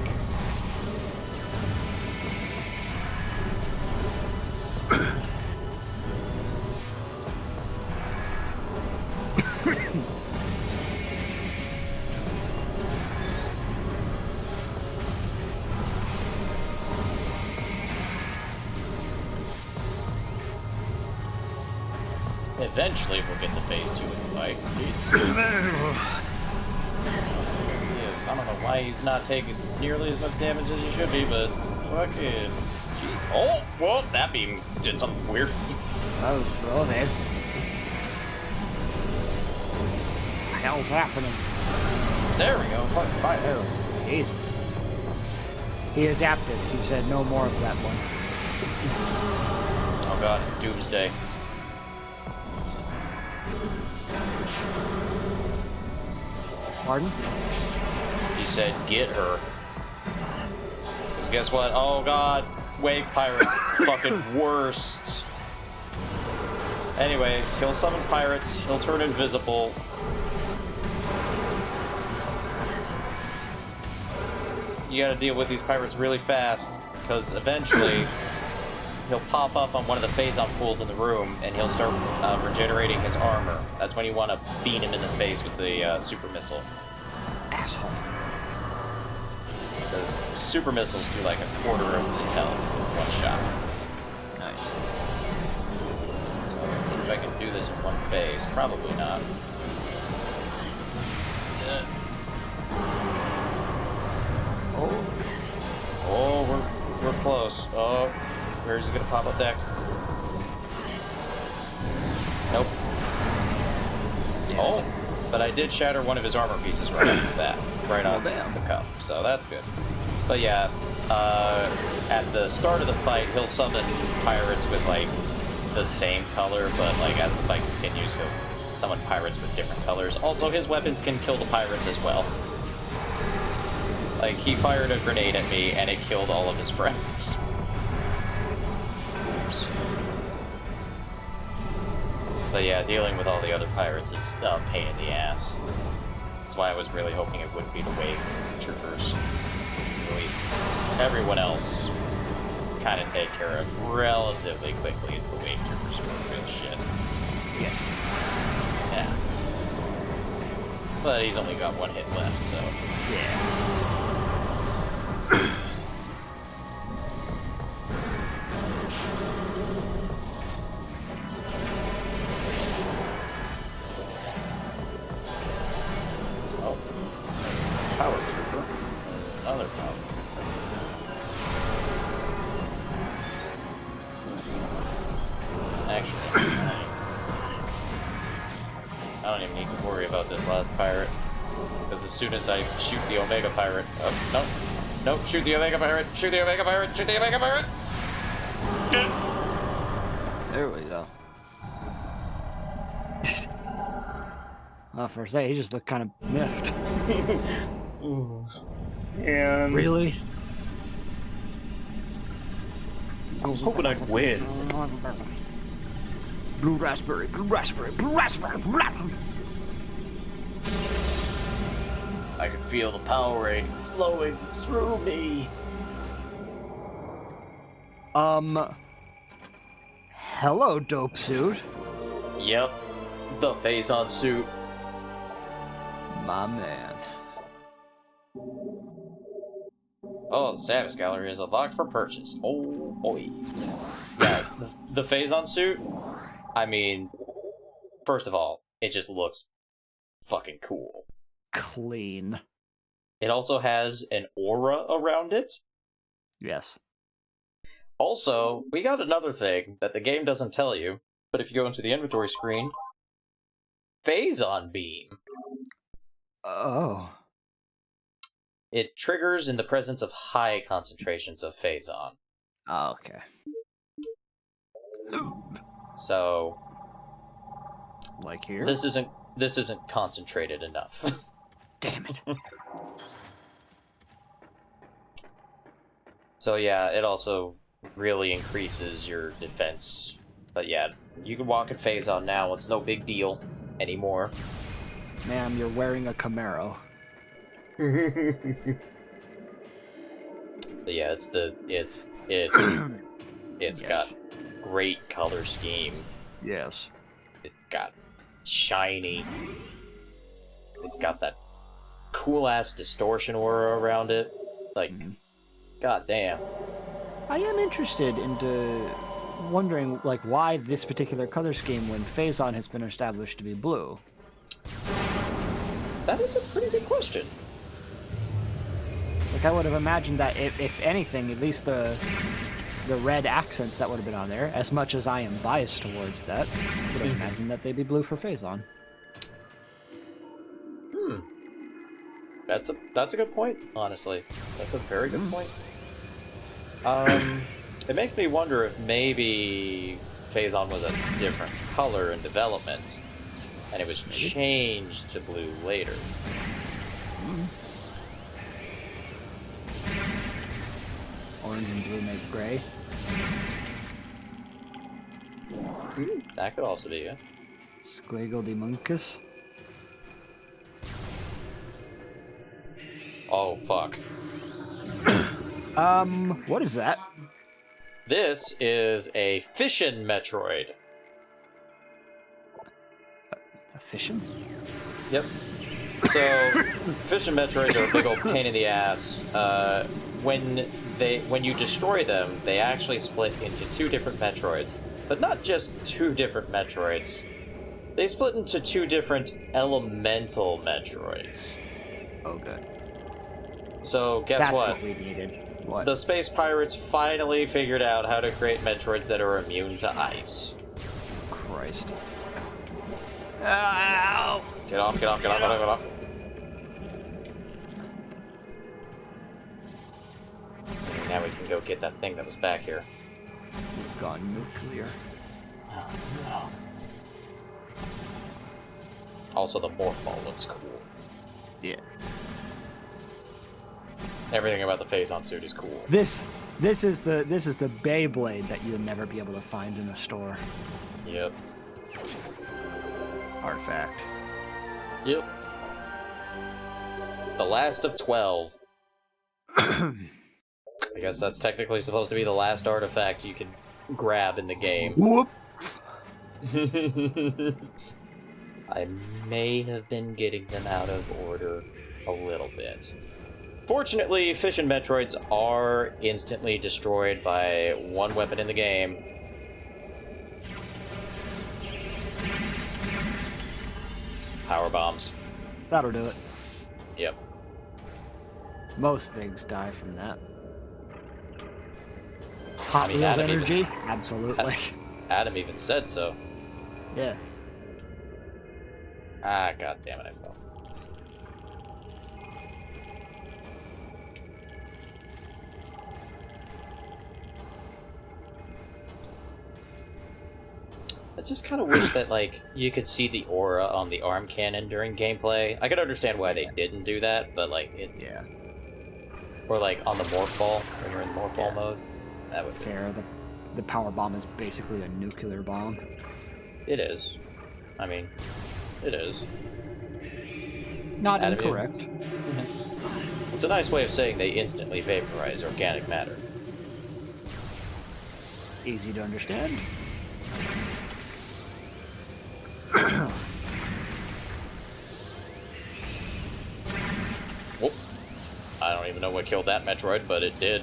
Eventually, we'll get to phase 2 of the fight. Jesus. I don't know why he's not taking nearly as much damage as he should be, but fucking... Gee. Oh, well, that beam did something weird. That was wrong, man. What the hell's happening? There we go. Fucking fine. Oh, Jesus. He adapted. He said no more of that one. Oh god, it's Doomsday. Pardon? He said, get her. Because guess what? Oh god, wave pirates, fucking worst. Anyway, he'll summon pirates, he'll turn invisible. You gotta deal with these pirates really fast, because eventually he'll pop up on one of the phazon pools in the room, and he'll start regenerating his armor. That's when you want to beat him in the face with the super missile. Asshole. Because super missiles do like a quarter of his health in one shot. Nice. So let's see if I can do this in one phase. Probably not. Oh, we're close. Oh, where's he gonna pop up next? Nope. Oh, but I did shatter one of his armor pieces right off the bat, right on the cuff. So that's good. But yeah, at the start of the fight, he'll summon pirates with like the same color, but like as the fight continues, he'll summon pirates with different colors. Also, his weapons can kill the pirates as well. Like, he fired a grenade at me, and it killed all of his friends. Oops. But yeah, dealing with all the other pirates is a pain in the ass. That's why I was really hoping it wouldn't be the wave troopers. Because at least everyone else kind of take care of relatively quickly. It's the wave troopers who are real shit. Yes. Yeah. But he's only got one hit left, so... Yeah. Oh. Power trooper. Another power trooper. Actually, I don't even need to worry about this last pirate. Because as soon as I shoot the Omega Pirate... no. Nope, shoot the Omega Pirate! Shoot the Omega Pirate! Shoot the Omega Pirate! There we go. Well, for a second, he just looked kind of miffed. And Really? I was hoping I'd win. Blue raspberry, blue raspberry, blue raspberry, blue raspberry. I can feel the Powerade flowing through me. Hello, dope suit. Yep. The face-on suit. My man. Oh, the Savage Gallery is unlocked for purchase. Oh, boy. Yeah, the Phazon suit, I mean, first of all, it just looks fucking cool. Clean. It also has an aura around it. Yes. Also, we got another thing that the game doesn't tell you, but if you go into the inventory screen, Phazon Beam. Oh. It triggers in the presence of high concentrations of Phazon. Oh, okay. So, Like here? this isn't concentrated enough. Damn it. So yeah, it also really increases your defense. But yeah, you can walk in Phazon now, it's no big deal anymore. Ma'am, you're wearing a Camaro. But yeah, it's Yes. got great color scheme. Yes. It got shiny. It's got that cool ass distortion aura around it. Like, god damn. I am interested into wondering, like, why this particular color scheme when Phazon has been established to be blue. That is a pretty good question. Like, I would have imagined that if anything, at least the red accents that would have been on there, as much as I am biased towards that, would have imagined that they'd be blue for Phazon. That's a good point, honestly. That's a very good point. It makes me wonder if maybe Phazon was a different color in development, and it was changed to blue later. Orange and blue make gray. That could also be it. Squiggle de Munkus. Oh, fuck. What is that? This is a fission Metroid. A fission? Yep. So, fission Metroids are a big old pain in the ass. When you destroy them, they actually split into two different Metroids. But not just two different Metroids. They split into two different elemental Metroids. Oh, good. So, guess That's what? what we needed. What? The space pirates finally figured out how to create Metroids that are immune to ice. Christ. Ow! Get off, get off, get off, get off, get off. Now we can go get that thing that was back here. We've gone nuclear. Also, the morph ball looks cool. Yeah. Everything about the Phazon suit is cool. This is the Beyblade that you'll never be able to find in a store. Yep. Artifact. Yep. The last of 12. I guess that's technically supposed to be the last artifact you can grab in the game. Whoop. I may have been getting them out of order a little bit. Fortunately, Fish and Metroids are instantly destroyed by one weapon in the game. Power bombs. That'll do it. Yep. Most things die from that. Hot I mean, Wheels Adam energy? Absolutely. Adam even said so. Yeah. Ah, god damn it, I fell. I just kind of wish that, like, you could see the aura on the arm cannon during gameplay. I could understand why they didn't do that, but, like, Yeah. Or, like, on the morph ball, when you're in morph ball mode. That would be... Fair. The power bomb is basically a nuclear bomb. It is. I mean, it is. Not Adam, incorrect. It's a nice way of saying they instantly vaporize organic matter. Easy to understand. Whoop. I don't even know what killed that Metroid, but it did.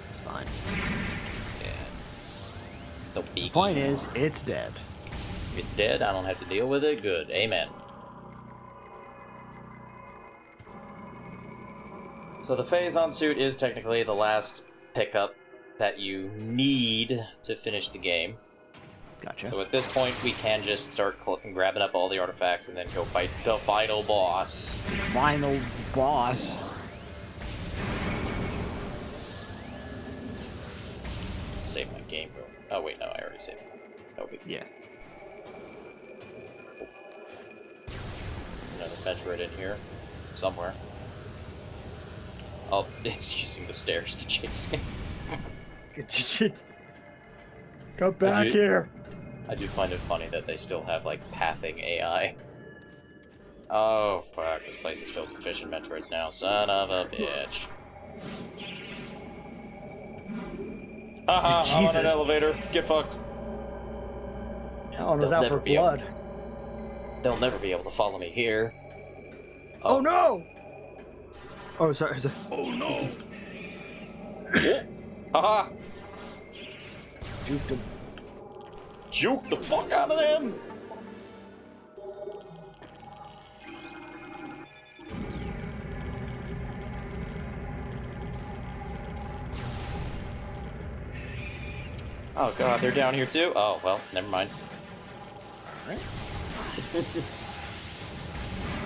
It's fine. Yeah. No biggie. Point is, it's dead. If it's dead, I don't have to deal with it. Good. Amen. So the Phazon suit is technically the last pickup that you need to finish the game. Gotcha. So at this point, we can just start grabbing up all the artifacts and then go fight the final boss. Final boss. Save my game. Oh wait, no, I already saved it. Okay. Yeah. Another Metroid in here, somewhere. Oh, it's using the stairs to chase me. Come back here. I do find it funny that they still have, like, pathing AI. Oh, fuck. This place is filled with fish and Metroids now. Son of a bitch. Haha, I'm on an elevator. Get fucked. Helen was They'll out never for be able- blood. They'll never be able to follow me here. Oh no! Oh, sorry. Oh no! Haha! Juked him. Juke the fuck out of them! Oh god, they're down here too? Oh, well, never mind. Alright.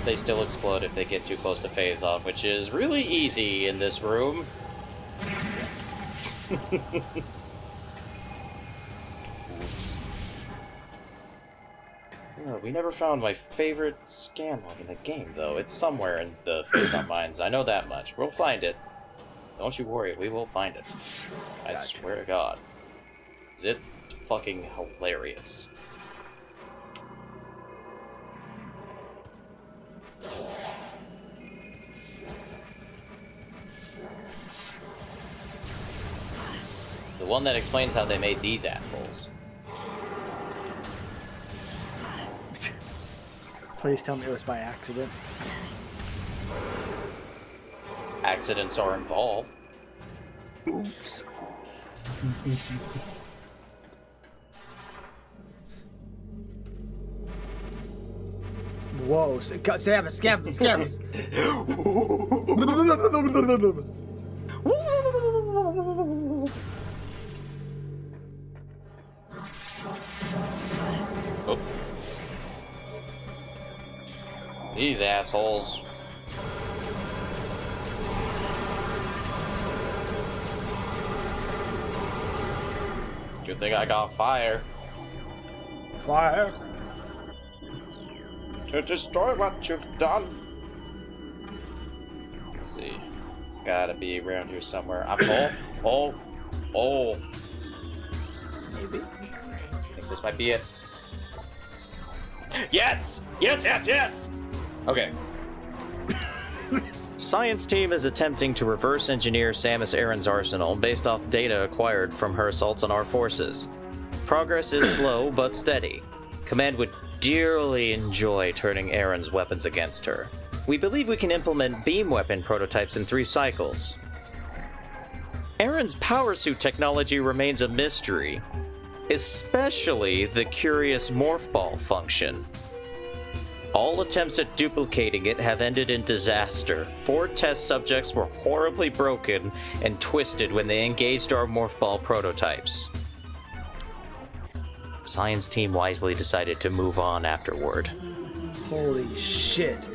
They still explode if they get too close to Phazon, which is really easy in this room. Oops. Oh, we never found my favorite scan log in the game, though. It's somewhere in the Phazon mines. I know that much. We'll find it. Don't you worry, we will find it. I swear to God. It's fucking hilarious. It's the one that explains how they made these assholes. Please tell me it was by accident. Accidents are involved. Oops. Whoa, Samus. Oh. These assholes. Good thing I got fire. Fire. To destroy what you've done. Let's see. It's gotta be around here somewhere. Oh. Maybe. I think this might be it. Yes! Yes! Okay. Science team is attempting to reverse engineer Samus Aran's arsenal based off data acquired from her assaults on our forces. Progress is slow but steady. Command would dearly enjoy turning Aran's weapons against her. We believe we can implement beam weapon prototypes in 3 cycles. Aran's power suit technology remains a mystery, especially the curious morph ball function. All attempts at duplicating it have ended in disaster. 4 test subjects were horribly broken and twisted when they engaged our morph ball prototypes. Science team wisely decided to move on afterward. Holy shit.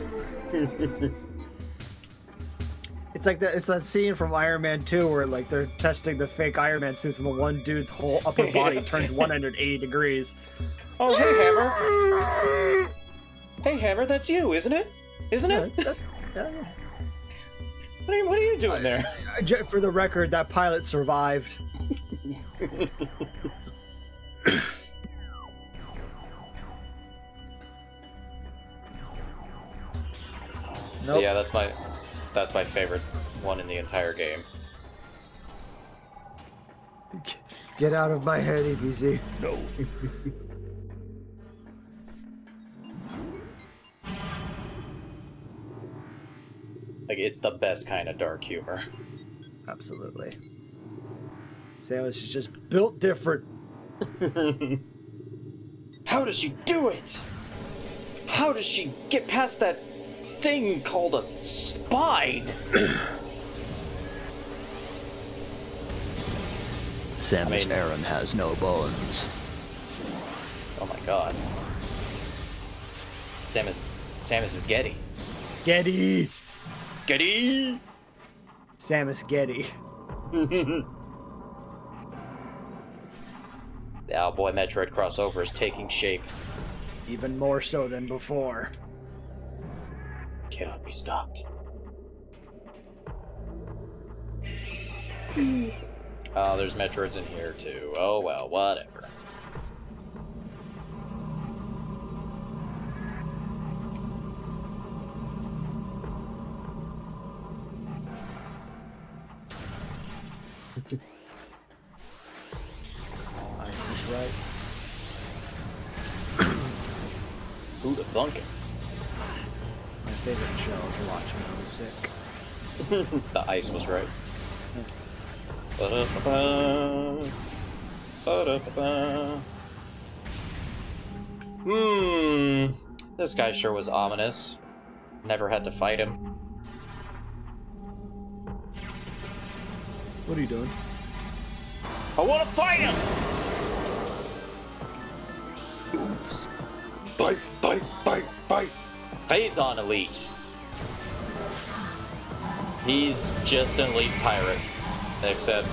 It's like that. It's that scene from Iron Man 2 where like they're testing the fake Iron Man suits and the one dude's whole upper body turns 180 degrees. Oh, hey, Hammer. Hey, Hammer, that's you, isn't it? Isn't it? Yeah. What are you doing there? For the record, that pilot survived. Nope. Yeah, that's my favorite one in the entire game. Get out of my head, EBZ. No. Like, it's the best kind of dark humor. Absolutely. Samus is just built different. How does she do it? How does she get past that thing called a spine? Samus Aran has no bones. Oh my god. Samus is Getty. Getty! Getty! Samus Getty. The Owlboy Metroid crossover is taking shape. Even more so than before. Cannot be stopped. Oh, there's Metroids in here too. Oh well, whatever. Ice is right. Who'd have thunk it? My favorite show to watch when I was sick. The ice was right. Ba-da-ba-ba. Ba-da-ba-ba. This guy sure was ominous. Never had to fight him. What are you doing? I want to fight him! Oops. Bite. Phazon Elite. He's just an elite pirate. Except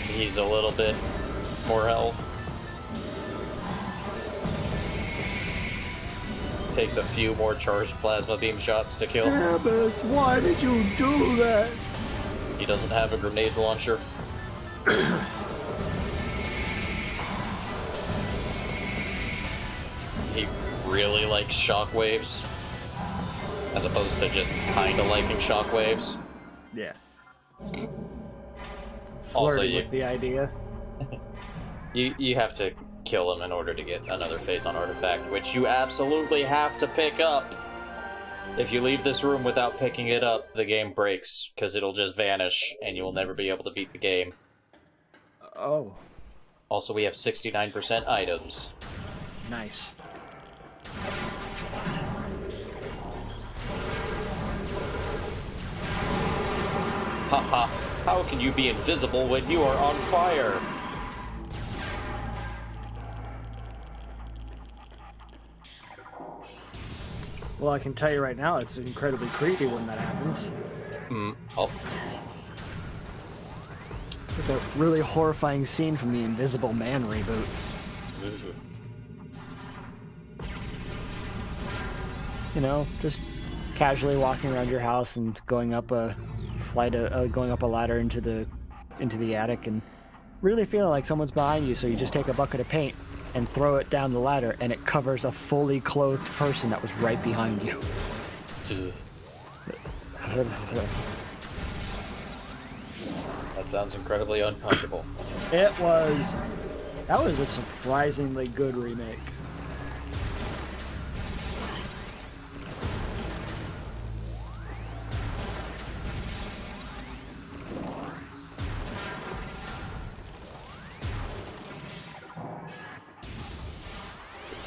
he's a little bit more health. Takes a few more charged plasma beam shots to kill. Samus, why did you do that? He doesn't have a grenade launcher. He really likes shockwaves, as opposed to just kinda liking shockwaves. Yeah. Also, Flirting with the idea. You have to kill him in order to get another Phazon artifact, which you absolutely have to pick up. If you leave this room without picking it up, the game breaks, because it'll just vanish, and you will never be able to beat the game. Oh, Also, we have 69% items. nice. Haha, how can you be invisible when you are on fire? Well, I can tell you right now, it's incredibly creepy when that happens. Oh, with a really horrifying scene from the Invisible Man reboot. You know, just casually walking around your house and going up a ladder into the attic and really feeling like someone's behind you, so you just take a bucket of paint and throw it down the ladder, and it covers a fully clothed person that was right behind you. That sounds incredibly uncomfortable. That was a surprisingly good remake.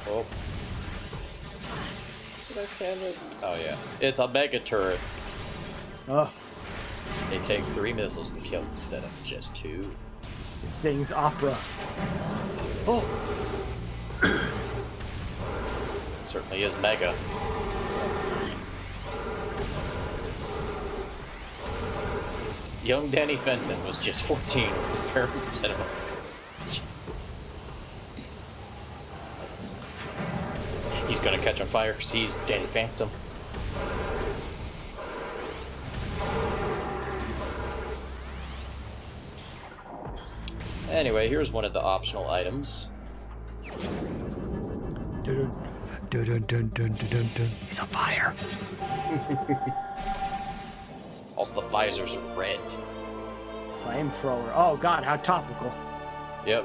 Oh. Did I scan this? Oh yeah. It's a mega turret. Oh, It takes 3 missiles to kill instead of just 2. it sings opera. Oh. It certainly is mega. Young Danny Fenton was just 14 when his parents set him up. Jesus. He's gonna catch on fire because he's Danny Phantom. Anyway, here's one of the optional items. Dun, dun, dun, dun, dun, dun, dun. It's a fire. Also, the visor's red. Flamethrower. Oh god, how topical. Yep.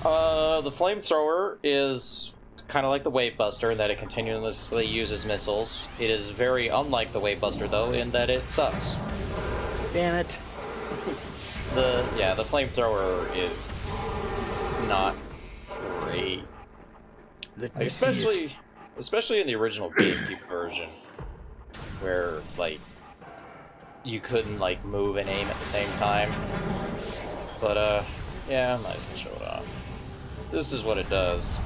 The flamethrower is kind of like the Wave Buster in that it continuously uses missiles. It is very unlike the Wave Buster, though, in that it sucks. Damn it. The flamethrower is not great. Let me see it. Especially in the original GameCube version, where like you couldn't like move and aim at the same time. But yeah, I might as well show it off. This is what it does.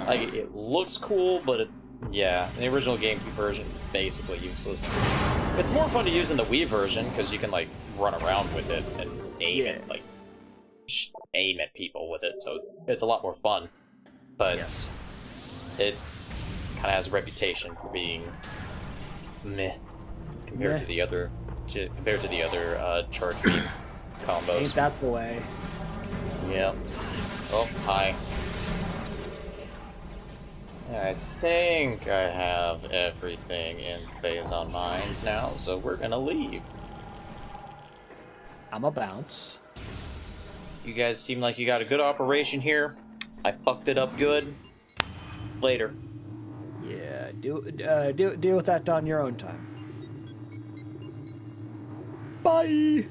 Like, it looks cool, but yeah, the original GameCube version is basically useless. It's more fun to use in the Wii version, because you can, like, run around with it and aim at, like, aim at people with it, so it's a lot more fun. But Yes. it kind of has a reputation for being meh compared Meh. to the other charge beam combos. Ain't that the way? Yeah. Oh, hi. I think I have everything in phase on mines now, so we're gonna leave. I'm a bounce. You guys seem like you got a good operation here. I fucked it up good. Later. Yeah, deal with that on your own time. Bye.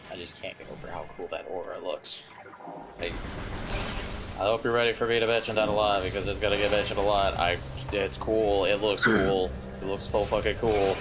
I just can't get over how cool that aura looks. I hope you're ready for me to mention that a lot, because it's gonna get mentioned a lot. It's cool, it looks cool, it looks so fucking cool.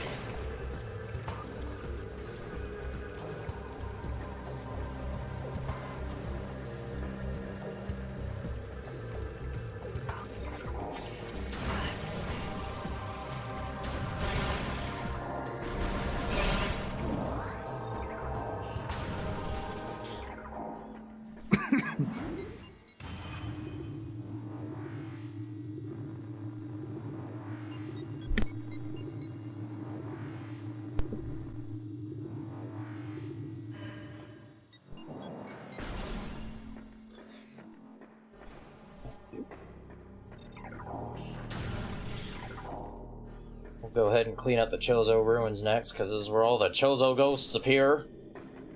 We'll go ahead and clean up the Chozo ruins next, because this is where all the Chozo ghosts appear.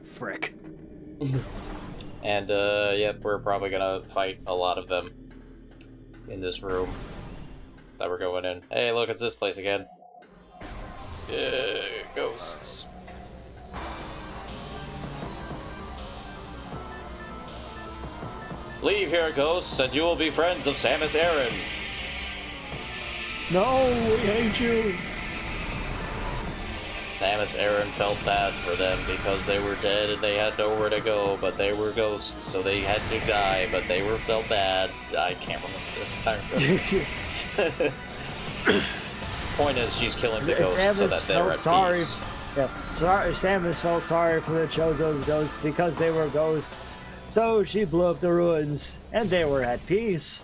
Frick. And, yep, we're probably gonna fight a lot of them in this room that we're going in. Hey, look, it's this place again. Ghosts. Leave here, ghosts, and you will be friends of Samus Aran. No, we hate you. Samus Aran felt bad for them because they were dead and they had nowhere to go, but they were ghosts, so they had to die, but they were felt bad. I can't remember the time. Point is, she's killing the ghosts so that they're at peace. Yeah, sorry. Samus felt sorry for the Chozo's ghosts because they were ghosts, so she blew up the ruins, and they were at peace.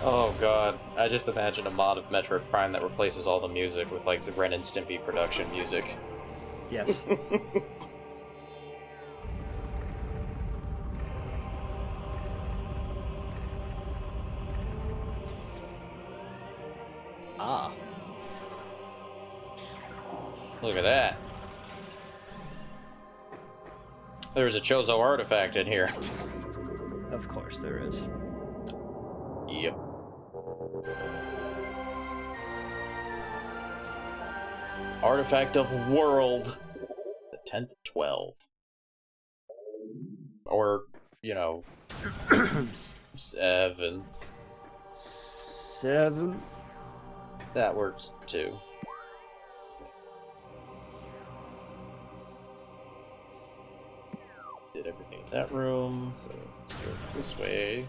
Oh god, I just imagine a mod of Metroid Prime that replaces all the music with like the Ren and Stimpy production music. Yes. Ah. Look at that. There's a Chozo artifact in here. Of course there is. Yep. Artifact of World. The 10th 12. Or, you know, 7th. 7. That works too. Did everything in that room, so let's go this way.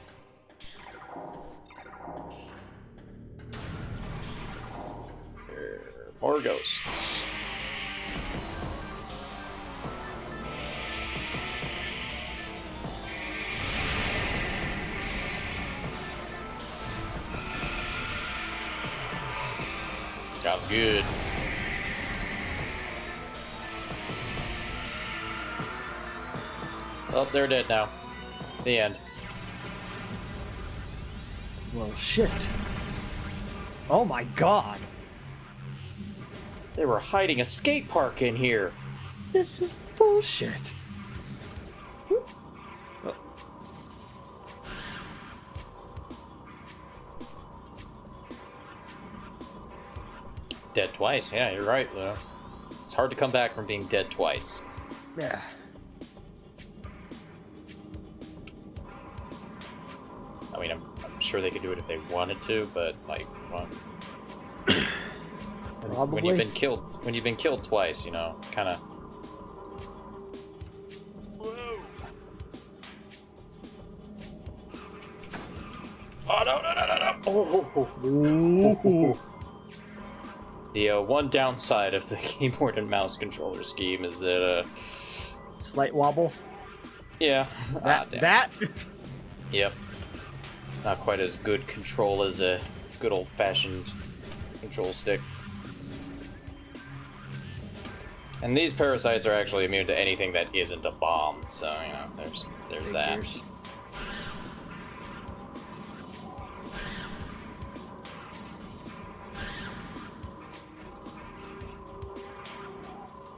More ghosts. Got good. Oh, they're dead now. The end. Well, shit. Oh my god. They were hiding a skate park in here. This is bullshit. Dead twice. Yeah, you're right, Luna. It's hard to come back from being dead twice. Yeah. I mean, I'm sure they could do it if they wanted to, but like, well, Probably. when you've been killed twice, you know, kind of. Oh no! The one downside of the keyboard and mouse controller scheme is that Slight wobble. yeah, That. Yep. Not quite as good control as a good old-fashioned control stick. And these parasites are actually immune to anything that isn't a bomb, so, you know, there's that.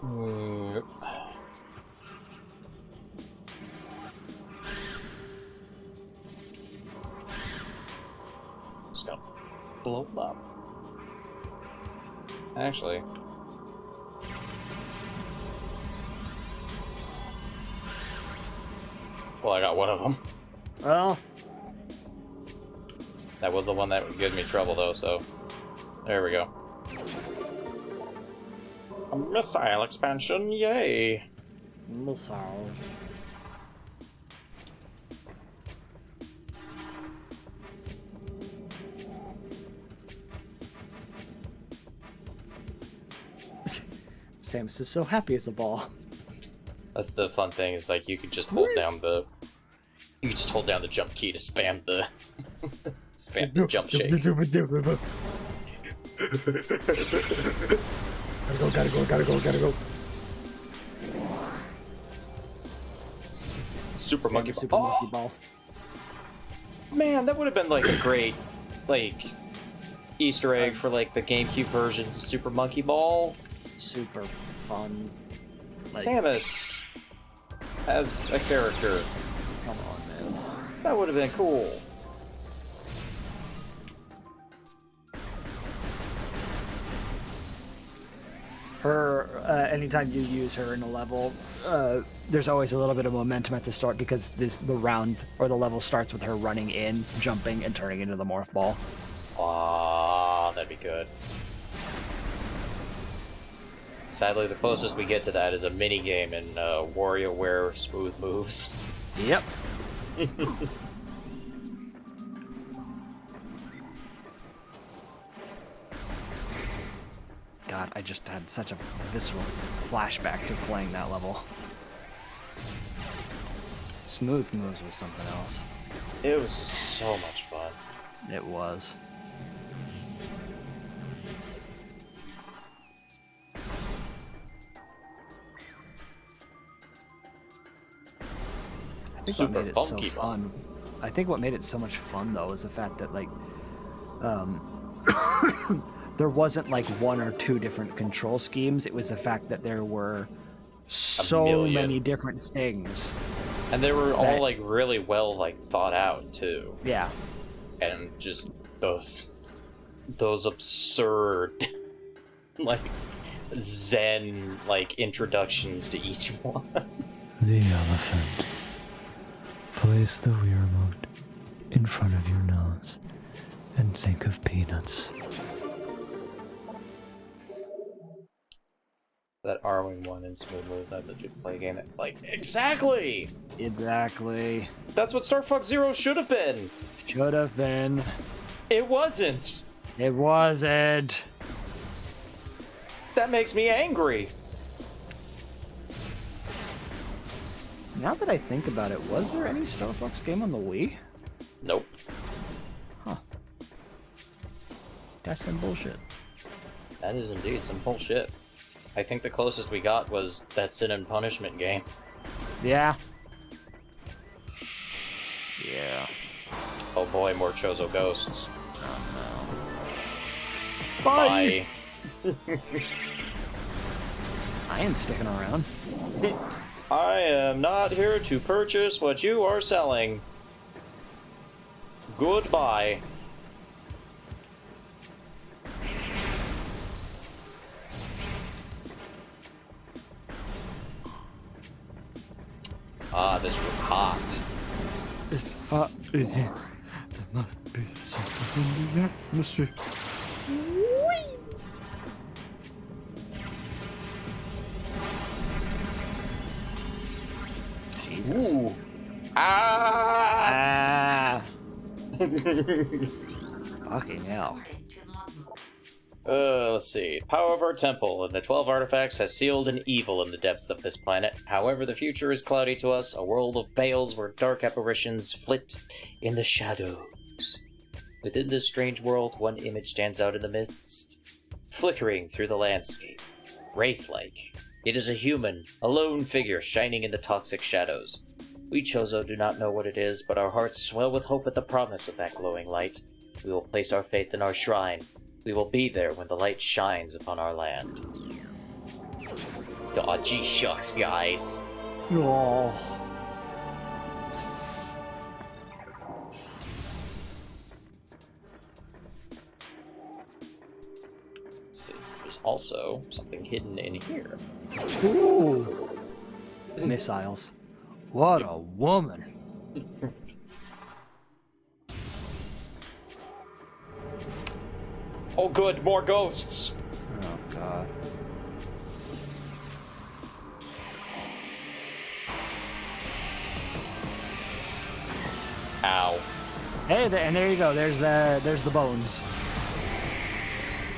Yep. Just gonna blow up. Actually. Well, I got one of them. Well. That was the one that was giving me trouble, though, so... There we go. A missile expansion, yay! Missile. Samus is so happy as a ball. That's the fun thing, is like you could just hold down the... You could just hold down the jump key to spam the... spam the jump shake. Gotta go. Super Monkey Ball. Super Monkey Ball. Man, that would have been like a great, like, Easter egg for like the GameCube versions of Super Monkey Ball. Super fun. Like, Samus as a character. come on, man. That would have been cool. Her anytime you use her in a level, there's always a little bit of momentum at the start because the round or the level starts with her running in, jumping, and turning into the morph ball. Ah, that'd be good. Sadly, the closest we get to that is a mini game in WarioWare Smooth Moves. Yep. God, I just had such a visceral flashback to playing that level. Smooth Moves was something else. It was so much fun. It was. I think what Super made it funky so fun. I think what made it so much fun though was the fact that like, there wasn't like one or two different control schemes. It was the fact that there were so million. many different things. And they were all like really well like thought out too. Yeah. And just those absurd like zen like introductions to each one. The elephant. Place the Wii remote in front of your nose and think of peanuts. That Arwing one in Smooth Moves, I'd legit play a game that, like, exactly! Exactly. That's what Star Fox Zero should have been! Should have been. It wasn't! It wasn't. That makes me angry! Now that I think about it, was there any Star Fox game on the Wii? Nope. Huh. That's some bullshit. That is indeed some bullshit. I think the closest we got was that Sin and Punishment game. Yeah. Yeah. Oh boy, more Chozo Ghosts. Bye! Bye. I ain't sticking around. I am not here to purchase what you are selling. Goodbye. Ah, this room hot. It's hot in here. There must be something in the atmosphere. Jesus. Ooh. Ah! Ah! Fucking hell. Reporting to logbook. Let's see. Power of our temple and the 12 artifacts has sealed an evil in the depths of this planet. However, the future is cloudy to us, a world of bales where dark apparitions flit in the shadows. Within this strange world, one image stands out in the midst, flickering through the landscape. Wraith-like. It is a human, a lone figure shining in the toxic shadows. We Chozo do not know what it is, but our hearts swell with hope at the promise of that glowing light. We will place our faith in our shrine. We will be there when the light shines upon our land. Dodgy shucks, guys. Oh. Let's see. There's also something hidden in here. Ooh. Missiles. What a woman. Oh good, more ghosts! Oh, God. Ow. Hey, and there you go. There's the bones.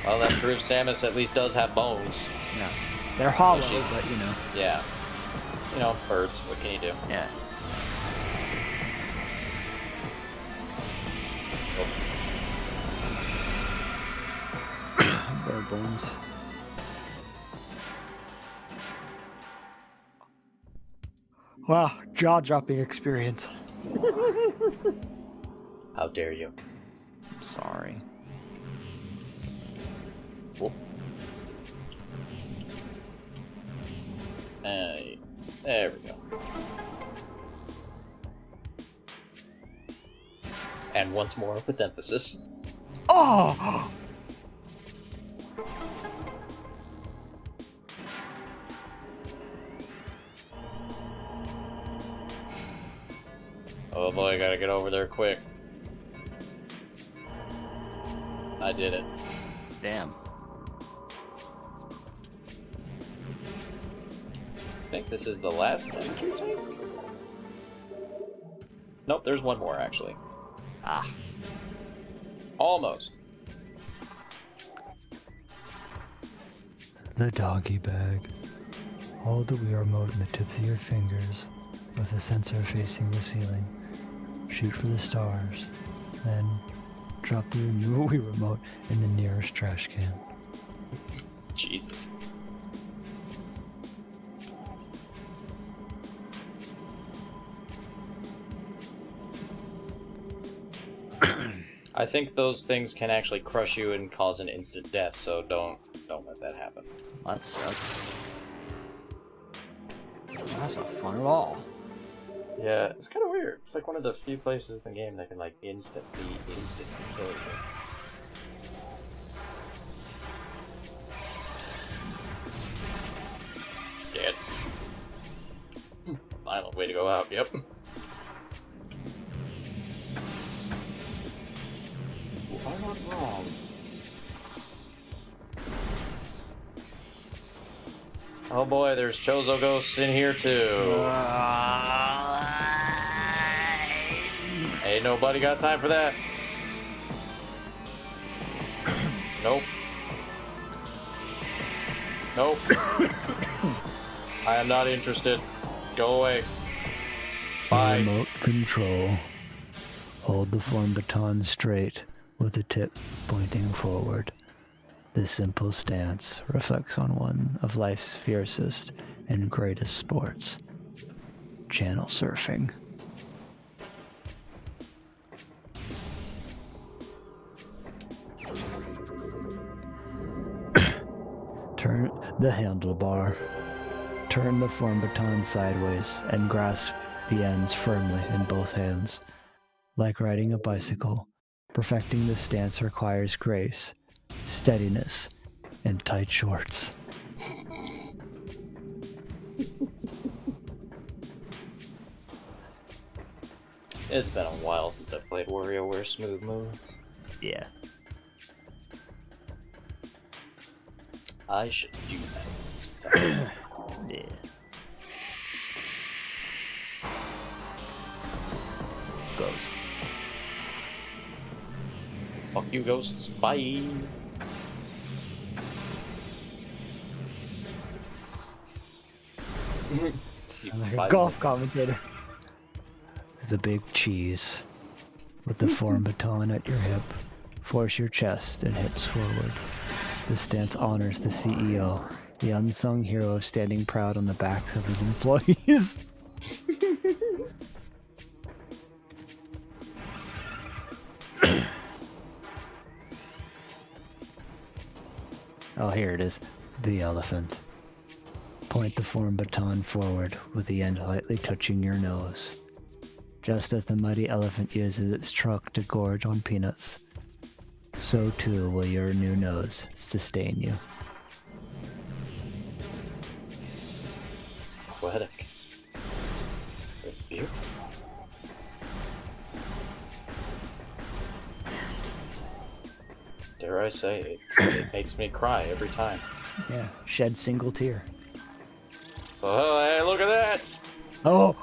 Well, that proves Samus at least does have bones. Yeah. They're hollow, she's- but you know. Yeah. You know, birds, what can you do? Yeah. Bird bones. Wow, jaw-dropping experience. How dare you? I'm sorry. Whoop. There we go. And once more with emphasis. Oh! Oh boy, I gotta get over there quick. I did it. Damn. I think this is the last entry tank? Nope, there's one more actually. Ah. Almost. The doggy bag. Hold the Wii remote in the tips of your fingers with a sensor facing the ceiling. Shoot for the stars. Then drop the Wii remote in the nearest trash can. Jesus. I think those things can actually crush you and cause an instant death, so don't let that happen. That sucks. That's not fun at all. Yeah, it's kind of weird. It's like one of the few places in the game that can like instantly kill you. Dead. Final way to go out. Yep. I'm not wrong. Oh boy, there's Chozo ghosts in here too. Ain't nobody got time for that. Nope. Nope. I am not interested. Go away. Bye. Remote control. Hold the form baton straight with the tip pointing forward. This simple stance reflects on one of life's fiercest and greatest sports, channel surfing. Turn the handlebar. Turn the form baton sideways and grasp the ends firmly in both hands. Like riding a bicycle, perfecting this stance requires grace, steadiness, and tight shorts. It's been a while since I've played WarioWare Smooth Moves. Yeah. I should do that sometime. Yeah. Ghost. Fuck you, ghosts. Bye. Like a golf commentator. The big cheese. With the form baton at your hip, force your chest and hips forward. This stance honors the CEO, the unsung hero standing proud on the backs of his employees. Oh, here it is. The elephant. Point the form baton forward with the end lightly touching your nose. Just as the mighty elephant uses its trunk to gorge on peanuts, so too will your new nose sustain you. It's poetic. It's beautiful. Dare I say, it makes me cry every time. Yeah. Shed single tear. So, hey, look at that! Oh!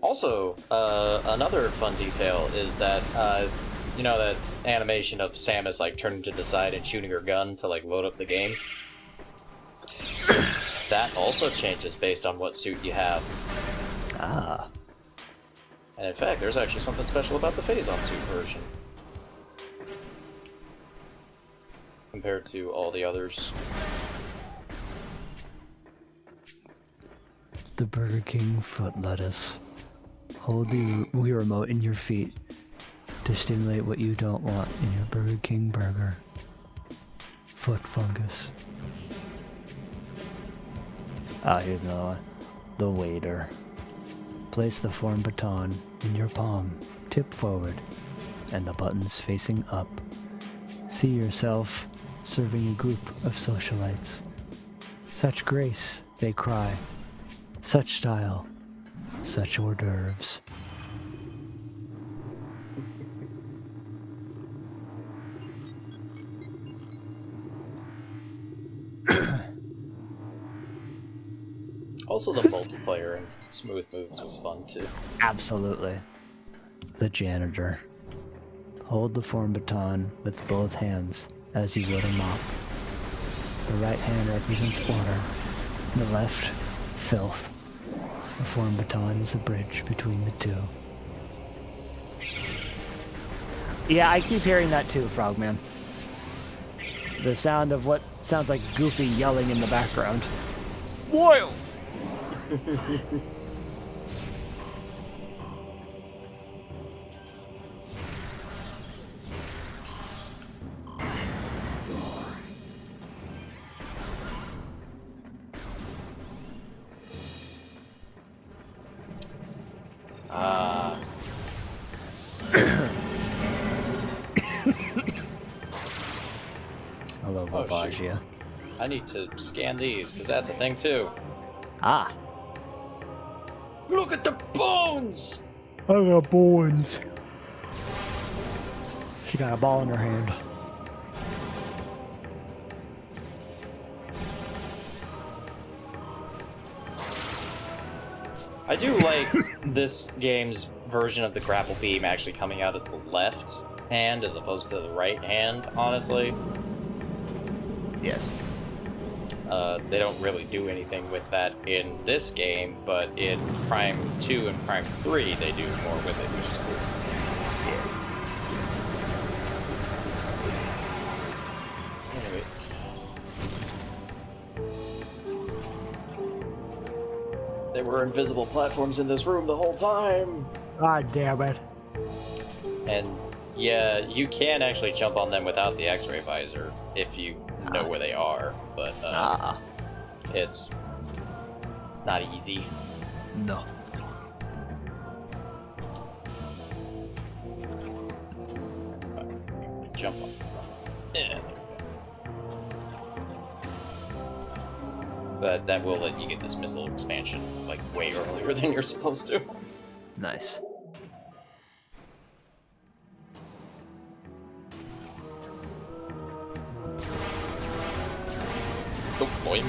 Also, another fun detail is that, you know that animation of Samus, like, turning to the side and shooting her gun to, like, load up the game? That also changes based on what suit you have. Ah. And in fact, there's actually something special about the Phazon suit version. Compared to all the others. The Burger King foot lettuce. Hold the Wii remote in your feet to stimulate what you don't want in your Burger King burger. Foot fungus. Ah, here's another one. The waiter. Place the form baton in your palm, tip forward, and the buttons facing up. See yourself serving a group of socialites. Such grace They cry, "Such style, such hors d'oeuvres." Also, the multiplayer in Smooth Moves was fun too. Absolutely. The janitor. Hold the form baton with both hands as you would a mop. The right hand represents order, the left, filth. The form baton is a bridge between the two. Yeah, I keep hearing that too, Frogman. The sound of what sounds like Goofy yelling in the background. Boil! Ah. Hello, Oh, shoot. Vavagia. I need to scan these, because that's a thing too. Ah. Look at the bones! I got bones. She got a ball in her hand. I do like this game's version of the grapple beam actually coming out of the left hand as opposed to the right hand, honestly. Yes. They don't really do anything with that in this game, but in Prime 2 and Prime 3 they do more with it, which is cool. Anyway. There were invisible platforms in this room the whole time! God damn it. And yeah, you can actually jump on them without the X-ray visor if you know where they are, but it's not easy. No. Jump on. Yeah. But that will let you get this missile expansion like way earlier than you're supposed to. Nice. Oh boy.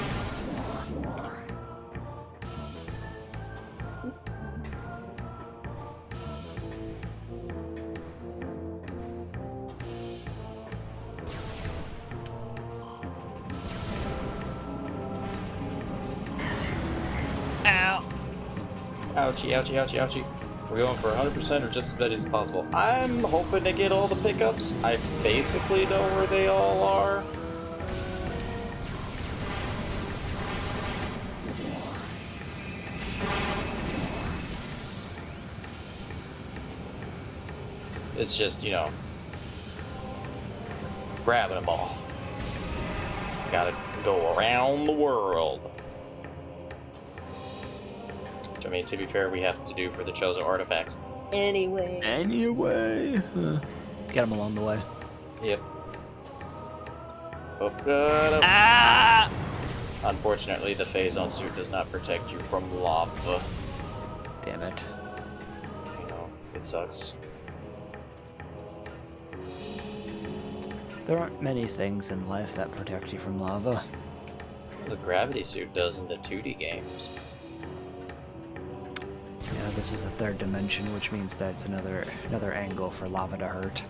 Ow. Ouchie, ouchie, ouchie, ouchie. We're going for 100% or just as bad as possible. I'm hoping to get all the pickups. I basically know where they all are. It's just, you know, grabbing them all. Gotta go around the world. Which, I mean, to be fair, we have to do for the chosen artifacts. Anyway. Get them along the way. Yep. Oh, God. Ah! Unfortunately, the phase-on suit does not protect you from lava. Damn it. You know, it sucks. There aren't many things in life that protect you from lava. The gravity suit does in the 2D games. Yeah, this is the third dimension, which means that it's another angle for lava to hurt.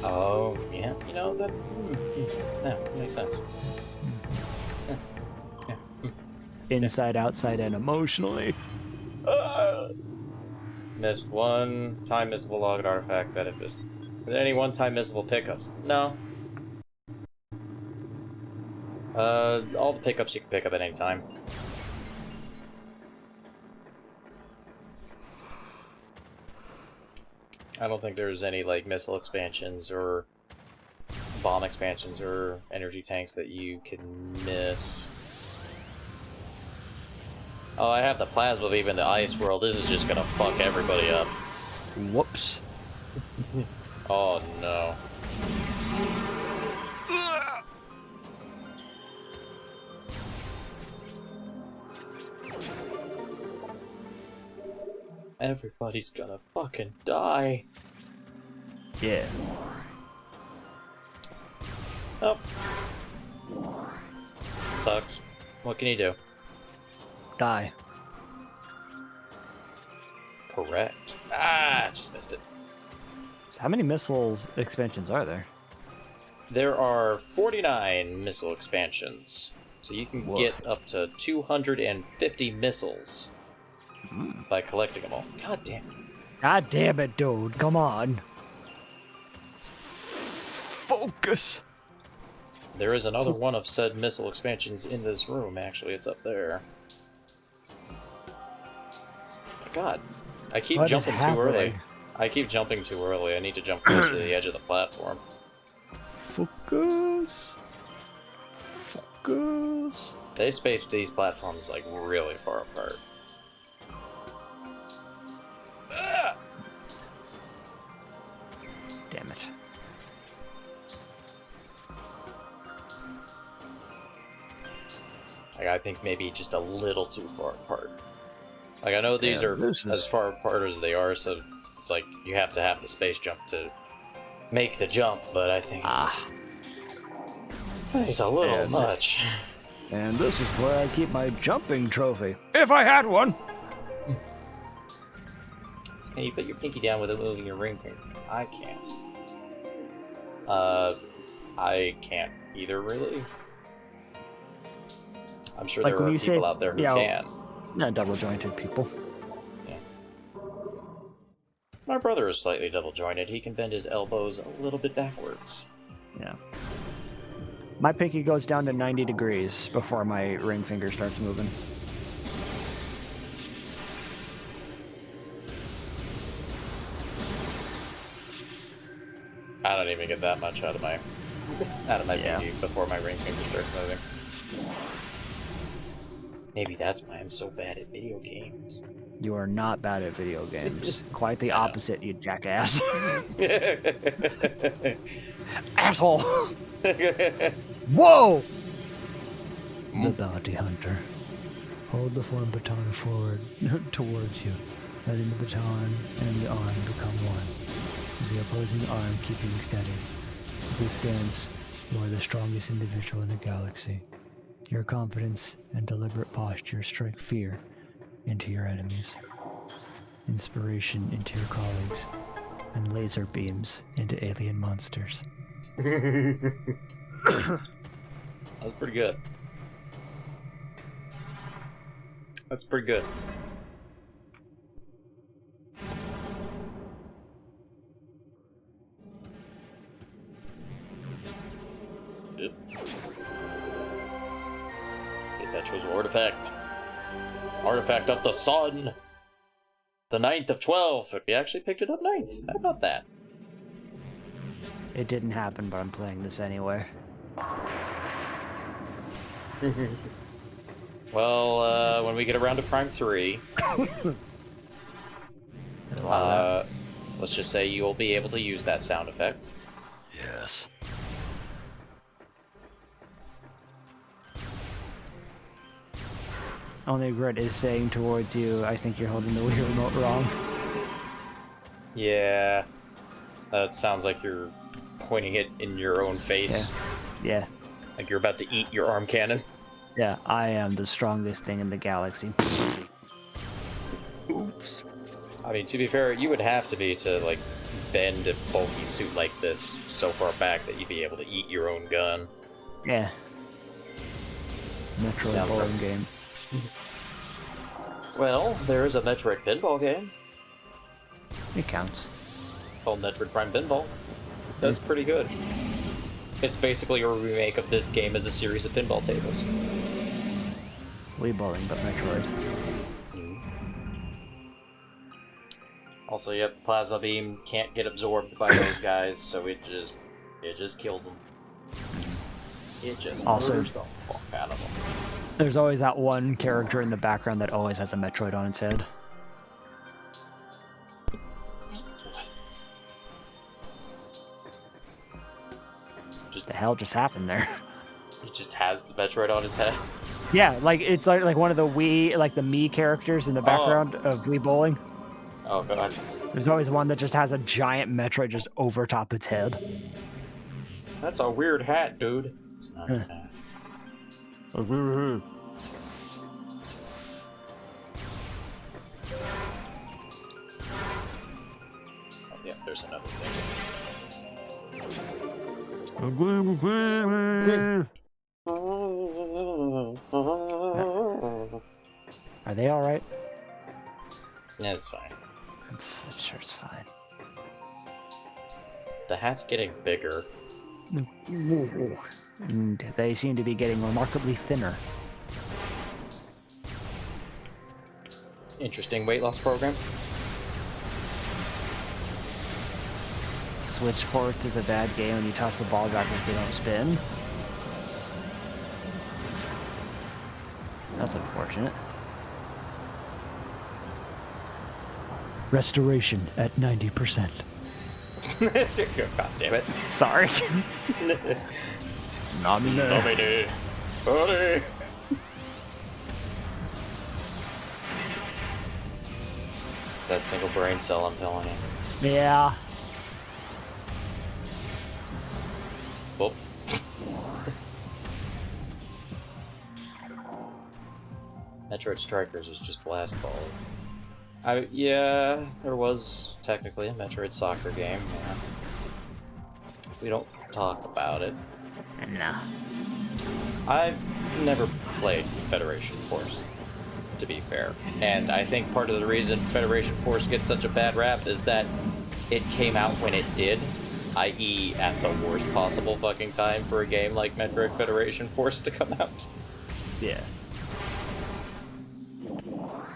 Oh, yeah. You know, that's... Yeah, makes sense. Inside, outside, and emotionally. Missed one time missable logged artifact benefits. Are there any one-time missable pickups? No. All the pickups you can pick up at any time. I don't think there's any, like, missile expansions or bomb expansions or energy tanks that you can miss. Oh, I have the plasma beam in the ice world. This is just gonna fuck everybody up. Whoops. Oh, no. Everybody's gonna fucking die. Yeah. Oh. Sucks. What can you do? Die. Correct. Ah, just missed it. So how many missiles expansions are there? There are 49 missile expansions. So you can Woof. get up to 250 missiles by collecting them all. God damn it. God damn it, dude. Come on. Focus. There is another one of said missile expansions in this room, actually. It's up there. God. I keep What is jumping too early. happening? I keep jumping too early. I need to jump closer to the edge of the platform. Focus. Focus. They spaced these platforms, like, really far apart. Ah! Damn it. Like, I think maybe just a little too far apart. Like, I know these Yeah, are this is- as far apart as they are, so it's like you have to have the space jump to make the jump, but I think it's a little And- much. And this is where I keep my jumping trophy. If I had one! So can you put your pinky down without moving your ring finger? I can't. I can't either, really. I'm sure Like there when are you people say- out there who yeah, can. Not double jointed people. My brother is slightly double jointed. He can bend his elbows a little bit backwards. Yeah. My pinky goes down to 90 degrees before my ring finger starts moving. I don't even get that much out of my Yeah. pinky before my ring finger starts moving. Maybe that's why I'm so bad at video games. You are not bad at video games. Quite the opposite, you jackass. Asshole! Whoa! The bounty hunter. Hold the form baton forward towards you, letting the baton and the arm become one. The opposing arm keeping steady. With this stance, you are the strongest individual in the galaxy. Your confidence and deliberate posture strike fear into your enemies, inspiration into your colleagues, and laser beams into alien monsters. That's pretty good. That's pretty good. Yep. That chose artifact. Artifact of the sun. The 9th of 12. We actually picked it up 9th. How about that? It didn't happen, but I'm playing this anyway. Well, when we get around to Prime 3, let's just say you will be able to use that sound effect. Yes. Only regret is saying towards you, I think you're holding the Wii remote wrong. Yeah. That sounds like you're pointing it in your own face. Yeah. Like you're about to eat your arm cannon. Yeah, I am the strongest thing in the galaxy. Oops. I mean, to be fair, you would have to be to, like, bend a bulky suit like this so far back that you'd be able to eat your own gun. Yeah. Metroid Yeah, bowling game. Well, there is a Metroid pinball game It counts. called Metroid Prime Pinball. That's pretty good. It's basically a remake of this game as a series of pinball tables. Wii bowling, but Metroid. Also, yep, the plasma beam can't get absorbed by those guys, so it just kills them. It just Also- murders the fuck out of them. There's always that one character in the background that always has a Metroid on its head. What? What the hell just happened there? It just has the Metroid on its head. Yeah, like it's like one of the Wii, like the Mii characters in the background of Wii bowling. Oh god. There's always one that just has a giant Metroid just over top its head. That's a weird hat, dude. It's not a hat. Oh, Oh, yeah, there's another thing. Are they alright? Yeah, it's fine. I'm sure it's fine. The hat's getting bigger. And they seem to be getting remarkably thinner. Interesting weight loss program. Switch Sports is a bad game when you toss the ball backwards, they don't spin. That's unfortunate. Restoration at 90%. God damn it. Sorry. Nobody. Buddy. It's that single brain cell, I'm telling you. Yeah. Oh. Metroid Strikers is just blast ball. Yeah, there was technically a Metroid soccer game. Yeah. We don't talk about it. Nah. I've never played Federation Force, to be fair. And I think part of the reason Federation Force gets such a bad rap is that it came out when it did, i.e. at the worst possible fucking time for a game like Metroid Federation Force to come out. Yeah.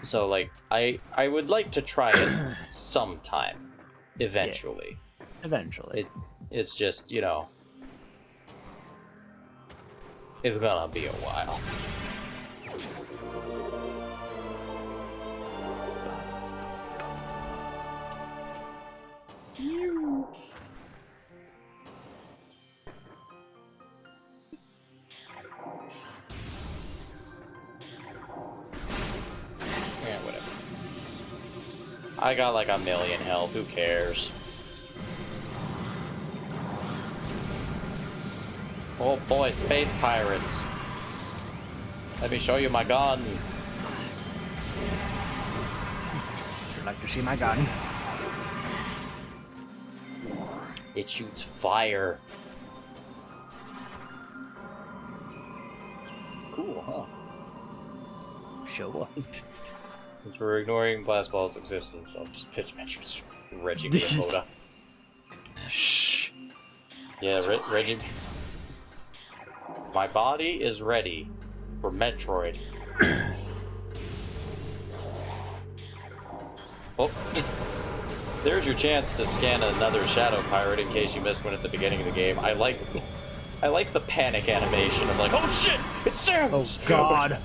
So, like, I would like to try it sometime, eventually. Yeah. Eventually. It's just, you know, it's gonna be a while. Yeah, whatever. I got like 1,000,000 health, who cares? Oh boy, space pirates. Let me show you my gun. You'd like to see my gun? It shoots fire. Cool, huh? Sure. Since we're ignoring Blast Ball's existence, I'll just pitch Metroid Reggie Miyamoto. Shh. Yeah, Reggie. My body is ready for Metroid. Oh, there's your chance to scan another Shadow Pirate in case you missed one at the beginning of the game. I like the panic animation of like, oh shit, it's Samus! Oh god.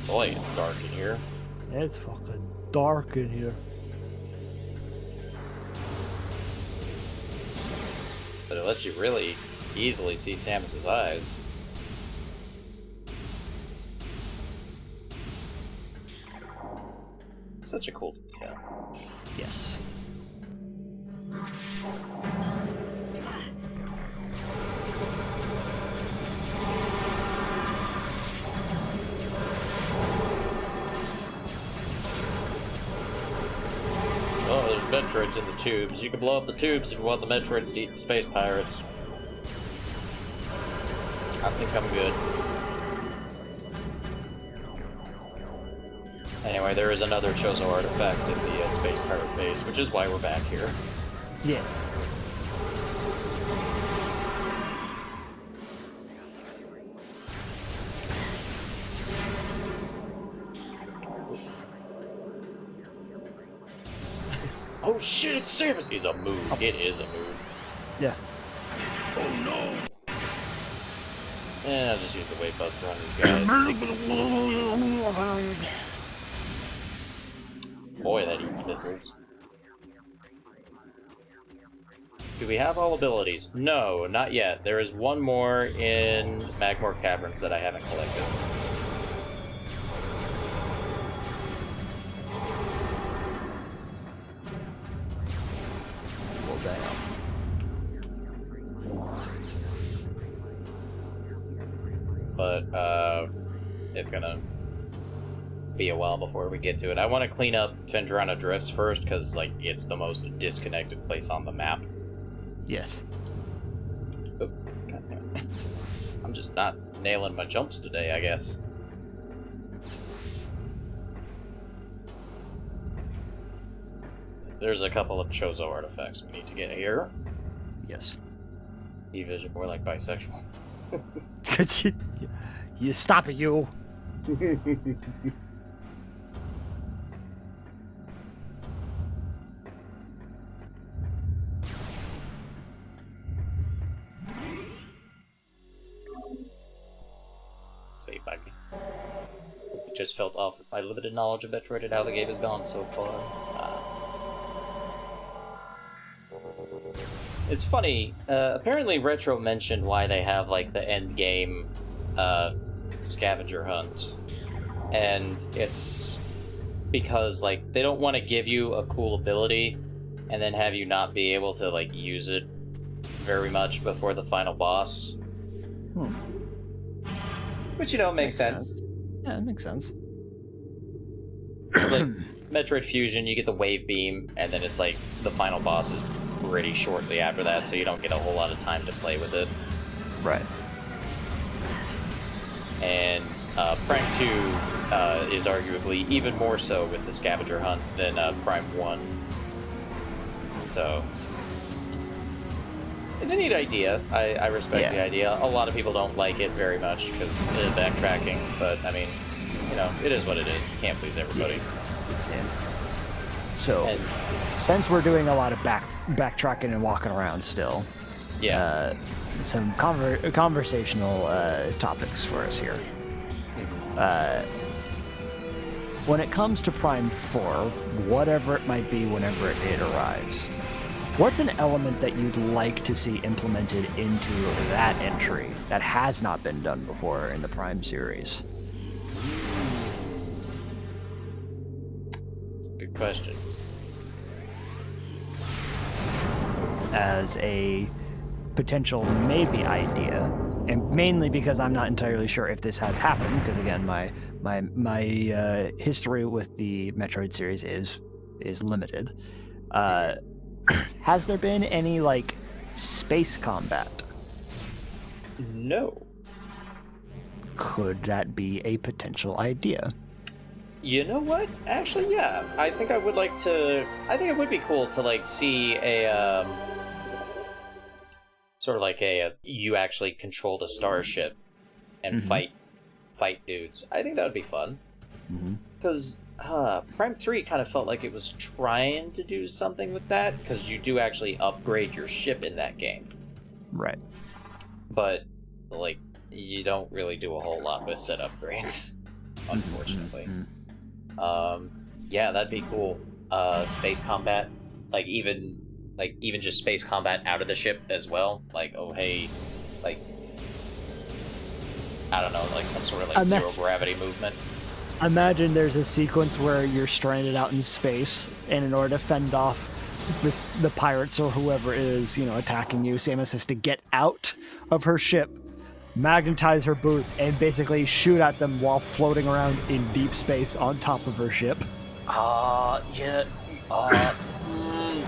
Boy, it's dark in here. It's fucking dark in here. But it lets you really easily see Samus's eyes. Such a cool detail. Yes. Oh, there's Metroids in the tubes. You can blow up the tubes if you want the Metroids to eat the space pirates. I think I'm good. Anyway, there is another Chozo artifact at the space pirate base, which is why we're back here. Yeah. Oh shit, it's Samus! It's a move. It is a move. Yeah. Oh no! I'll just use the wave buster on these guys. Boy, that eats missiles. Do we have all abilities? No, not yet. There is one more in Magmore Caverns that I haven't collected. Well, damn. But, it's gonna be a while before we get to it. I want to clean up Fendrana Drifts first, because, like, it's the most disconnected place on the map. Yes. Oh, goddamn. I'm just not nailing my jumps today, I guess. There's a couple of Chozo artifacts we need to get here. Yes. E-Vision, more like bisexual. you stop it, you. Save by me. It just felt off my limited knowledge of Metroid and how the game has gone so far. It's funny, apparently Retro mentioned why they have, like, the end game scavenger hunt. And it's because, like, they don't want to give you a cool ability and then have you not be able to, like, use it very much before the final boss. Which, you know, makes sense. Yeah, it makes sense. It's like Metroid Fusion, you get the wave beam, and then it's like the final boss is pretty shortly after that, so you don't get a whole lot of time to play with it. Right. And Prime 2 is arguably even more so with the scavenger hunt than Prime 1. So it's a neat idea. I respect the idea. A lot of people don't like it very much because of the backtracking, but I mean, you know, it is what it is. You can't please everybody. Yeah. So, since we're doing a lot of backtracking and walking around still, some conversational topics for us here. When it comes to Prime 4, whatever it might be whenever it arrives, what's an element that you'd like to see implemented into that entry that has not been done before in the Prime series? Good question. As a potential maybe idea, and mainly because I'm not entirely sure if this has happened, because again, my history with the Metroid series is limited. Has there been any, like, space combat? No. Could that be a potential idea? You know what? Actually, yeah. I think it would be cool to, like, see a, sort of like you actually control the starship and fight dudes. I think that would be fun. Because Prime 3 kind of felt like it was trying to do something with that, because you do actually upgrade your ship in that game. Right. But, like, you don't really do a whole lot with set upgrades, unfortunately. Yeah, that'd be cool. Space combat, like even just space combat out of the ship as well. Like, oh hey, like, I don't know, like some sort of like zero gravity movement. Imagine there's a sequence where you're stranded out in space, and in order to fend off the pirates or whoever it is, you know, attacking you, Samus has to get out of her ship, magnetize her boots, and basically shoot at them while floating around in deep space on top of her ship.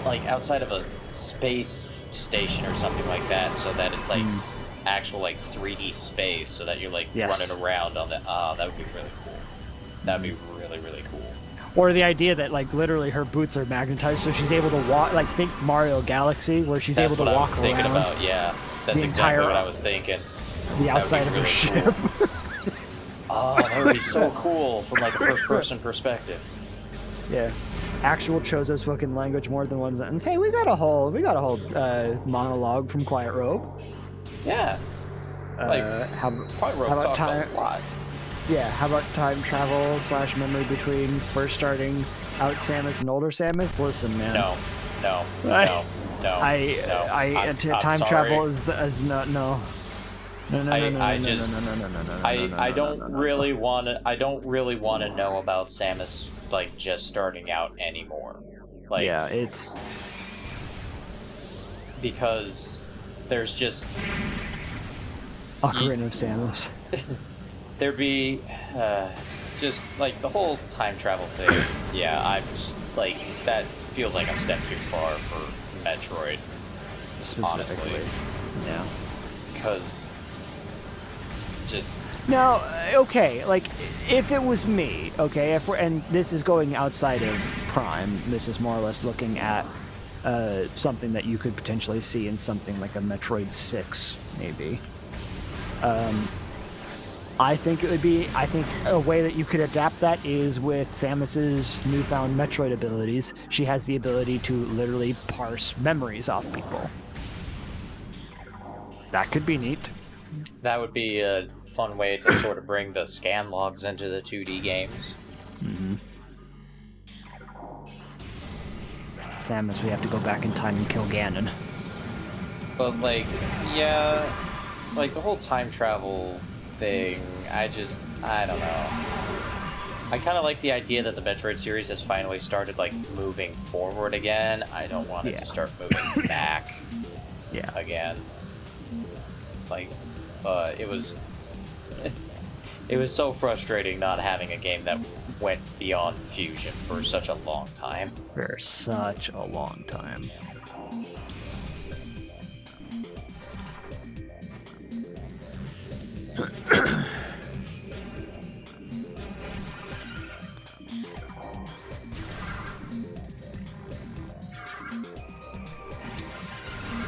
Like outside of a space station or something like that, so that it's like actual like 3D space, so that you're like running around on the. That would be really cool. That'd be really, really cool. Or the idea that, like, literally her boots are magnetized, so she's able to walk, like, think Mario Galaxy, where she's able to walk around. That's what I was thinking about, yeah. That's exactly what I was thinking. The outside of her ship. Cool. That would be so cool from, like, a first-person perspective. Yeah. Actual Chozo spoken language, more than one sentence. Hey, we got a whole monologue from Quiet Robe. Yeah. Like, how Pyro about talked time? a lot. Yeah, how about time travel / memory between first starting out Samus and older Samus? Listen, man. No, no, I- no, no. no. I'm time sorry. travel is not no. No, no, no, no, I no, just- no, no, no, no, no, no, no, I no, don't no, no, really want to. I don't really want to know about Samus like just starting out anymore. Like, yeah, it's because there's just Ocarina of Samus. there'd be just like the whole time travel thing. Yeah, I'm just like that feels like a step too far for Metroid, Specifically. honestly. Yeah. Because just Now, okay, like if it was me, okay, if we're and this is going outside of Prime, this is more or less looking at something that you could potentially see in something like a Metroid 6, maybe. I think a way that you could adapt that is with Samus's newfound Metroid abilities. She has the ability to literally parse memories off people. That could be neat. that would be a fun way to sort of bring the scan logs into the 2D games. Mm-hmm. Samus, we have to go back in time and kill Ganon. But like, yeah, like the whole time travel thing, I don't know. I kind of like the idea that the Metroid series has finally started like moving forward again. I don't want it to start moving back again. Like, it was so frustrating not having a game that went beyond Fusion for such a long time. For such a long time.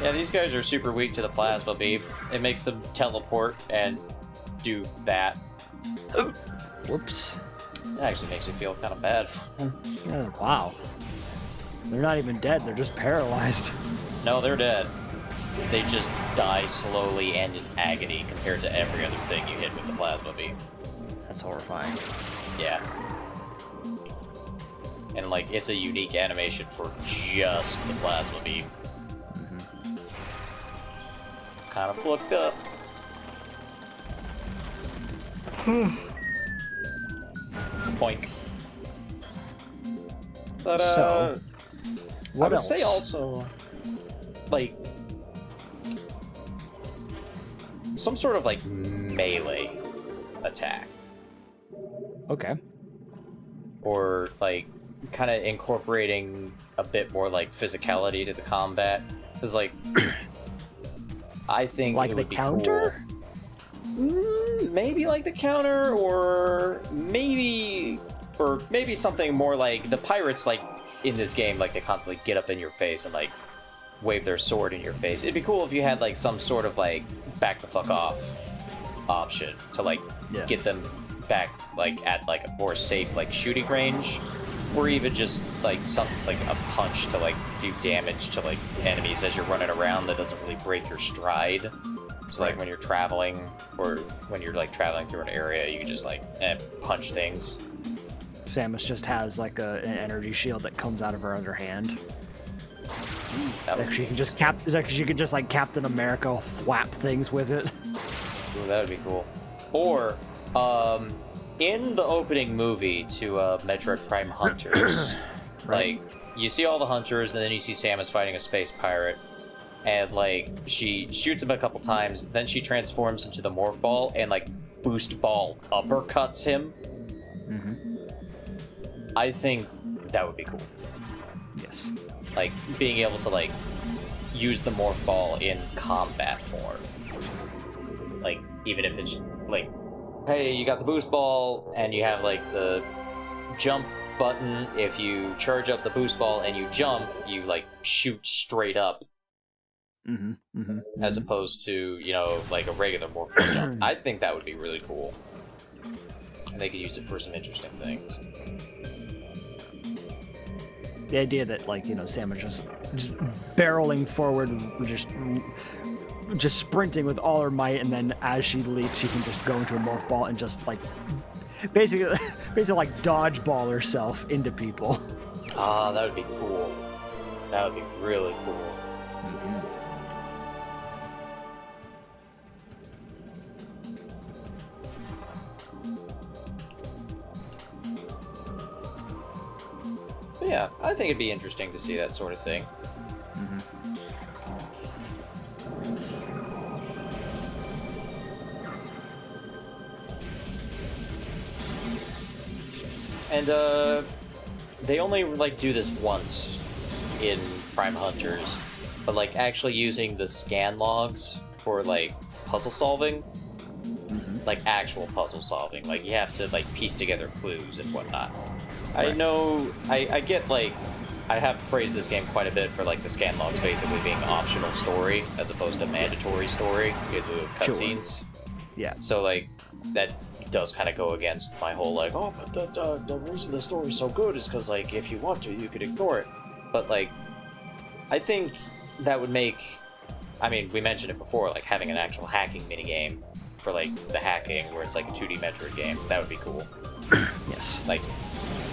Yeah, these guys are super weak to the plasma beam. It makes them teleport and do that. Whoops. It actually makes me feel kind of bad for them. Yeah, wow. They're not even dead, they're just paralyzed. No, they're dead. They just die slowly and in agony compared to every other thing you hit with the plasma beam. That's horrifying. Yeah. And like, it's a unique animation for just the plasma beam. Kind of fucked up. Poink. But So, what I would else? say also, like, some sort of like melee attack, Okay. or like kind of incorporating a bit more like physicality to the combat. Because like, I think Like it the would be counter? cool. Maybe like the counter, or maybe something more like the pirates, like in this game, like they constantly get up in your face and like wave their sword in your face. It'd be cool if you had like some sort of like back the fuck off option to like get them back like at like a more safe like shooting range, or even just like something like a punch to like do damage to like enemies as you're running around that doesn't really break your stride. So like when you're traveling, or when you're like traveling through an area, you can just like punch things. Samus just has like an energy shield that comes out of her other hand. That would Like be she can just interesting. she could just like Captain America thwap things with it. Ooh, that would be cool. Or, in the opening movie to Metroid Prime Hunters, Right. like, you see all the hunters, and then you see Samus fighting a space pirate, and, like, she shoots him a couple times, then she transforms into the Morph Ball, and, like, Boost Ball uppercuts him. I think that would be cool. Yes. Like, being able to, like, use the Morph Ball in combat more. Like, even if it's, like, hey, you got the Boost Ball, and you have, like, the jump button. If you charge up the Boost Ball and you jump, you, like, shoot straight up, as opposed to, you know, like a regular Morph Ball jump. I think that would be really cool. And they could use it for some interesting things. The idea that, like, you know, Sam was just barreling forward, just sprinting with all her might, and then as she leaps, she can just go into a morph ball and just, like, basically like dodgeball herself into people. Ah, that would be cool. That would be really cool. But yeah, I think it'd be interesting to see that sort of thing. And they only like do this once in Prime Hunters, but like actually using the scan logs for like puzzle solving, like actual puzzle solving, like you have to like piece together clues and whatnot. Right. I know, I get like, I have praised this game quite a bit for like the scan logs basically being optional story as opposed to mandatory story in lieu of cutscenes. Yeah. So like that does kind of go against my whole like, oh, but the reason the story's so good is because like if you want to, you could ignore it. But like, I think that would make, I mean, we mentioned it before, like having an actual hacking minigame for like the hacking where it's like a 2D Metroid game, that would be cool. Yes. Like,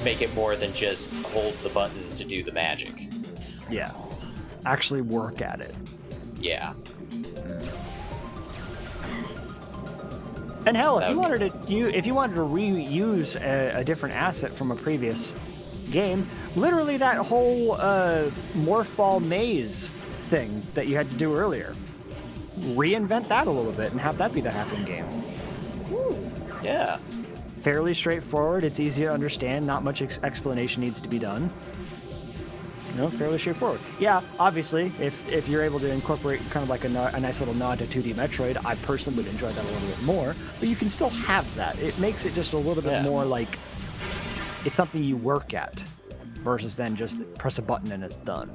make it more than just hold the button to do the magic. Yeah. Actually work at it. Yeah. And hell, if you wanted to reuse a different asset from a previous game, literally that whole morph ball maze thing that you had to do earlier, reinvent that a little bit and have that be the hacking game. Ooh, yeah. Fairly straightforward. It's easy to understand. Not much explanation needs to be done. You know, fairly straightforward. Yeah, obviously, if you're able to incorporate kind of like a nice little nod to 2D Metroid, I personally would enjoy that a little bit more. But you can still have that. It makes it just a little bit more like it's something you work at versus then just press a button and it's done.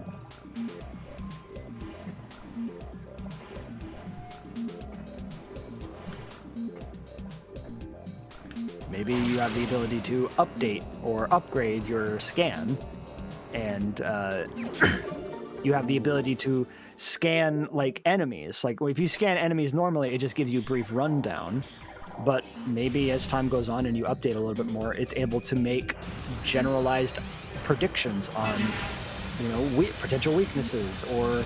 Maybe you have the ability to update or upgrade your scan, and you have the ability to scan like enemies. Like if you scan enemies normally, it just gives you a brief rundown. But maybe as time goes on and you update a little bit more, it's able to make generalized predictions on, you know, potential weaknesses or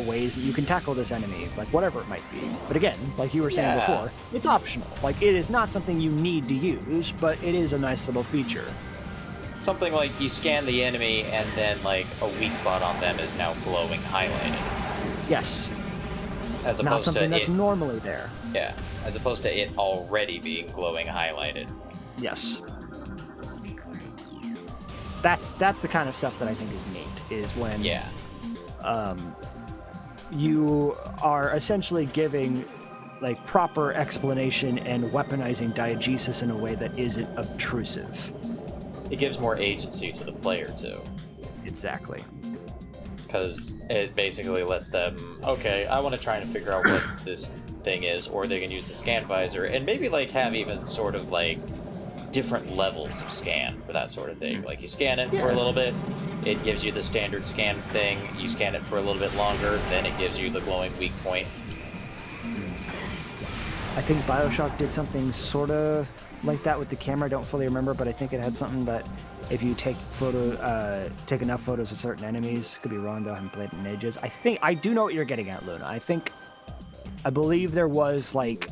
ways that you can tackle this enemy, like whatever it might be. But again, like you were saying before, it's optional. Like it is not something you need to use, but it is a nice little feature. Something like you scan the enemy and then like a weak spot on them is now glowing highlighted. Yes. As opposed not something to that's normally there. Yeah, as opposed to it already being glowing highlighted. Yes. That's the kind of stuff that I think is neat, is when you are essentially giving like proper explanation and weaponizing diegesis in a way that isn't obtrusive. It gives more agency to the player too. Exactly. Because it basically lets them, okay, I want to try and figure out what this thing is, or they can use the scan visor and maybe like have even sort of like different levels of scan for that sort of thing. Like you scan it for a little bit, it gives you the standard scan thing, you scan it for a little bit longer, then it gives you the glowing weak point. I think BioShock did something sort of like that with the camera. I don't fully remember, but I think it had something that if you take enough photos of certain enemies, could be wrong though, I haven't played it in ages. I do know what you're getting at, Luna. I believe there was like,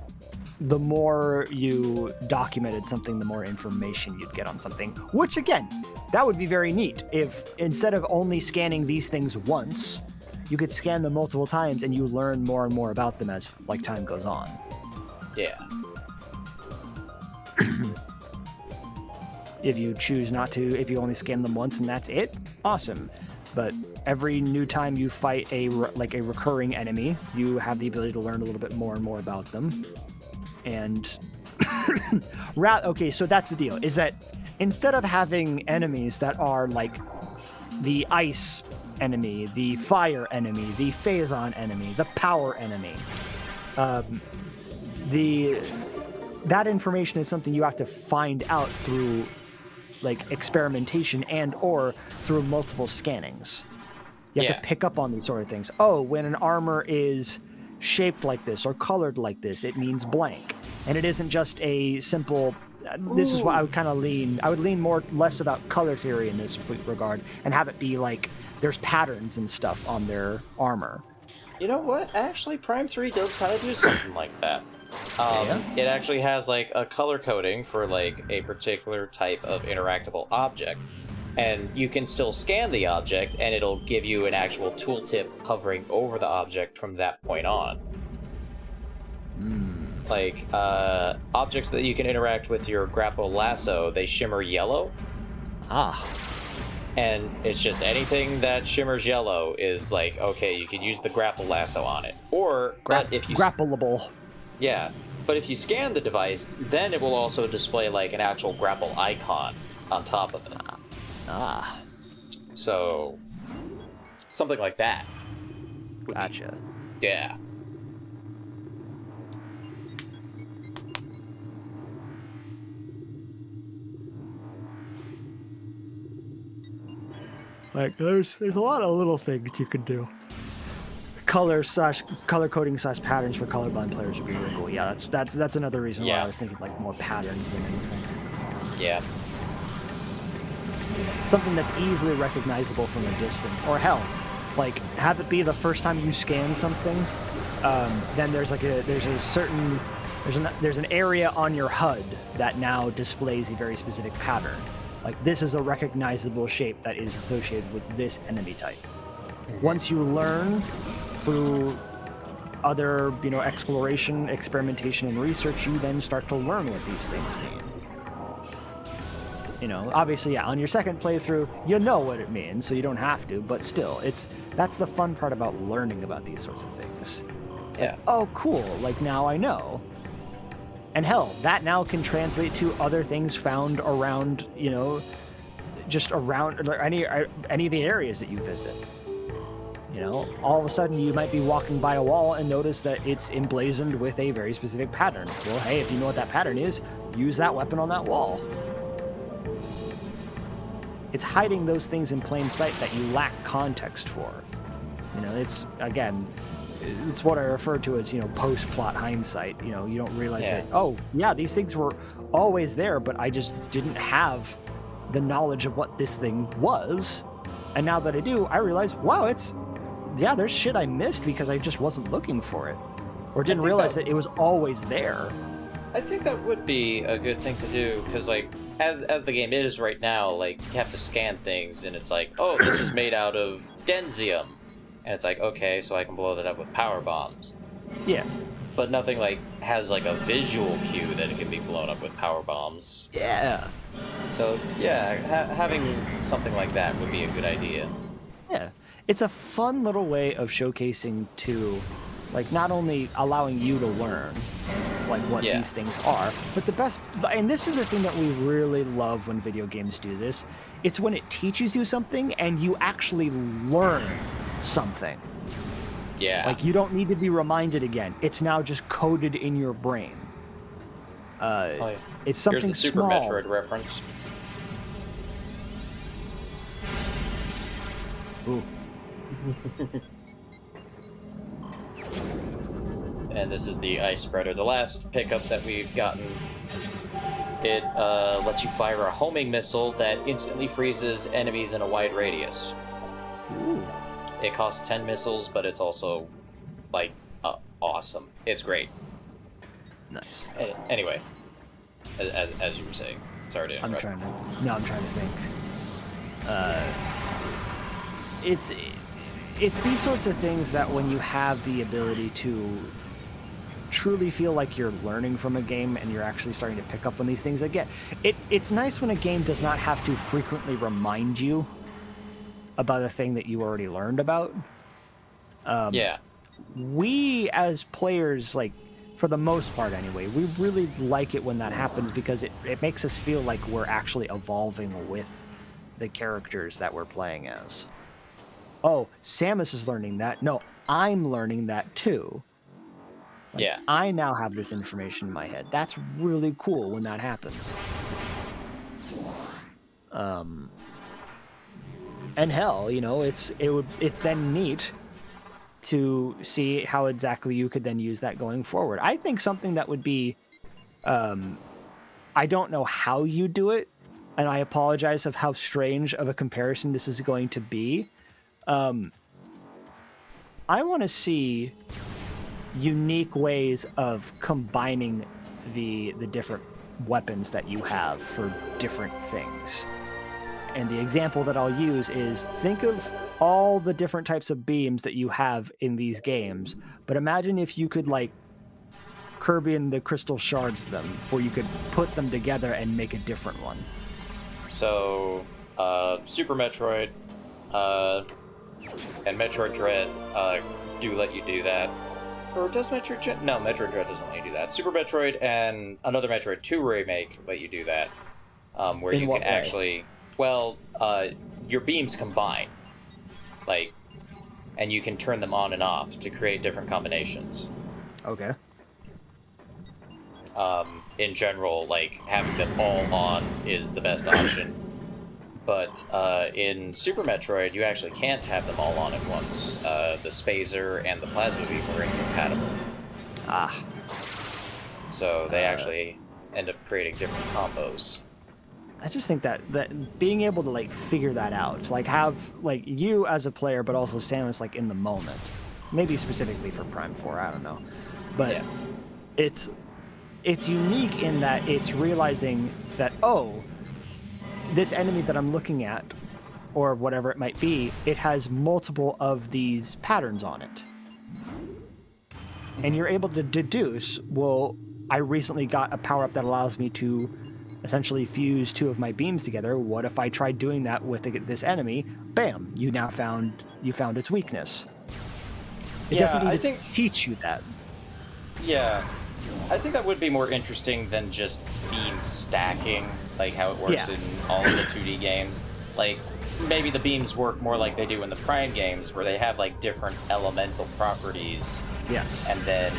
the more you documented something, the more information you'd get on something, which again, that would be very neat. If instead of only scanning these things once, you could scan them multiple times and you learn more and more about them as like time goes on. Yeah. If you choose not to, if you only scan them once and that's it, awesome. But every new time you fight a recurring enemy, you have the ability to learn a little bit more and more about them. And okay, so that's the deal, is that instead of having enemies that are like the ice enemy, the fire enemy, the phazon enemy, the power enemy, that information is something you have to find out through like experimentation and or through multiple scannings. You have Yeah. to pick up on these sort of things. Oh, when an armor is shaped like this or colored like this, it means blank. And it isn't just a simple. This is what I would kind of lean. I would lean less about color theory in this regard, and have it be like there's patterns and stuff on their armor. You know what? Actually, Prime 3 does kind of do something like that. It actually has like a color coding for like a particular type of interactable object. And you can still scan the object, and it'll give you an actual tooltip hovering over the object from that point on. Like, objects that you can interact with your grapple lasso, they shimmer yellow. Ah. And it's just anything that shimmers yellow is like, okay, you can use the grapple lasso on it. Or, if you... Grappleable. Yeah, but if you scan the device, then it will also display like an actual grapple icon on top of it. Ah. So, something like that. Gotcha. Yeah. Like there's a lot of little things you can do. Color coding / patterns for colorblind players would be really cool. Yeah, that's another reason why I was thinking like more patterns than anything. Yeah. Something that's easily recognizable from a distance, or hell, like have it be the first time you scan something. Then there's an area on your HUD that now displays a very specific pattern. Like this is a recognizable shape that is associated with this enemy type. Once you learn through other, exploration, experimentation, and research, you then start to learn what these things mean. Obviously, yeah, on your second playthrough, you know what it means, so you don't have to, but still, that's the fun part about learning about these sorts of things. It's like, oh, cool, like now I know. And hell, that now can translate to other things found around, just around any of the areas that you visit. All of a sudden you might be walking by a wall and notice that it's emblazoned with a very specific pattern. Well, hey, if you know what that pattern is, use that weapon on that wall. It's hiding those things in plain sight that you lack context for. It's, again, it's what I refer to as, post-plot hindsight. You don't realize that, oh, yeah, these things were always there, but I just didn't have the knowledge of what this thing was. And now that I do, I realize, wow, there's shit I missed because I just wasn't looking for it. Or didn't realize that it was always there. I think that would be a good thing to do, because, like, as the game is right now, like, you have to scan things, and it's like, oh, this is made out of denzium. And it's like, okay, so I can blow that up with power bombs. Yeah. But nothing, like, has, like, a visual cue that it can be blown up with power bombs. Yeah. So, yeah, having something like that would be a good idea. Yeah. It's a fun little way of showcasing to, like, not only allowing you to learn, like, what these things are, but the best, and this is the thing that we really love when video games do this, it's when it teaches you something and you actually learn something. Yeah. Like, you don't need to be reminded again. It's now just coded in your brain. It's something Here's the Super small. Metroid reference. Ooh. And this is the ice spreader. The last pickup that we've gotten, it lets you fire a homing missile that instantly freezes enemies in a wide radius. Ooh. It costs 10 missiles, but it's also, like, awesome. It's great. Nice. Anyway, as you were saying. Sorry to interrupt. I'm trying to think. It's these sorts of things that when you have the ability to truly feel like you're learning from a game and you're actually starting to pick up on these things again. It's nice when a game does not have to frequently remind you about a thing that you already learned about. We as players, like, for the most part anyway, we really like it when that happens because it makes us feel like we're actually evolving with the characters that we're playing as. Oh, Samus is learning that. No, I'm learning that too. Like, I now have this information in my head. That's really cool when that happens. And hell, you know, it's then neat to see how exactly you could then use that going forward. I think something that would be, I don't know how you do it, and I apologize of how strange of a comparison this is going to be. I want to see unique ways of combining the different weapons that you have for different things. And the example that I'll use is, think of all the different types of beams that you have in these games, but imagine if you could, like, Kirby and the Crystal Shards them, where you could put them together and make a different one. So, Super Metroid and Metroid Dread do let you do that. Or does Metroid Dread? No, Metroid Dread doesn't let you do that. Super Metroid and another Metroid 2 remake let you do that. Where In you what can way? actually... Well, your beams combine. Like, and you can turn them on and off to create different combinations. Okay. In general, like, having them all on is the best option. But in Super Metroid, you actually can't have them all on at once. The Spazer and the Plasma Beam are incompatible. Ah. So they actually end up creating different combos. I just think that being able to, like, figure that out, like, have, like, you as a player, but also Samus, like, in the moment, maybe specifically for Prime 4, I don't know, but Yeah. it's unique in that it's realizing that, oh, this enemy that I'm looking at, or whatever it might be, it has multiple of these patterns on it, and you're able to deduce, well, I recently got a power-up that allows me to essentially fuse two of my beams together. What if I tried doing that with this enemy? Bam! You found its weakness. It doesn't need to teach you that. Yeah, I think that would be more interesting than just beam stacking, like how it works in all of the 2D games. Like, maybe the beams work more like they do in the Prime games, where they have, like, different elemental properties. Yes. And then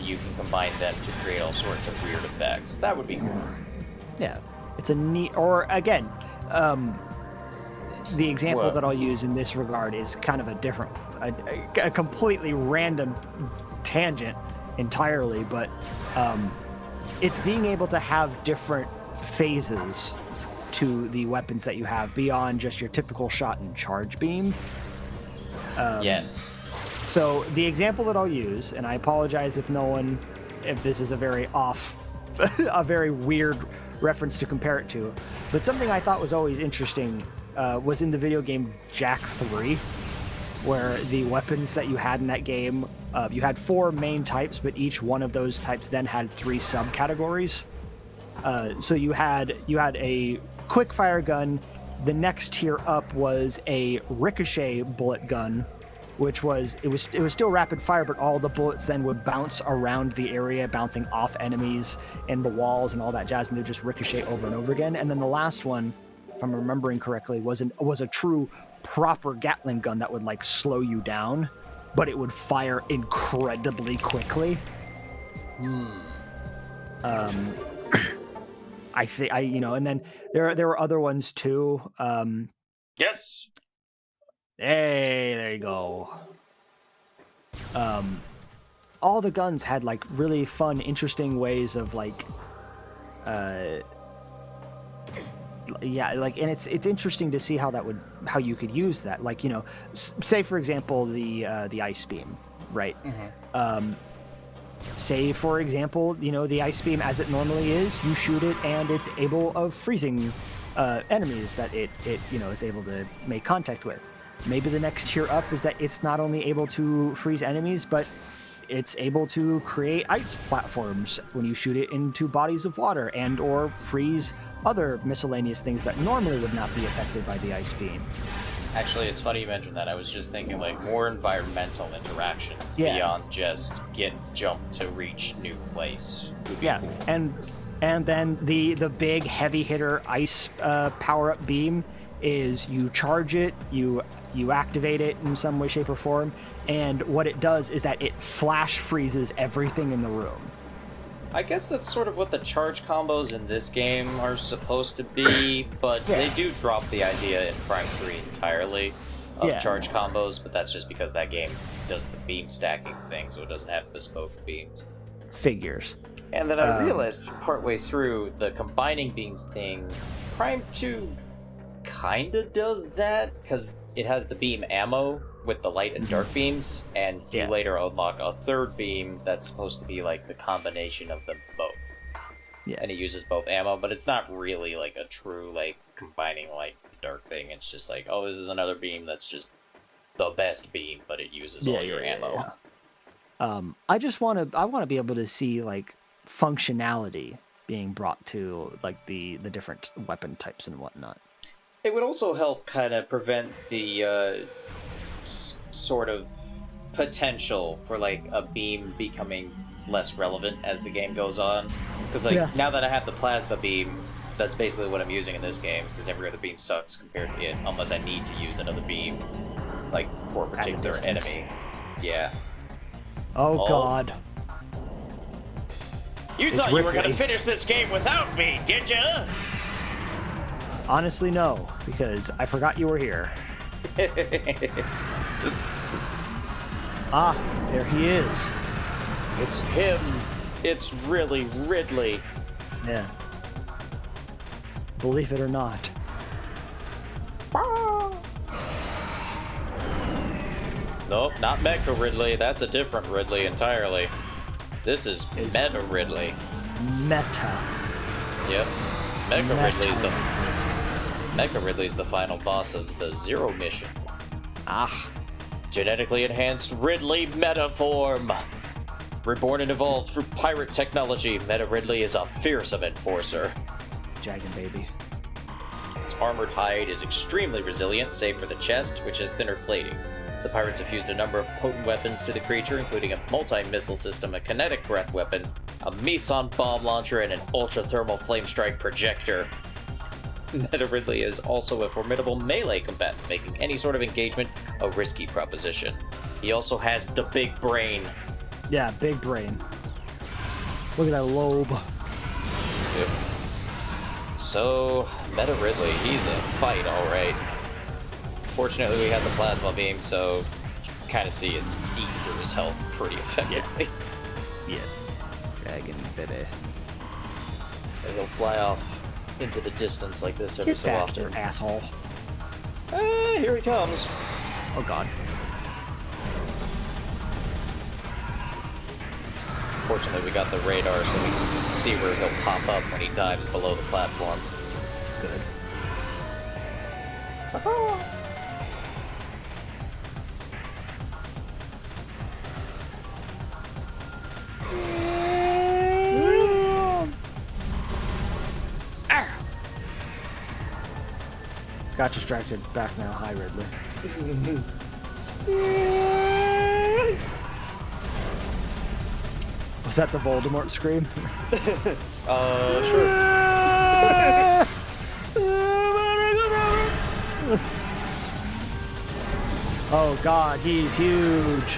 you can combine them to create all sorts of weird effects. That would be cool. Yeah, it's a neat. Or again, the example that I'll use in this regard is kind of a different, a completely random tangent entirely, but it's being able to have different phases to the weapons that you have beyond just your typical shot and charge beam. Yes. So the example that I'll use, and I apologize if this is a very a very weird reference to compare it to, but something I thought was always interesting was in the video game Jak 3, where the weapons that you had in that game, you had 4 main types, but each one of those types then had 3 subcategories. So you had a quick fire gun. The next tier up was a ricochet bullet gun, which was still rapid fire, but all the bullets then would bounce around the area, bouncing off enemies and the walls and all that jazz, and they'd just ricochet over and over again. And then the last one, if I'm remembering correctly, was a true proper Gatling gun that would, like, slow you down, but it would fire incredibly quickly. I think and then there were other ones too. Yes. Hey, there you go. All the guns had, like, really fun, interesting ways of, like, and it's interesting to see how you could use that. Like, say for example the ice beam, right? Mm-hmm. Say for example, the ice beam as it normally is, you shoot it and it's able of freezing enemies that it is able to make contact with. Maybe the next tier up is that it's not only able to freeze enemies, but it's able to create ice platforms when you shoot it into bodies of water, and or freeze other miscellaneous things that normally would not be affected by the ice beam. Actually, it's funny you mentioned that. I was just thinking, like, more environmental interactions beyond just jump to reach new place. Yeah, cool. And then the big heavy hitter ice power-up beam is you charge it, you activate it in some way, shape, or form, and what it does is that it flash freezes everything in the room. I guess that's sort of what the charge combos in this game are supposed to be, but Yeah. they do drop the idea in Prime 3 entirely of Yeah. charge combos, but that's just because that game does the beam stacking thing, so it doesn't have bespoke beams. Figures. And then I realized partway through the combining beams thing, Prime 2 kinda does that, because it has the beam ammo with the light and dark beams, and you Yeah. later unlock a third beam that's supposed to be like the combination of them both. Yeah. And it uses both ammo, but it's not really like a true like combining light and dark thing. It's just like, oh, this is another beam that's just the best beam, but it uses all your ammo. I want to be able to see like functionality being brought to like the different weapon types and whatnot. It would also help kind of prevent the sort of potential for like a beam becoming less relevant as the game goes on. Because like now that I have the plasma beam, that's basically what I'm using in this game. Because every other beam sucks compared to it, unless I need to use another beam, like for a particular distance. enemy. Yeah. Oh God. You It's thought you were Ripley. gonna finish this game without me, did ya? Honestly, no, because I forgot you were here. Ah, there he is. It's him. It's really Ridley. Yeah. Believe it or not. Nope, not Mecha Ridley. That's a different Ridley entirely. This is Meta Ridley. Meta. Yep. Meta. Mecha Ridley's the final boss of the Zero mission. Ah. Genetically enhanced Ridley Metaform. Reborn and evolved through pirate technology, Meta Ridley is a fearsome enforcer. Dragon baby. Its armored hide is extremely resilient, save for the chest, which has thinner plating. The pirates have fused a number of potent weapons to the creature, including a multi-missile system, a kinetic breath weapon, a meson bomb launcher, and an ultra-thermal flame strike projector. Meta Ridley is also a formidable melee combatant, making any sort of engagement a risky proposition. He also has the big brain. Yeah, big brain. Look at that lobe. Yep. So, Meta Ridley, he's a fight, alright. Fortunately, we had the plasma beam, so you can kind of see it's eating through his health pretty effectively. Yeah. Dragon baby. And he'll fly off into the distance like this every Get so back, often. you asshole. Here he comes. Oh God. Fortunately, we got the radar so we can see where he'll pop up when he dives below the platform. Good. Got distracted. Back now. Hi, Ridley. Was that the Voldemort scream? Sure. Oh God, he's huge.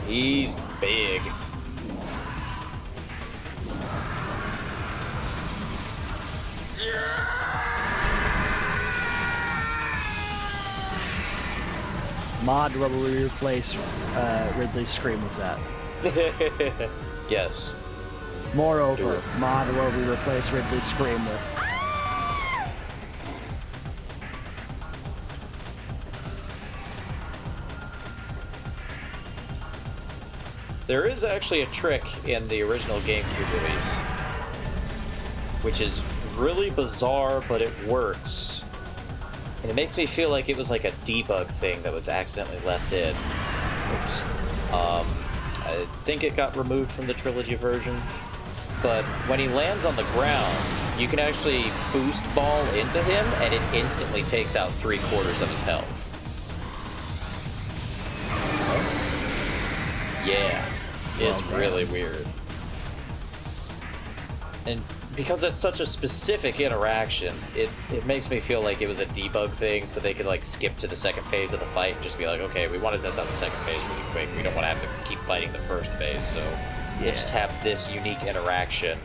He's big. Mod will replace Ridley's scream with that. Yes. Moreover, Mod will replace Ridley's scream with. There is actually a trick in the original GameCube release, which is really bizarre, but it works. And it makes me feel like it was like a debug thing that was accidentally left in. Oops. I think it got removed from the trilogy version. But when he lands on the ground, you can actually boost ball into him, and it instantly takes out 3/4 of his health. Yeah, it's really weird. And because it's such a specific interaction, it makes me feel like it was a debug thing, so they could like skip to the second phase of the fight and just be like, okay, we want to test out the second phase really quick. We don't want to have to keep fighting the first phase, so We'll just have this unique interaction.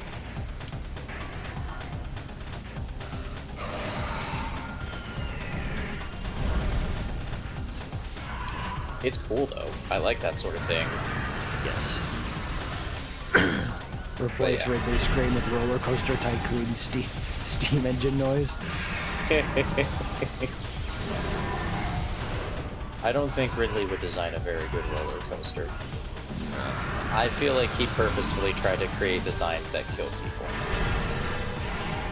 It's cool though. I like that sort of thing. Yes. Replace Yeah. Ridley scream with roller coaster tycoon steam engine noise. I don't think Ridley would design a very good roller coaster. I feel like he purposefully tried to create designs that kill people.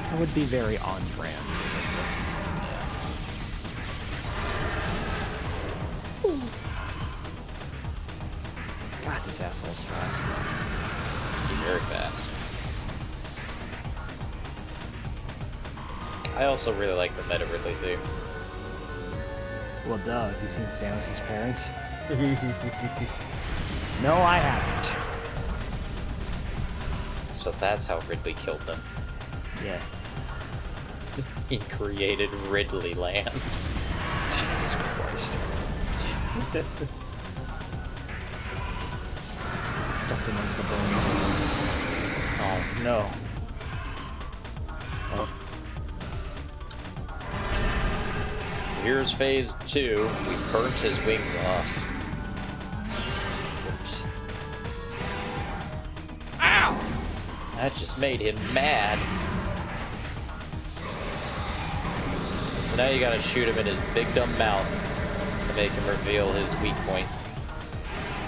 That would be very on brand. God, this asshole's fast. He's very fast. I also really like the Meta Ridley theme. Well, duh. Have you seen Samus's parents? No, I haven't. So that's how Ridley killed them. Yeah. He created Ridley Land. Jesus Christ. Stuck them under the bones. Oh no. Oh. So here's phase 2. We burnt his wings off. Whoops. Ow! That just made him mad. So now you gotta shoot him in his big dumb mouth to make him reveal his weak point.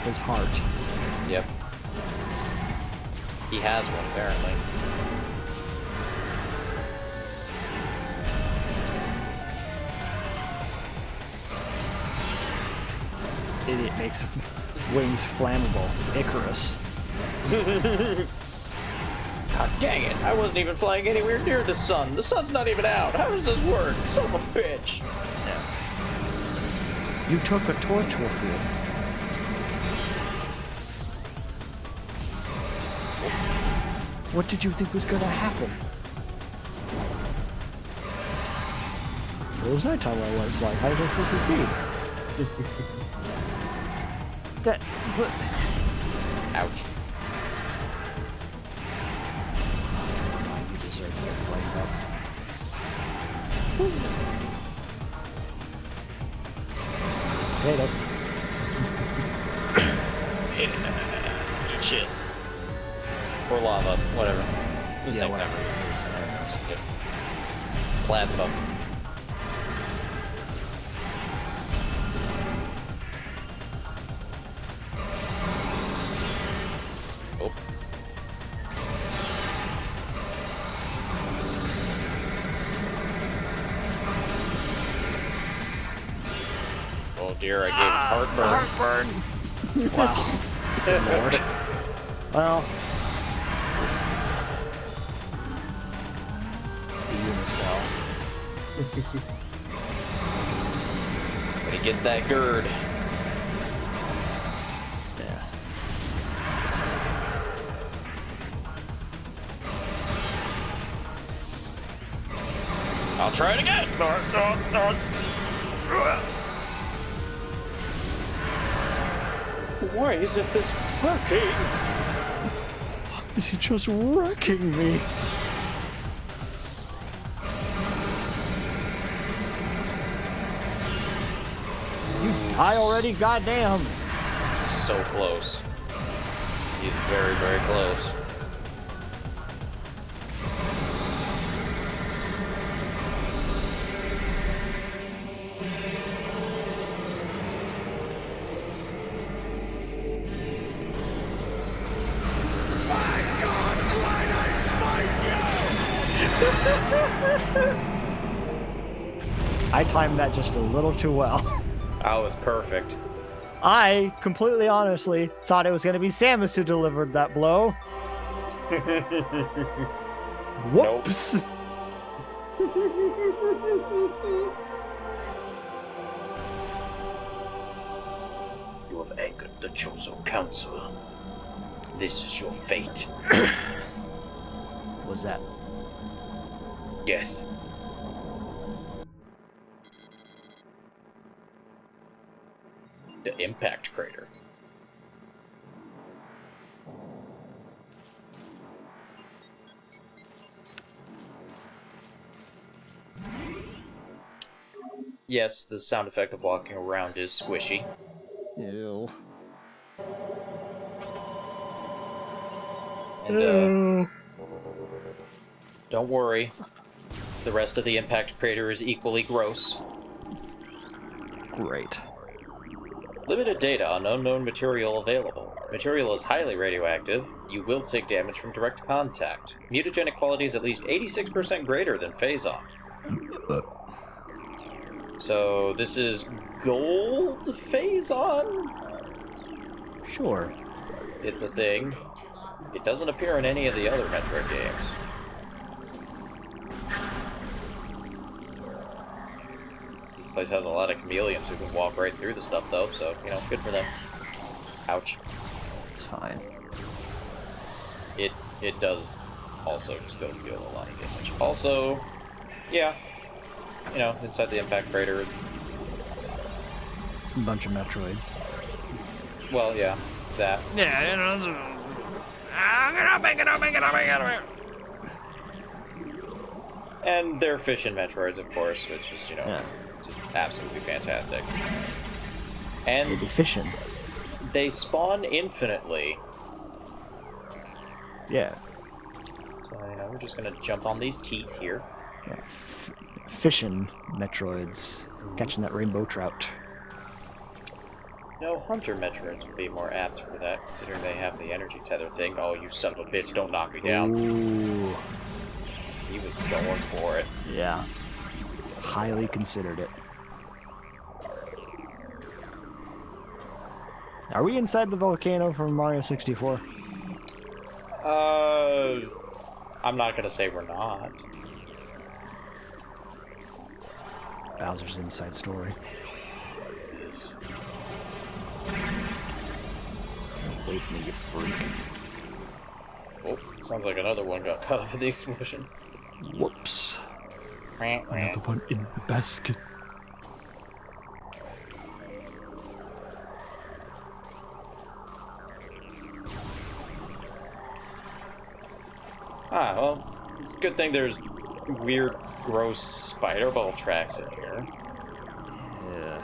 His heart. Yep. He has one, apparently. Idiot makes wings flammable. Icarus. God dang it, I wasn't even flying anywhere near the sun. The sun's not even out. How does this work? Son of a bitch. You took a torch with you. What did you think was gonna happen? It was nighttime when I went flying. How was I supposed to see? That, but... Ouch. You deserve to get flamed up. Potato. Eat shit. Or lava, whatever. The Yeah, same whatever thing. this is. Yep. Plasma. Oh. Oh dear, I gave heartburn. Wow. Good lord. Well. The Unicell. When he gets that GERD. Yeah. I'll try it again. Why isn't this working? Is he just wrecking me? You die already, goddamn! So close. He's very, very close. I timed that just a little too well. That was perfect. I completely honestly thought it was going to be Samus who delivered that blow. Whoops. You have angered the Chozo Council. This is your fate. What was that? Death. The impact crater. yes, the sound effect of walking around is squishy. Ew. And, don't worry. The rest of the impact crater is equally gross. Great. Limited data on unknown material available. Material is highly radioactive. You will take damage from direct contact. Mutagenic quality is at least 86% greater than Phazon. So this is gold Phazon? Sure. It's a thing. It doesn't appear in any of the other Metroid games. This place has a lot of chameleons who can walk right through the stuff, though, so, you know, good for them. Ouch. It's fine. It does also still deal a lot of damage. Also, yeah, you know, inside the impact crater, it's... A bunch of Metroid. Well, yeah, that. Yeah, you know... And they're fission Metroids, of course, which is, you know, Yeah. just absolutely fantastic. And Maybe fishing. they spawn infinitely. Yeah. So, you know, we're just gonna jump on these teeth here. Yeah. Fishing Metroids. Catching that rainbow trout. No, Hunter Metroids would be more apt for that, considering they have the energy tether thing. Oh, you son of a bitch, don't knock me down. Ooh. He was going for it. Yeah. Highly considered it. Are we inside the volcano from Mario 64? I'm not gonna say we're not. Bowser's inside story. Wait for me, you freak. Oh, sounds like another one got caught up in the explosion. Whoops. Another one in the basket. Ah, well, it's a good thing there's weird, gross spider ball tracks in here. Yeah.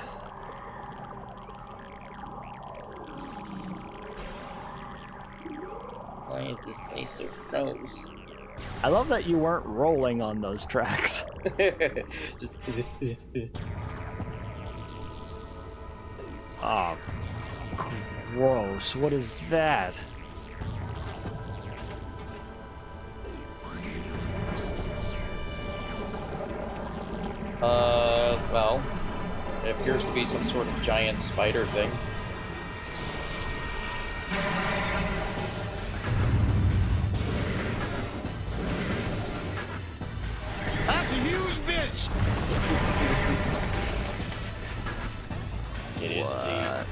Why is this place so gross? I love that you weren't rolling on those tracks. Just Ah, gross. What is that? well, it appears to be some sort of giant spider thing. That's a huge bitch! It is indeed.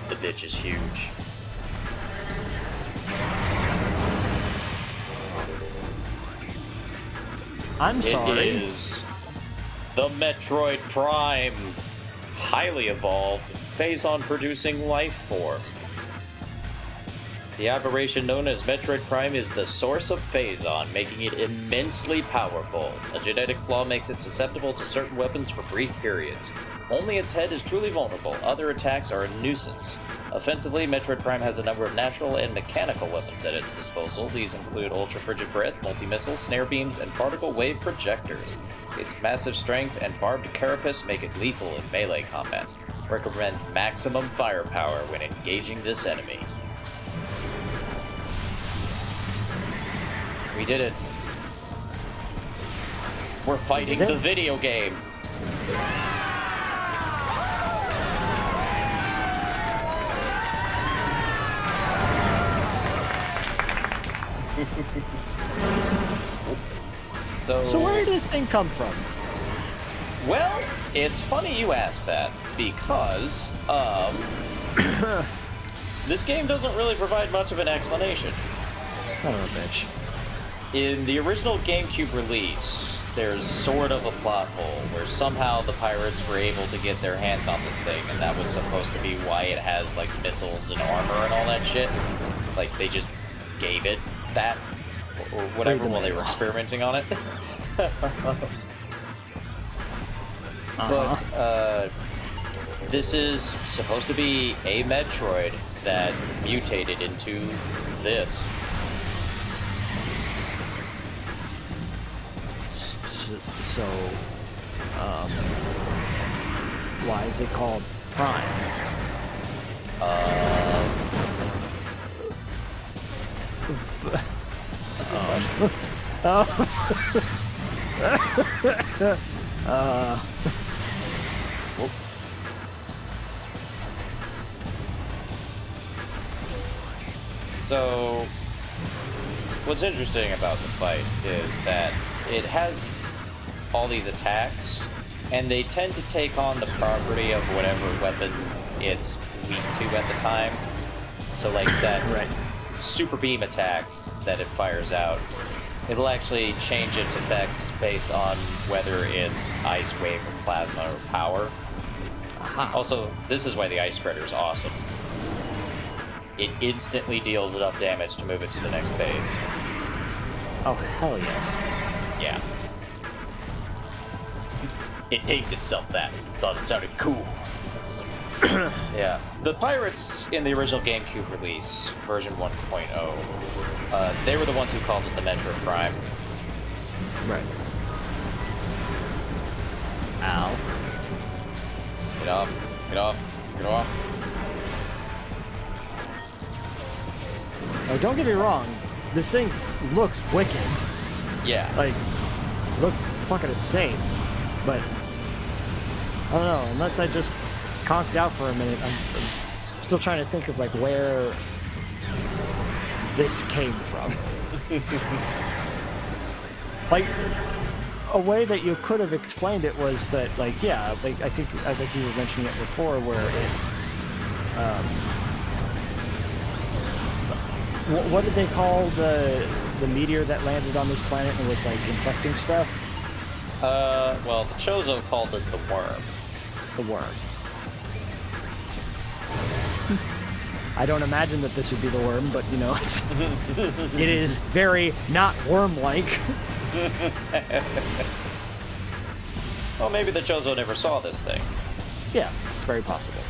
The bitch is huge. I'm It sorry. is the Metroid Prime, highly evolved, phazon-producing life form. The aberration known as Metroid Prime is the source of phazon, making it immensely powerful. A genetic flaw makes it susceptible to certain weapons for brief periods. Only its head is truly vulnerable. Other attacks are a nuisance. Offensively, Metroid Prime has a number of natural and mechanical weapons at its disposal. These include ultra-frigid breath, multi-missiles, snare beams, and particle wave projectors. Its massive strength and barbed carapace make it lethal in melee combat. Recommend maximum firepower when engaging this enemy. We did it. We're fighting the video game. So where did this thing come from? Well, it's funny you ask that, because, this game doesn't really provide much of an explanation. Son of a bitch. In the original GameCube release, there's sort of a plot hole where somehow the pirates were able to get their hands on this thing, and that was supposed to be why it has, like, missiles and armor and all that shit. Like, they just gave it that, or whatever, while they were experimenting on it. But this is supposed to be a Metroid that mutated into this. So, why is it called Prime? So, what's interesting about the fight is that it has all these attacks, and they tend to take on the property of whatever weapon it's weak to at the time. So, like that super beam attack that it fires out, it'll actually change its effects based on whether it's ice, wave, or plasma, or power. Also, this is why the ice spreader is awesome. It instantly deals enough damage to move it to the next phase. Oh, hell yes. Yeah. It named itself that. Thought it sounded cool. Yeah. The pirates in the original GameCube release, version 1.0, they were the ones who called it the Metroid Prime. Right. Ow. Get off. Get off. Get off. Oh, don't get me wrong. This thing looks wicked. Yeah. Like, looks fucking insane. But, I don't know, unless I just conked out for a minute, I'm still trying to think of, like, where this came from. Like, a way that you could have explained it was that, like, yeah, like, I think you were mentioning it before, where it, what did they call the meteor that landed on this planet and was, like, infecting stuff? Well, the Chozo called it the worm. The worm. I don't imagine that this would be the worm, but, you know, it is very not worm-like. Well, maybe the Chozo never saw this thing. Yeah, it's very possible.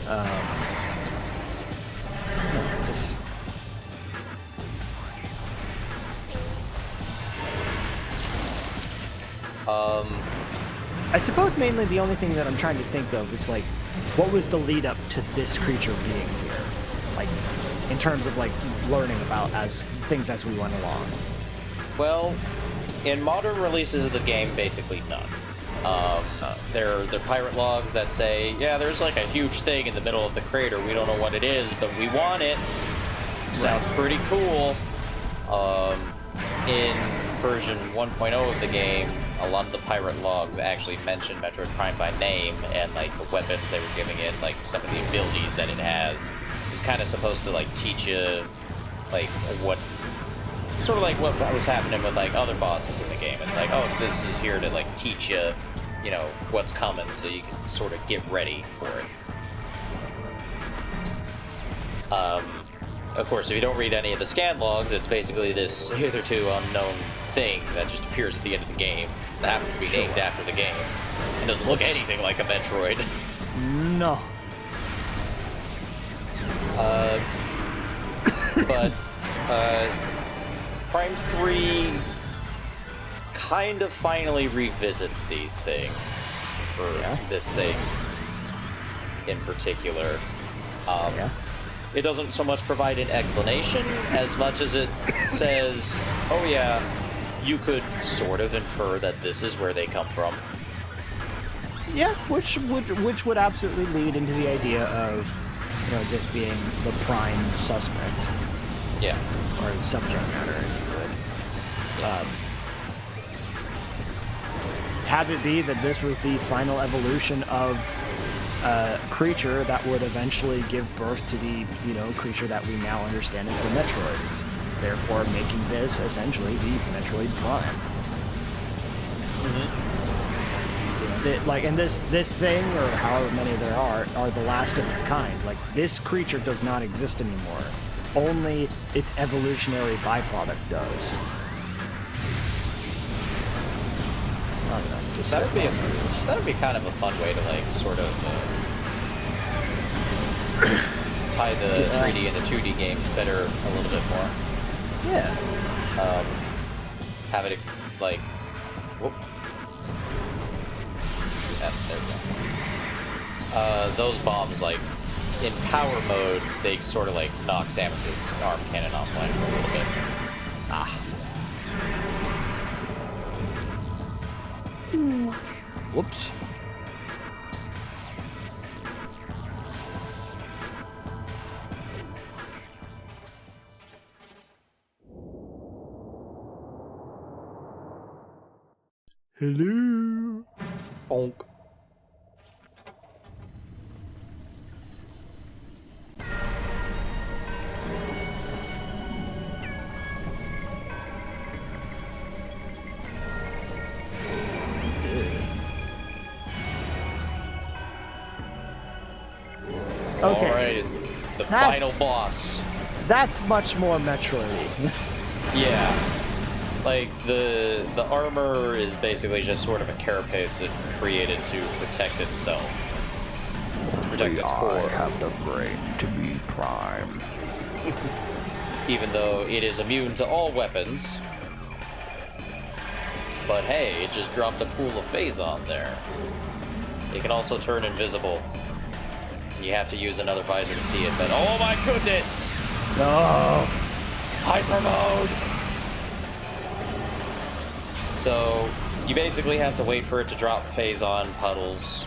No, just... I suppose mainly the only thing that I'm trying to think of is, like, what was the lead up to this creature being here? Like, in terms of, like, learning about things as we went along. Well, in modern releases of the game, basically none. They're pirate logs that say, yeah, there's like a huge thing in the middle of the crater. We don't know what it is, but we want it. Sounds pretty cool. In version 1.0 of the game, a lot of the pirate logs actually mention Metroid Prime by name, and like the weapons they were giving it, like some of the abilities that it has, is kind of supposed to like teach you, like what, sort of like what was happening with like other bosses in the game. It's like, oh, this is here to like teach you, you know, what's coming, so you can sort of get ready for it. Of course, if you don't read any of the scan logs, it's basically this hitherto unknown thing that just appears at the end of the game that happens to be named after the game. It doesn't look anything like a Metroid. No. But Prime 3 kind of finally revisits these things, for this thing in particular. It doesn't so much provide an explanation as much as it says, oh yeah, you could sort of infer that this is where they come from. Yeah, which would absolutely lead into the idea of, you know, this being the prime suspect. Yeah. Or the subject matter, if you would. Have it be that this was the final evolution of a creature that would eventually give birth to the, you know, creature that we now understand as the Metroid. Therefore making this essentially the Metroid Prime. Like, and this thing, or however many there are the last of its kind. Like, this creature does not exist anymore. Only its evolutionary byproduct does. I don't know. That'd be kind of a fun way to like sort of tie the 3D into 2D games better a little bit more. Yeah. Have it like, whoop. There we go. Those bombs, like in power mode, they sort of like knock Samus's arm cannon offline for a little bit. Whoops. Hello. Bonk. Okay. Alright, it's the That's- final boss. That's much more Metroid-y. Yeah. Like, the armor is basically just sort of a carapace it created to protect itself. Protect its core. have the brain to be Prime. Even though it is immune to all weapons. But hey, it just dropped a pool of Phazon there. It can also turn invisible. You have to use another visor to see it, but oh my goodness! No. Hyper mode! So, you basically have to wait for it to drop Phazon puddles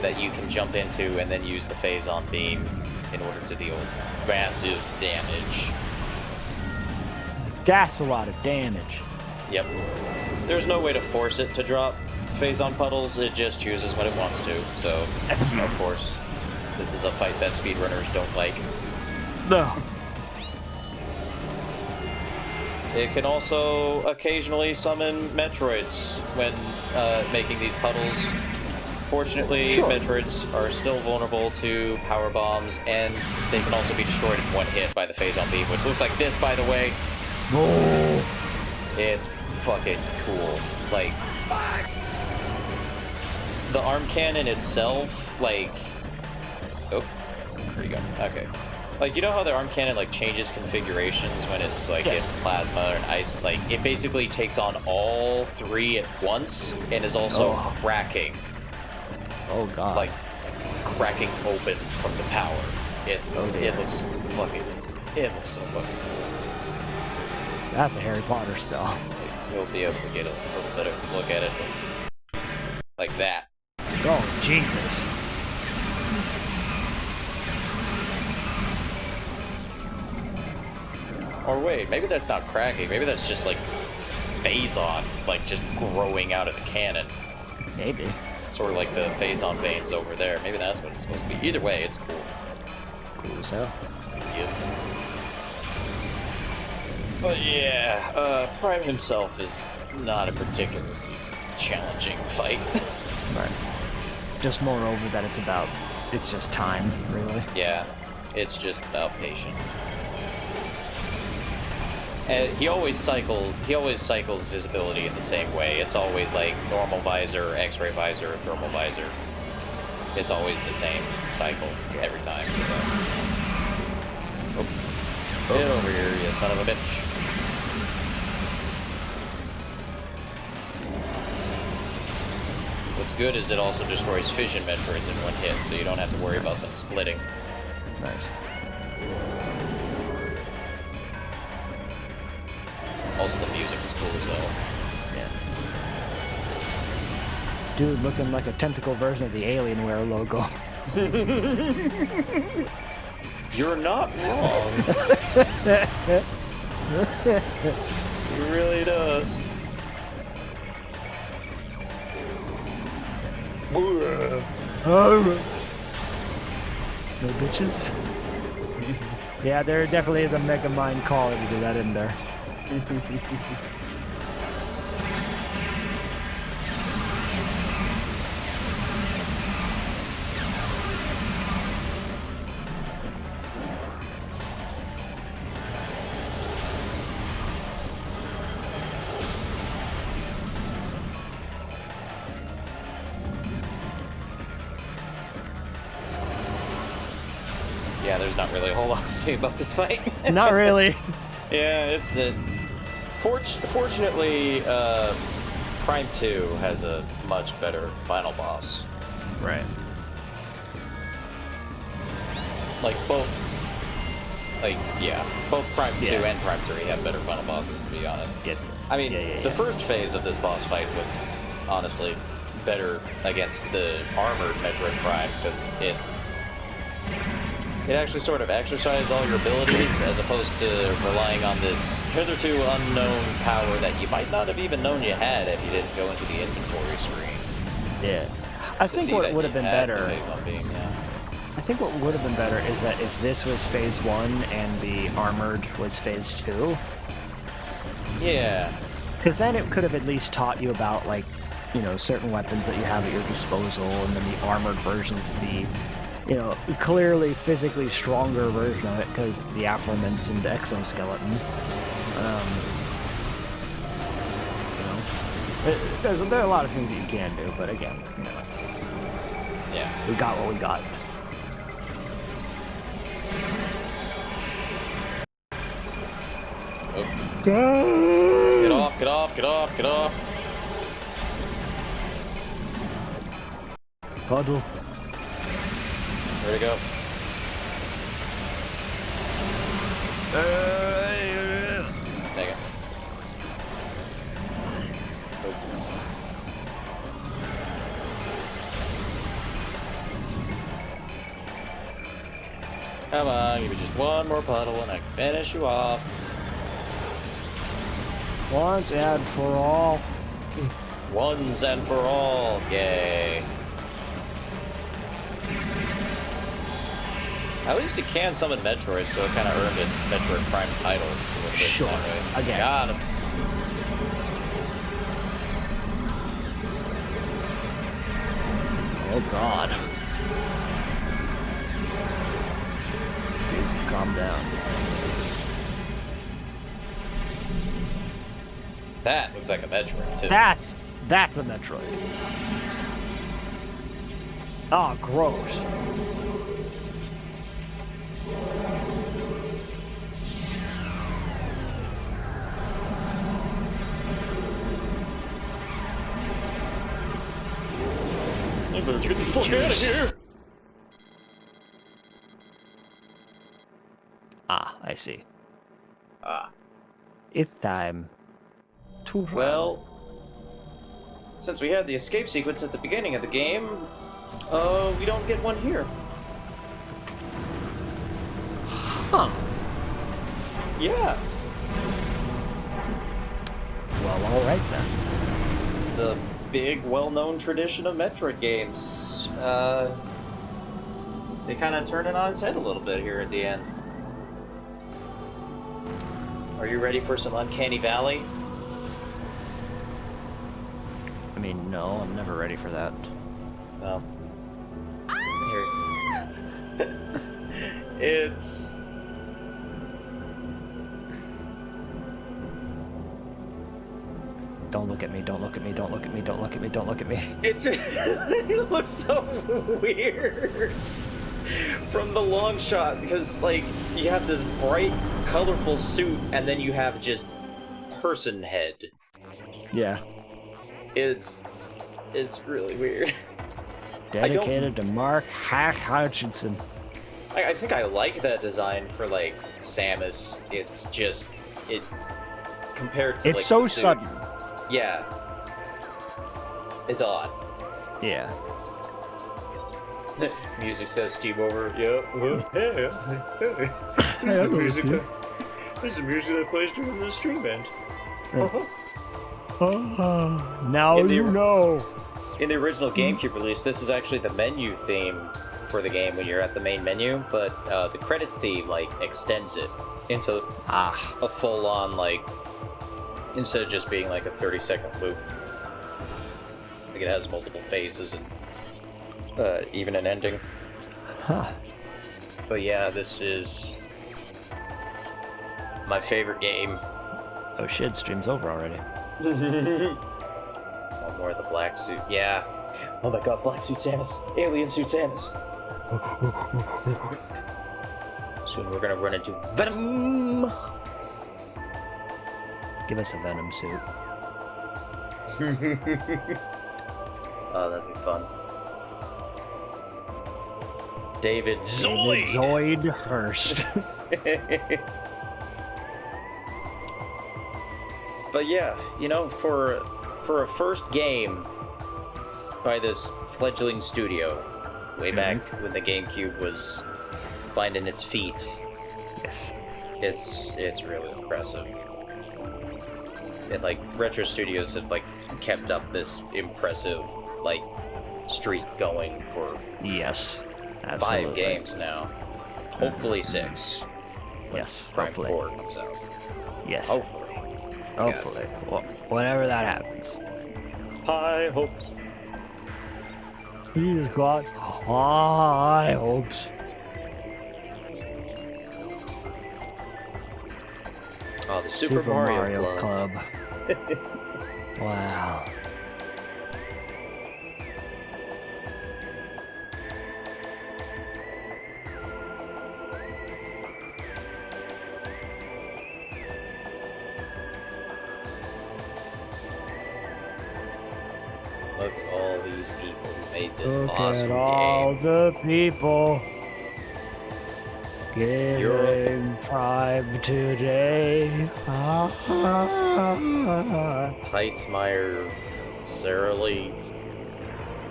that you can jump into and then use the Phazon beam in order to deal massive damage. That's a lot of damage. Yep. There's no way to force it to drop Phazon puddles, it just chooses when it wants to, so, of course, this is a fight that speedrunners don't like. No. It can also occasionally summon Metroids when making these puddles. Fortunately, Sure. Metroids are still vulnerable to power bombs, and they can also be destroyed in one hit by the Phazon beam, which looks like this, by the way. Oh. It's fucking cool. Like, the arm cannon itself, like... Oh, where'd you go? Okay. Like, you know how the arm cannon, like, changes configurations when it's, like, Yes. in plasma or in ice? Like, it basically takes on all three at once and is also cracking. Oh god. Like, cracking open from the power. It looks fucking... It looks so fucking cool. That's a Harry Potter spell. Like, you'll be able to get a little better look at it. Like that. Oh Jesus. Or wait, maybe that's not cracking. Maybe that's just like Phazon, like just growing out of the cannon. Maybe. Sort of like the Phazon veins over there. Maybe that's what it's supposed to be. Either way, it's cool. Cool as hell. Yep. But yeah, Prime himself is not a particularly challenging fight. Right. Just moreover that it's just time, really. Yeah, it's just about patience. And he always cycles visibility in the same way. It's always like normal visor, X-ray visor, thermal visor. It's always the same cycle every time. So. Oh. Get over here, you son of a bitch. What's good is it also destroys fission Metroids in one hit, so you don't have to worry about them splitting. Nice. Also, the music is cool as hell. Yeah. Dude looking like a tentacle version of the Alienware logo. You're not wrong. He really does. No bitches? Yeah, there definitely is a Mega Mind quality to that in there. there's not really a whole lot to say about this fight. Not really. Yeah, it's fortunately, Prime 2 has a much better final boss. Right. Like both Prime 2 and Prime 3 have better final bosses, to be honest. Yes. I mean, Yeah. the first phase of this boss fight was honestly better against the armored Metroid Prime, because it actually sort of exercised all your abilities as opposed to relying on this hitherto unknown power that you might not have even known you had if you didn't go into the inventory screen. Yeah. I think what would have been better. I think what would have been better is that if this was phase 1 and the armored was phase 2. Yeah. Because then it could have at least taught you about, like, you know, certain weapons that you have at your disposal, and then the armored versions, the, you know, clearly physically stronger version of it, because the aforementioned exoskeleton. You know, there are a lot of things that you can do, but again, you know, it's... Yeah. We got what we got. Get off, get off, get off, get off. Puddle. Where'd it go? Dang it. Come on, give me just one more puddle and I can finish you off. Once and for all. Once and for all, yay. At least it can summon Metroid, so it kind of earned its Metroid Prime title. Sure. Again. Got him. Oh God. Jesus, calm down. That looks like a Metroid, too. That's a Metroid. Oh, gross. I better get the fuck out of here! Ah, I see. Ah. It's time to run. Well, since we had the escape sequence at the beginning of the game, we don't get one here. Huh. Yeah. Well, alright then. The big, well-known tradition of Metroid games. They kind of turn it on its head a little bit here at the end. Are you ready for some Uncanny Valley? I mean, no, I'm never ready for that. No. Here. It's... Don't look at me, don't look at me, don't look at me, don't look at me, don't look at me. It looks so weird from the long shot, because, like, you have this bright, colorful suit, and then you have just person head. Yeah. It's really weird. Dedicated to Mark Hutchinson. I think I like that design for, like, Samus. It's just, compared to, It's like, so the suit. sudden. Yeah. It's odd. Yeah. Music says Steve over. Yeah. This is the music that plays during the stream end. Now In the- you know. In the original GameCube release, this is actually the menu theme for the game when you're at the main menu, but the credits theme, like, extends it into a full-on, like, instead of just being like a 30-second loop. Like, it has multiple phases and even an ending. Huh. But yeah, this is my favorite game. Oh shit, stream's over already. One more of the black suit. Yeah. Oh my god, black suit Samus. Alien suit Samus. Soon we're gonna run into Venom! Give us a Venom suit. Oh, that'd be fun. David Zoid! Zoid Hurst. But yeah, you know, for a first game by this fledgling studio, way back when the GameCube was finding its feet, it's really impressive. And like Retro Studios have like kept up this impressive like streak going for Yes. 5 Absolutely. games now. Hopefully 6. When Yes, Prime hopefully. 4 comes out. Yes. Hopefully. Hopefully. Well, whenever that happens. High hopes. He's got high hopes. Oh, the Super Mario, Club. Wow. Look at all these people who made this Look awesome at all game. the people getting Prime today. Heitzmeyer, Sarah Lee,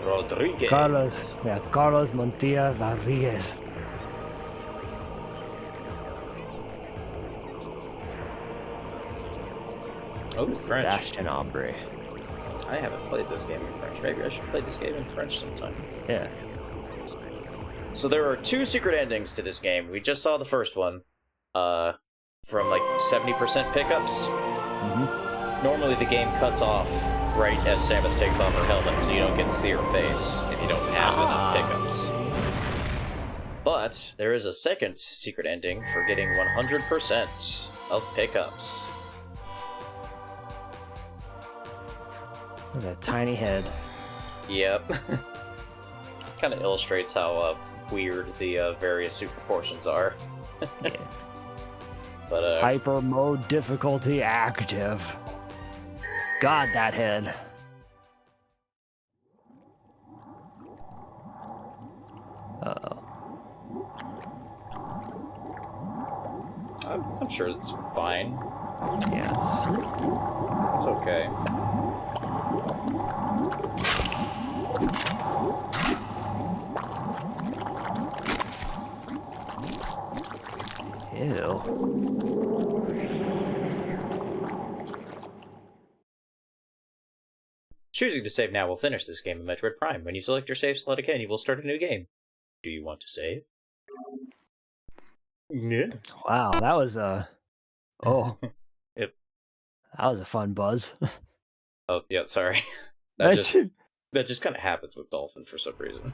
Rodriguez. Carlos Montilla Rodriguez. Oh, French. Bastion Ombre. I haven't played this game in French. Maybe I should play this game in French sometime. Yeah. So there are 2 secret endings to this game. We just saw the first one. From like 70% pickups. Normally the game cuts off right as Samus takes off her helmet, so you don't get to see her face if you don't have enough pickups. But there is a second secret ending for getting 100% of pickups. With a tiny head. Yep. Kind of illustrates how weird the various super portions are. Yeah. But Hyper mode difficulty active. God, that head. Uh-oh. I'm sure it's fine. Yes. It's okay. Ew. Choosing to save now will finish this game in Metroid Prime. When you select your save slot again, you will start a new game. Do you want to save? Yeah. Wow, that was a... Oh. Yep. That was a fun buzz. Oh, yeah, sorry. That just kind of happens with Dolphin for some reason.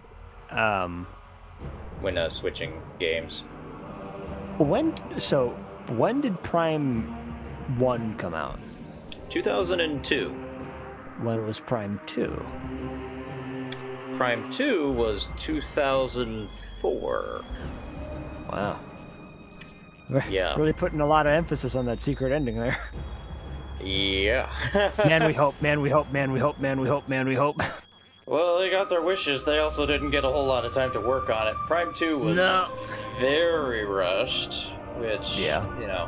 When switching games. When did Prime 1 come out? 2002. When was Prime 2? Prime 2 was 2004. Wow. Yeah. Really putting a lot of emphasis on that secret ending there. Yeah. Man, we hope, man, we hope, man, we hope, man, we hope, man, we hope. Well, they got their wishes. They also didn't get a whole lot of time to work on it. Prime 2 was very rushed, which, Yeah. you know,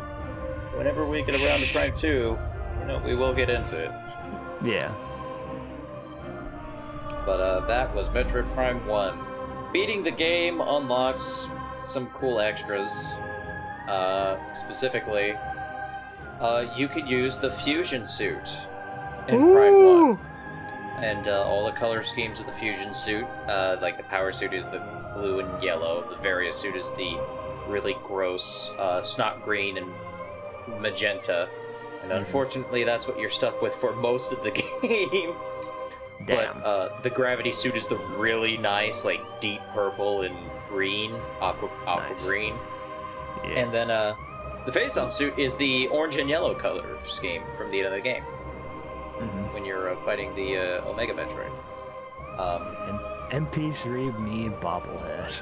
whenever we get around to Prime 2, you know, we will get into it. Yeah. But that was Metroid Prime 1. Beating the game unlocks some cool extras. Specifically, you could use the fusion suit in Prime 1. And all the color schemes of the fusion suit, like the power suit is the blue and yellow, the various suit is the really gross snot green and magenta. And unfortunately, that's what you're stuck with for most of the game. Damn. But the gravity suit is the really nice, like, deep purple and green, aqua Nice. green. Yeah. And then the face-on suit is the orange and yellow color scheme from the end of the game when you're fighting the Omega Metroid. MP3 me bobblehead.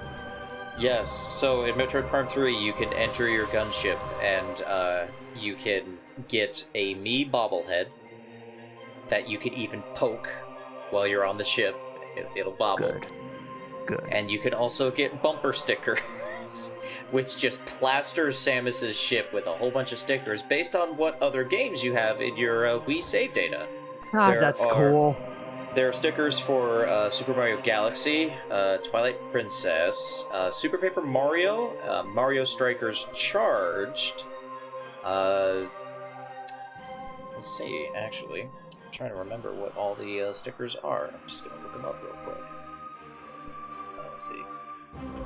Yes, so in Metroid Prime 3, you can enter your gunship, and you can get a Mii bobblehead that you can even poke while you're on the ship. It'll bobble. Good. And you can also get bumper stickers, which just plasters Samus's ship with a whole bunch of stickers based on what other games you have in your Wii save data. That's cool. There are stickers for Super Mario Galaxy, Twilight Princess, Super Paper Mario, Mario Strikers Charged. Let's see, actually. I'm trying to remember what all the stickers are. I'm just going to look them up real quick. Let's see.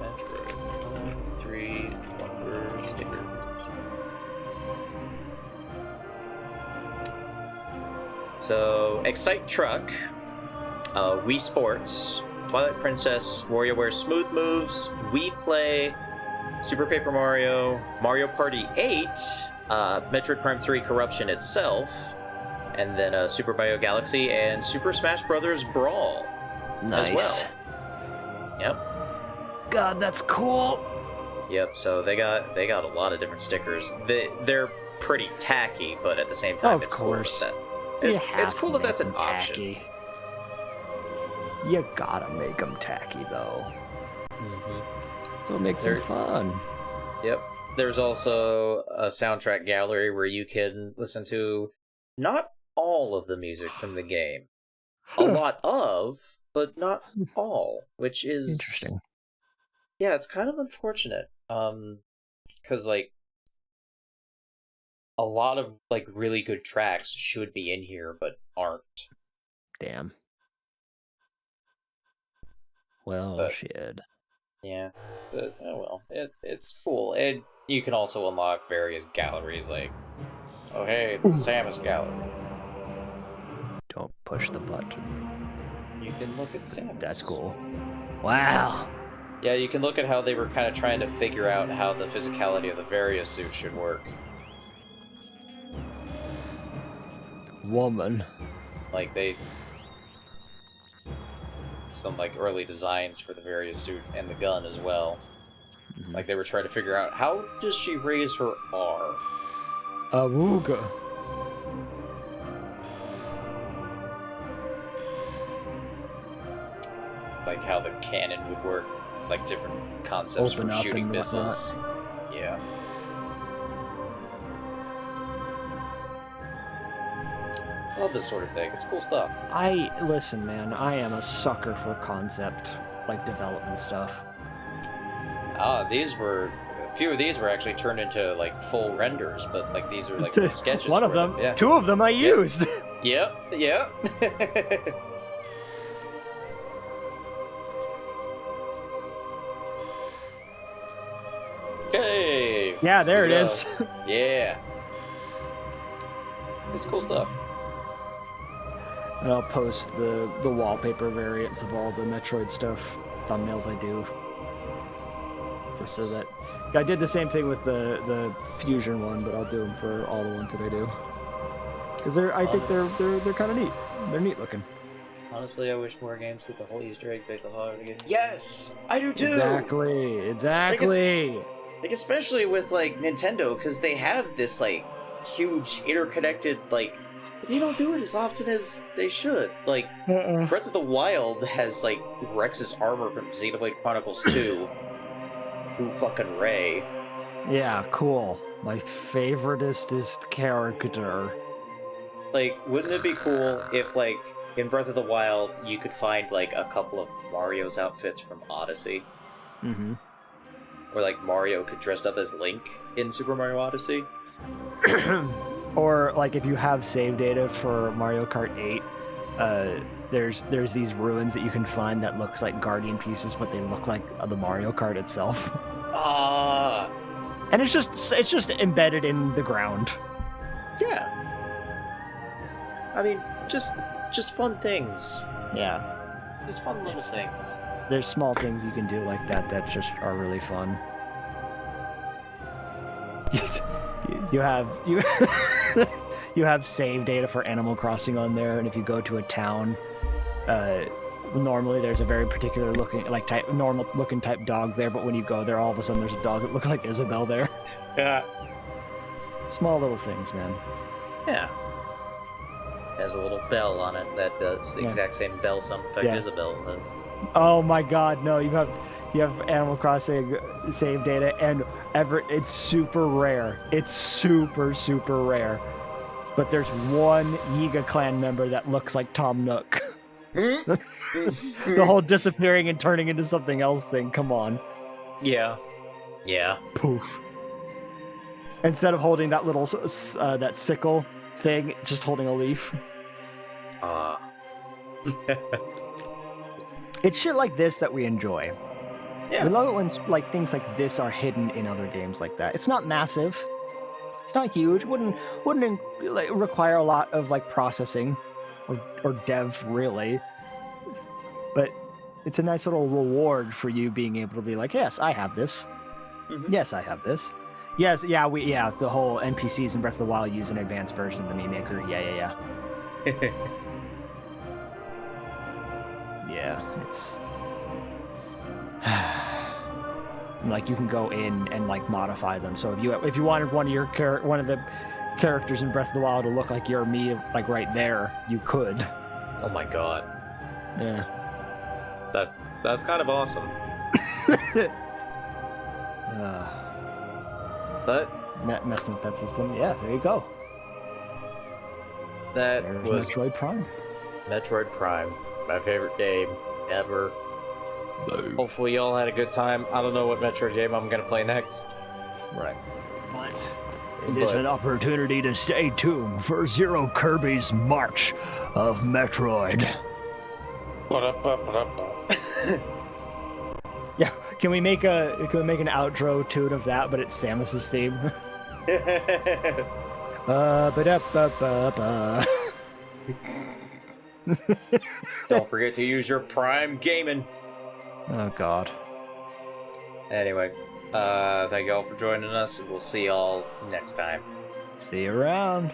Metroid 3 bumper stickers. So, Excite Truck, Wii Sports, Twilight Princess, WarioWare Smooth Moves, Wii Play, Super Paper Mario, Mario Party 8, Metroid Prime 3 Corruption itself, and then Super Mario Galaxy and Super Smash Bros. Brawl as well. Yep. God, that's cool. Yep. So they got a lot of different stickers. They're pretty tacky, but at the same time, Of it's course. cool that You it's have cool to that that's make an them option. tacky. You gotta make them tacky, though. Mm-hmm. So it makes them fun. Yep. There's also a soundtrack gallery where you can listen to not all of the music from the game. A lot of, but not all, which is Interesting. Yeah, it's kind of unfortunate. Because like a lot of like really good tracks should be in here but aren't. Damn. Well, But- shit. Yeah. But oh well. It's cool. And you can also unlock various galleries like oh hey, it's the Samus gallery. Don't push the button. You can look at Samus. That's cool. Wow. Yeah, you can look at how they were kind of trying to figure out how the physicality of the various suits should work. Woman. Like some like early designs for the various suit and the gun as well. Mhm. Like they were trying to figure out how does she raise her R? Awooga. Like how the cannon would work, like different concepts Open for up shooting and missiles. Yeah. Love this sort of thing. It's cool stuff. Listen, man, I am a sucker for concept, like, development stuff. A few of these were actually turned into like full renders, but like these are like the sketches. One of for them. Yeah. Two of them I used. Yep. Hey. Yeah, there it Here we is. go. Yeah. It's cool stuff. And I'll post the wallpaper variants of all the Metroid stuff, thumbnails I do. Just so that... I did the same thing with the Fusion one, but I'll do them for all the ones that I do. Because I think they're kind of neat. They're neat looking. Honestly, I wish more games with the whole Easter eggs based on how it gets. Yes, I do too. Exactly. Like especially with like Nintendo, because they have this like huge interconnected like. They don't do it as often as they should. Like Breath of the Wild has like Rex's armor from Xenoblade Chronicles 2. Who fucking Ray? Yeah, cool. My favoriteest character. Like, wouldn't it be cool if like in Breath of the Wild you could find like a couple of Mario's outfits from Odyssey? Mm-hmm. Or like Mario could dress up as Link in Super Mario Odyssey? Or like if you have save data for Mario Kart 8, there's these ruins that you can find that looks like Guardian pieces, but they look like the Mario Kart itself. Ah, And it's just embedded in the ground. yeah. I mean, just fun things. Yeah. Just fun little things. There's small things you can do like that just are really fun. You have you have save data for Animal Crossing on there, and if you go to a town, normally there's a very particular looking, like type, normal looking type dog there, but when you go there, all of a sudden there's a dog that looks like Isabel there. Yeah. Small little things, man. Yeah. Has a little bell on it that does the exact same bell sound effect Isabel does. Oh my God, no! You have Animal Crossing save data, and it's super rare. It's super rare. But there's one Yiga clan member that looks like Tom Nook. The whole disappearing and turning into something else thing. Come on. Yeah. Yeah. Poof. Instead of holding that little that sickle thing, just holding a leaf. It's shit like this that we enjoy. Yeah. We love it when like things like this are hidden in other games like that. It's not massive. It's not huge. Wouldn't like, require a lot of like processing or dev really. But it's a nice little reward for you being able to be like, yes, I have this. Mm-hmm. Yes, I have this. Yes, yeah, the whole NPCs in Breath of the Wild use an advanced version of the Mii Maker. Yeah. Yeah, it's like you can go in and like modify them. So if you wanted one of the characters in Breath of the Wild to look like your Mii, like right there, you could. Oh my God. Yeah. That's kind of awesome. But messing with that system. Yeah, there you go. That There's was Metroid Prime. Metroid Prime, my favorite game ever. Hopefully y'all had a good time. I don't know what Metroid game I'm gonna play next. Right. But it is an opportunity to stay tuned for Zero Kirby's March of Metroid. Yeah, can we make an outro tune of that, but it's Samus's theme? Ba-da-ba-ba-ba. Don't forget to use your Prime Gaming. Oh God. Anyway, thank you all for joining us. We'll see y'all next time. See you around.